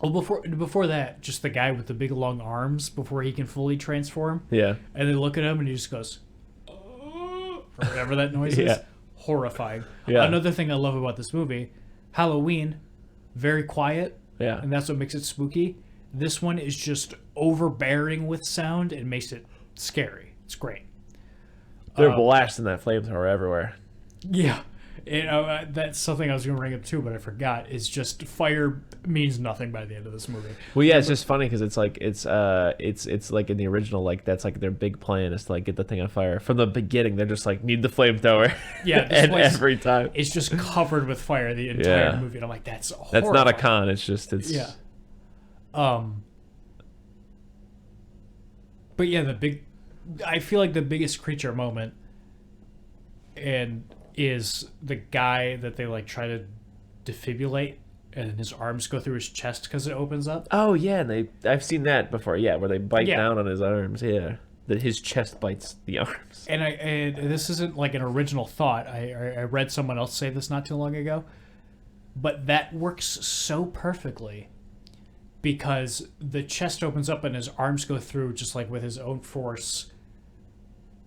Speaker 1: Well, before that, just the guy with the big long arms before he can fully transform.
Speaker 2: Yeah.
Speaker 1: And they look at him and he just goes, oh, or whatever that noise is. Horrifying.
Speaker 2: Yeah.
Speaker 1: Another thing I love about this movie, Halloween, very quiet.
Speaker 2: Yeah.
Speaker 1: And that's what makes it spooky. This one is just overbearing with sound and makes it scary. It's great.
Speaker 2: They're blasting that flamethrower everywhere.
Speaker 1: Yeah. That's something I was going to bring up too, but I forgot. It's just fire means nothing by the end of this movie.
Speaker 2: Well, yeah, it's just funny because it's like it's like in the original, like that's like their big plan is to like get the thing on fire from the beginning. They're just like need the flamethrower.
Speaker 1: Yeah, this
Speaker 2: and
Speaker 1: place,
Speaker 2: every time
Speaker 1: it's just covered with fire the entire movie, and I'm like, that's horrifying.
Speaker 2: That's not a con. It's just
Speaker 1: yeah. But yeah, I feel like the biggest creature moment, is the guy that they like try to defibrillate and his arms go through his chest because it opens up.
Speaker 2: Oh yeah, and I've seen that before. Yeah, where they bite down on his arms. Yeah, that his chest bites the arms.
Speaker 1: And this isn't like an original thought. I read someone else say this not too long ago, but that works so perfectly because the chest opens up and his arms go through just like with his own force,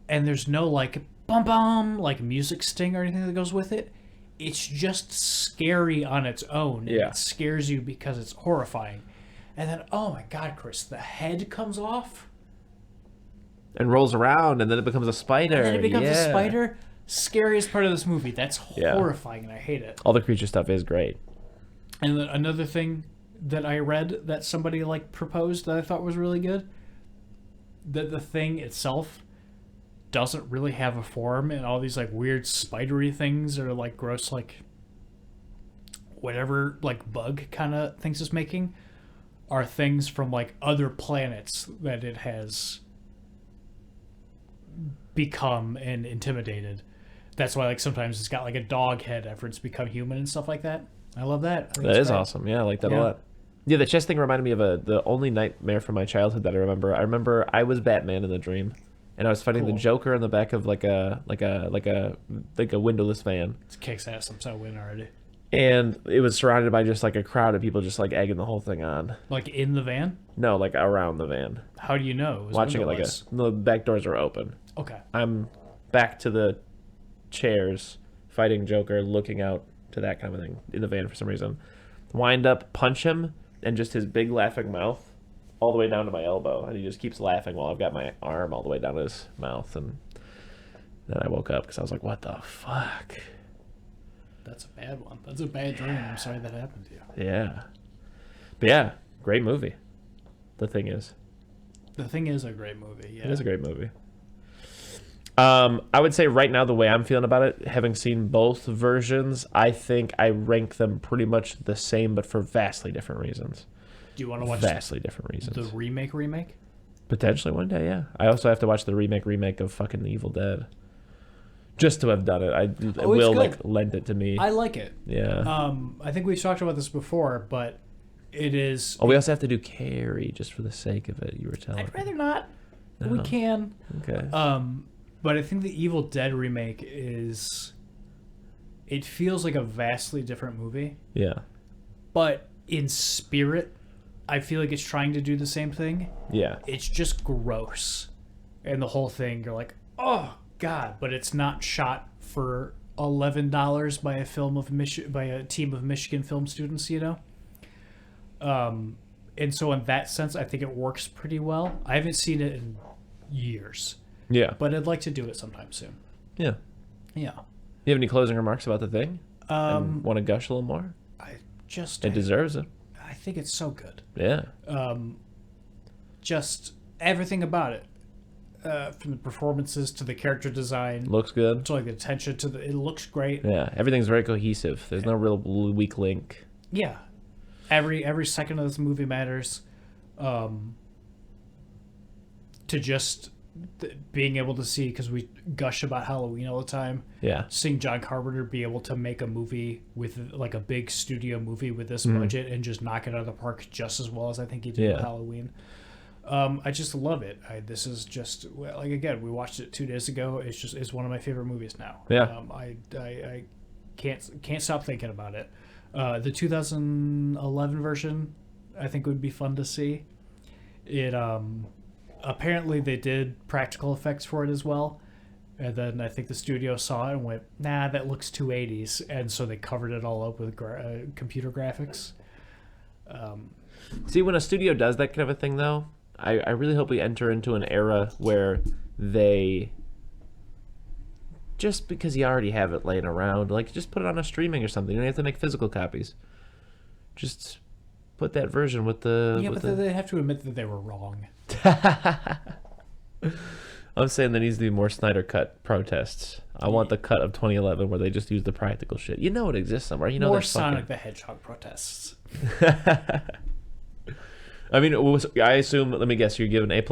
Speaker 1: and there's no like bum bum like music sting or anything that goes with it. It's just scary on its own.
Speaker 2: Yeah.
Speaker 1: It scares you because it's horrifying. And then, oh my God, Chris, the head comes off.
Speaker 2: And rolls around, and then it becomes a spider.
Speaker 1: And then it becomes a spider. Scariest part of this movie. That's horrifying, and I hate it.
Speaker 2: All the creature stuff is great.
Speaker 1: And then another thing that I read that somebody like proposed that I thought was really good, that the thing itself doesn't really have a form, and all these like weird spidery things or like gross like whatever like bug kind of things it's making are things from like other planets that it has become and intimidated. That's why like sometimes it's got like a dog head after it's become human and stuff like that. I love that. I think
Speaker 2: That
Speaker 1: it's
Speaker 2: is
Speaker 1: great.
Speaker 2: awesome. Yeah, I like that a lot. Yeah, the chest thing reminded me of the only nightmare from my childhood that I remember. I remember I was Batman in the dream, and I was fighting the Joker in the back of like a windowless van.
Speaker 1: It kicks ass. I'm so win already.
Speaker 2: And it was surrounded by just like a crowd of people just like egging the whole thing on.
Speaker 1: Like in the van?
Speaker 2: No, like around the van.
Speaker 1: How do you know? It was
Speaker 2: Watching it
Speaker 1: windowless.
Speaker 2: the back doors are open.
Speaker 1: Okay.
Speaker 2: I'm back to the chairs, fighting Joker, looking out to that kind of thing in the van for some reason. Wind up, punch him, and just his big laughing mouth all the way down to my elbow. And he just keeps laughing while I've got my arm all the way down his mouth. And then I woke up because I was like, what the fuck?
Speaker 1: That's a bad one. That's a bad dream. I'm sorry that happened to you.
Speaker 2: Yeah. But yeah, great movie. The Thing is.
Speaker 1: The Thing is a great movie, yeah.
Speaker 2: It is a great movie. I would say right now the way I'm feeling about it, having seen both versions, I think I rank them pretty much the same, but for vastly different reasons.
Speaker 1: Do you want to watch
Speaker 2: vastly different reasons?
Speaker 1: the remake?
Speaker 2: Potentially one day, yeah. I also have to watch the remake of fucking The Evil Dead. Just to have done it, it will like lend it to me.
Speaker 1: I like it.
Speaker 2: Yeah.
Speaker 1: I think we've talked about this before, but it is.
Speaker 2: Oh, we also have to do Carrie just for the sake of it. You were telling.
Speaker 1: I'd rather not. No. We can.
Speaker 2: Okay.
Speaker 1: But I think the Evil Dead remake is. It feels like a vastly different movie.
Speaker 2: Yeah.
Speaker 1: But in spirit, I feel like it's trying to do the same thing.
Speaker 2: Yeah.
Speaker 1: It's just gross, and the whole thing, you're like, oh God! But it's not shot for $11 by a team of Michigan film students, you know. And so in that sense, I think it works pretty well. I haven't seen it in years.
Speaker 2: Yeah.
Speaker 1: But I'd like to do it sometime soon.
Speaker 2: Yeah.
Speaker 1: Yeah.
Speaker 2: You have any closing remarks about The Thing? Want to gush a little more? It deserves it.
Speaker 1: I think it's so good.
Speaker 2: Yeah.
Speaker 1: Just everything about it. From the performances to the character design.
Speaker 2: Looks good.
Speaker 1: To like the attention to it looks great.
Speaker 2: Yeah. Everything's very cohesive. There's no real weak link.
Speaker 1: Yeah. Every second of this movie matters. To just being able to see, because we gush about Halloween all the time.
Speaker 2: Yeah.
Speaker 1: Seeing John Carpenter be able to make a movie with like a big studio movie with this budget and just knock it out of the park just as well as I think he did with Halloween. I just love it. This is just like, again, we watched it 2 days ago. It's one of my favorite movies now.
Speaker 2: Yeah.
Speaker 1: I can't stop thinking about it. The 2011 version, I think, would be fun to see. It apparently they did practical effects for it as well, and then I think the studio saw it and went, nah, that looks too 80s, and so they covered it all up with computer graphics.
Speaker 2: See, when a studio does that kind of a thing, though, I really hope we enter into an era where they, just because you already have it laying around, like, just put it on a streaming or something. You don't have to make physical copies. Just put that version with the...
Speaker 1: Yeah, but they have to admit that they were wrong.
Speaker 2: I'm saying there needs to be more Snyder Cut protests. I want the cut of 2011 where they just use the practical shit. You know it exists somewhere. You know
Speaker 1: more
Speaker 2: that's
Speaker 1: Sonic the Hedgehog protests.
Speaker 2: I mean, I assume, let me guess, you're giving A+?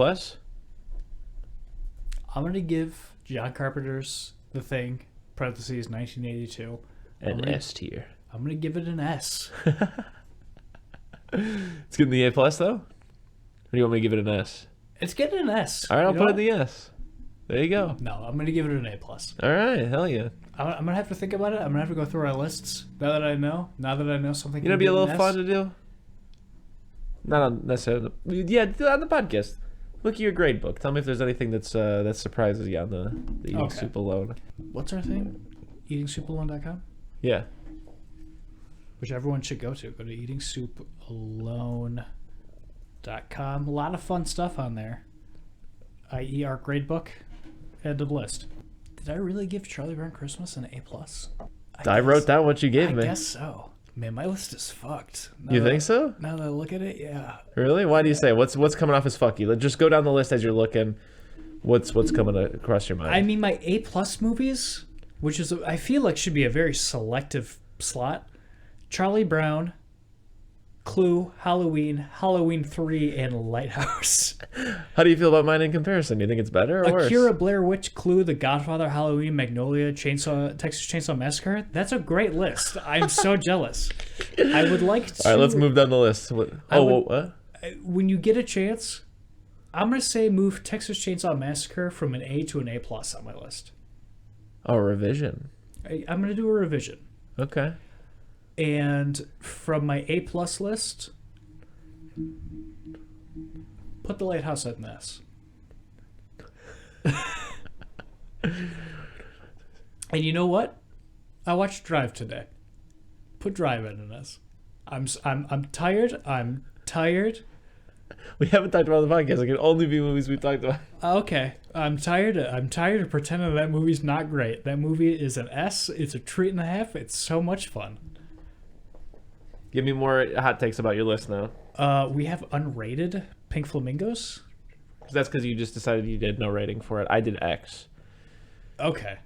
Speaker 1: I'm going to give John Carpenter's The Thing, parentheses, 1982.
Speaker 2: An S tier.
Speaker 1: I'm going to give it an S.
Speaker 2: It's getting the A+, though? Or do you want me to give it an S?
Speaker 1: It's getting an S.
Speaker 2: All right, I'll put it in the S. There you go.
Speaker 1: No, I'm going to give it an A+.
Speaker 2: All right, hell yeah.
Speaker 1: I'm going to have to think about it. I'm going to have to go through our lists now that I know something.
Speaker 2: You know, it'd be a little fun to do. Not on necessarily. Yeah, on the podcast. Look at your grade book. Tell me if there's anything that surprises you on the Eating Soup Alone.
Speaker 1: What's our thing? EatingSoupAlone.com?
Speaker 2: Yeah.
Speaker 1: Which everyone should go to. Go to EatingSoupAlone.com. A lot of fun stuff on there. I.e. our grade book. Head to the list. Did I really give Charlie Brown Christmas an A+?
Speaker 2: I wrote down what you gave me.
Speaker 1: I guess so. Man, my list is fucked.
Speaker 2: You think so?
Speaker 1: Now that I look at it, yeah.
Speaker 2: Really? Why do you say? What's coming off as fucky? Just go down the list as you're looking. What's coming across your mind?
Speaker 1: I mean, my A+ movies, which is I feel like should be a very selective slot. Charlie Brown, Clue, Halloween, Halloween 3, and Lighthouse.
Speaker 2: How do you feel about mine in comparison? Do you think it's better or worse?
Speaker 1: Akira, Blair Witch, Clue, The Godfather, Halloween, Magnolia, Texas Chainsaw Massacre. That's a great list. I'm so jealous. I would like to...
Speaker 2: All right, let's move down the list. What?
Speaker 1: When you get a chance, I'm going to say move Texas Chainsaw Massacre from an A to an A+ on my list.
Speaker 2: Oh, revision.
Speaker 1: I'm going to do a revision.
Speaker 2: Okay.
Speaker 1: And from my A+ list, put The Lighthouse at an S. And you know what? I watched Drive today. Put Drive at an S. I'm tired. I'm tired.
Speaker 2: We haven't talked about the podcast. It can only be movies we talked about.
Speaker 1: Okay. I'm tired of pretending that movie's not great. That movie is an S. It's a treat and a half. It's so much fun.
Speaker 2: Give me more hot takes about your list now.
Speaker 1: We have unrated Pink Flamingos.
Speaker 2: That's because you just decided you did no rating for it. I did X.
Speaker 1: Okay.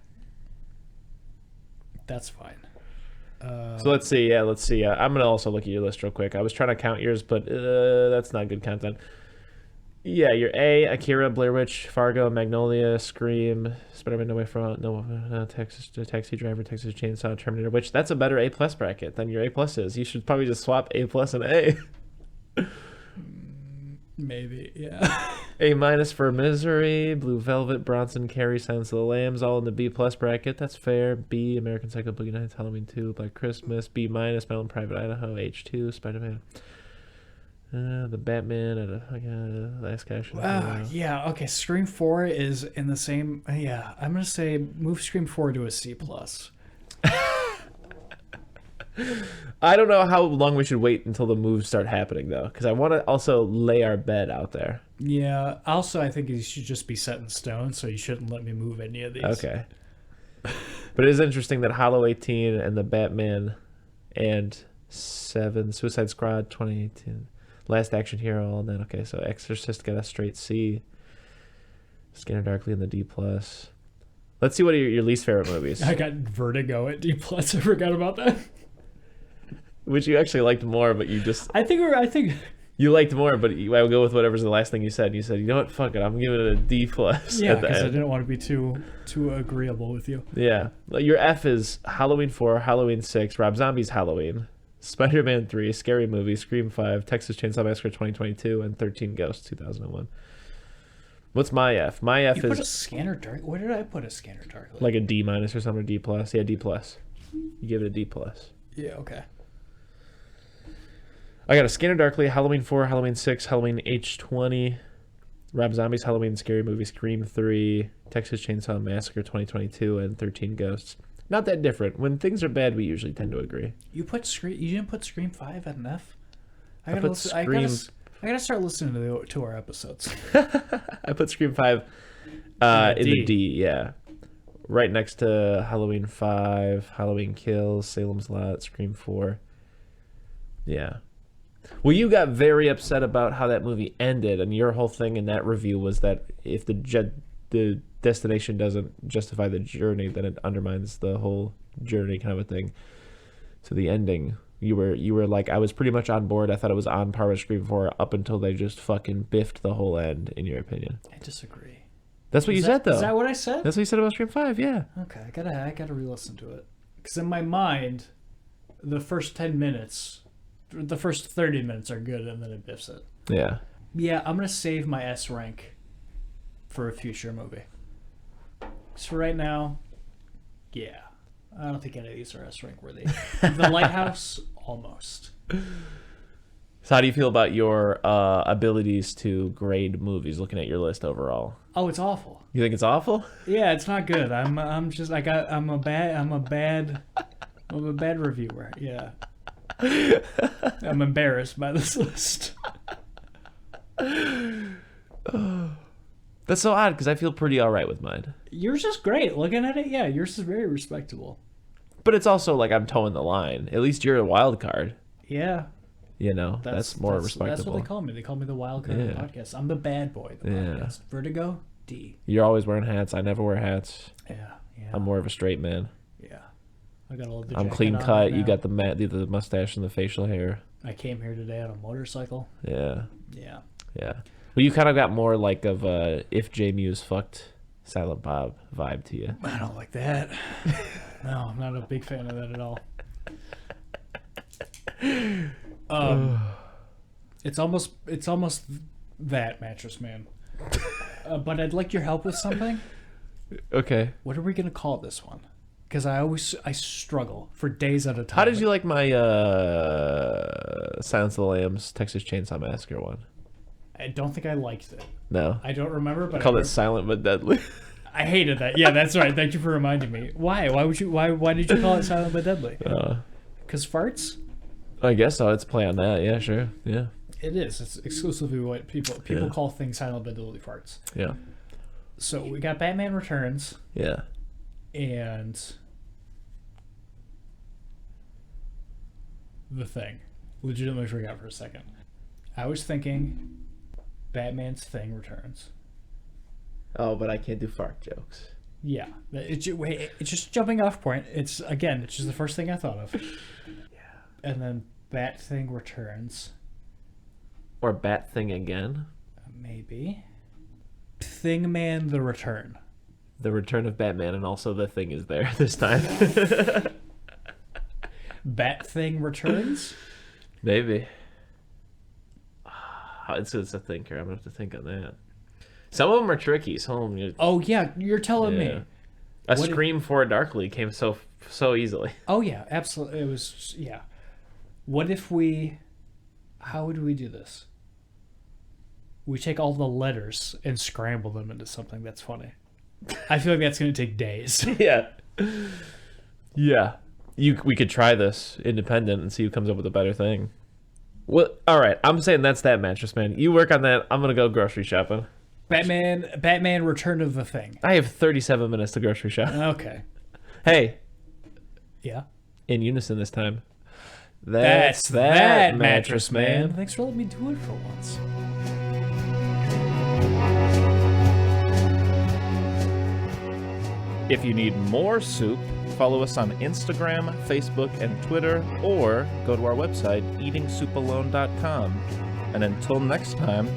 Speaker 1: That's fine.
Speaker 2: So let's see. Yeah, let's see. I'm going to also look at your list real quick. I was trying to count yours, but that's not good content. Yeah, your A, Akira, Blair Witch, Fargo, Magnolia, Scream, Spider-Man No Way From No, Taxi Driver, Texas Chainsaw, Terminator, which that's a better A+ bracket than your A+ is. You should probably just swap A+ and A.
Speaker 1: Maybe, yeah.
Speaker 2: A- for Misery, Blue Velvet, Bronson, Carrie, Silence of the Lambs, all in the B+ bracket. That's fair. B, American Psycho, Boogie Nights, Halloween 2, Black Christmas. B-, Mountain Private Idaho, H2, Spider-Man. The Batman, Last Action.
Speaker 1: Yeah, okay. Scream 4 is in the same... Yeah, I'm going to say move Scream 4 to a C+.
Speaker 2: I don't know how long we should wait until the moves start happening, though, because I want to also lay our bed out there.
Speaker 1: Yeah, also I think it should just be set in stone, so you shouldn't let me move any of these.
Speaker 2: Okay. But it is interesting that Hollow 18 and the Batman and 7, Suicide Squad 2018, Last Action Hero, all that. Okay, so Exorcist got a straight C. Scanner Darkly in the D+. Let's see what are your least favorite movies.
Speaker 1: I got Vertigo at D+. I forgot about that.
Speaker 2: Which you actually liked more, but you just...
Speaker 1: I think...
Speaker 2: You liked more, but I will go with whatever's the last thing you said. You said, you know what, fuck it, I'm giving it a D+.
Speaker 1: Yeah, because I didn't want to be too agreeable with you.
Speaker 2: Yeah. Your F is Halloween 4, Halloween 6, Rob Zombie's Halloween, Spider-Man 3, Scary Movie, Scream 5, Texas Chainsaw Massacre 2022, and 13 Ghosts 2001. What's my F? My F
Speaker 1: you
Speaker 2: is...
Speaker 1: put a Scanner Dark... Where did I put a Scanner Darkly?
Speaker 2: Like a D- or something, or D+. Yeah, D+. You give it a D+.
Speaker 1: Yeah, okay.
Speaker 2: I got a Scanner Darkly, Halloween 4, Halloween 6, Halloween H20, Rob Zombie's Halloween, Scary Movie, Scream 3, Texas Chainsaw Massacre 2022, and 13 Ghosts. Not that different. When things are bad, we usually tend to agree.
Speaker 1: You didn't put Scream 5 at an F? I gotta start listening to our episodes.
Speaker 2: I put Scream 5 in the D, yeah. Right next to Halloween 5, Halloween Kills, Salem's Lot, Scream 4. Yeah. Well, you got very upset about how that movie ended, and your whole thing in that review was that if the destination doesn't justify the journey, then it undermines the whole journey, kind of a thing. So the ending, you were like, I was pretty much on board. I thought it was on par with Scream 4 up until they just fucking biffed the whole end, in your opinion.
Speaker 1: I disagree.
Speaker 2: That's what you said, though.
Speaker 1: Is that what I said?
Speaker 2: That's what you said about Scream 5, yeah.
Speaker 1: Okay, I gotta re-listen to it. Because in my mind, the first 10 minutes... The first 30 minutes are good, and then it biffs it.
Speaker 2: Yeah.
Speaker 1: Yeah, I'm going to save my S rank for a future movie. So right now, yeah. I don't think any of these are S rank worthy. The Lighthouse, almost.
Speaker 2: So how do you feel about your abilities to grade movies, looking at your list overall?
Speaker 1: Oh, it's awful.
Speaker 2: You think it's awful?
Speaker 1: Yeah, it's not good. I'm a bad reviewer. Yeah. I'm embarrassed by this list.
Speaker 2: That's so odd because I feel pretty all right with mine.
Speaker 1: Yours is great. Looking at it, yeah, yours is very respectable.
Speaker 2: But it's also like I'm towing the line. At least you're a wild card.
Speaker 1: Yeah.
Speaker 2: You know, that's more respectable.
Speaker 1: That's what they call me. They call me the wild card of the podcast. I'm the bad boy of the podcast. Vertigo, D.
Speaker 2: You're always wearing hats. I never wear hats.
Speaker 1: Yeah.
Speaker 2: I'm more of a straight man.
Speaker 1: Yeah. I got a leather
Speaker 2: I'm
Speaker 1: jacket
Speaker 2: clean
Speaker 1: on
Speaker 2: cut.
Speaker 1: right
Speaker 2: You
Speaker 1: now.
Speaker 2: got the mustache and the facial hair.
Speaker 1: I came here today on a motorcycle.
Speaker 2: Yeah.
Speaker 1: Yeah.
Speaker 2: Yeah. Well, you kind of got more like of a if J Muse fucked Silent Bob vibe to you.
Speaker 1: I don't like that. No, I'm not a big fan of that at all. It's almost that, Mattress Man. But I'd like your help with something.
Speaker 2: Okay.
Speaker 1: What are we gonna call this one? Because I struggle for days at a time.
Speaker 2: How did you like my Silence of the Lambs Texas Chainsaw Massacre one?
Speaker 1: I don't think I liked it.
Speaker 2: No.
Speaker 1: I don't remember, but
Speaker 2: Called it Silent but Deadly.
Speaker 1: I hated that. Yeah, that's right. Thank you for reminding me. Why? Why did you call it Silent but Deadly? Because farts?
Speaker 2: I guess so. It's a play on that. Yeah, sure. Yeah.
Speaker 1: It is. It's exclusively what people call things Silent but Deadly farts.
Speaker 2: Yeah.
Speaker 1: So we got Batman Returns
Speaker 2: Yeah.
Speaker 1: and The Thing. Legitimately forgot for a second. I was thinking Batman's Thing Returns.
Speaker 2: Oh, but I can't do fart jokes.
Speaker 1: Yeah, it's just jumping off point. It's just the first thing I thought of.
Speaker 2: Yeah.
Speaker 1: And then Bat Thing Returns.
Speaker 2: Or Bat Thing again.
Speaker 1: Maybe. Thing Man the Return.
Speaker 2: The Return of Batman, and also the Thing is there this time.
Speaker 1: Bat Thing Returns?
Speaker 2: Maybe. It's a thinker. I'm gonna have to think on that. Some of them are tricky. Some of them.
Speaker 1: Oh yeah, you're telling me.
Speaker 2: A Scream for Darkly came so easily.
Speaker 1: Oh yeah, absolutely. It was What if how would we do this? We take all the letters and scramble them into something that's funny. I feel like that's going to take days.
Speaker 2: Yeah. Yeah. We could try this independent and see who comes up with a better thing. Well, all right. I'm saying that's that, Mattress Man. You work on that. I'm going to go grocery shopping.
Speaker 1: Batman Return of the Thing.
Speaker 2: I have 37 minutes to grocery shop.
Speaker 1: Okay.
Speaker 2: Hey.
Speaker 1: Yeah.
Speaker 2: In unison this time.
Speaker 1: That's that, Mattress Man. Thanks for letting me do it for once.
Speaker 3: If you need more soup, follow us on Instagram, Facebook, and Twitter, or go to our website, eatingsoupalone.com. And until next time,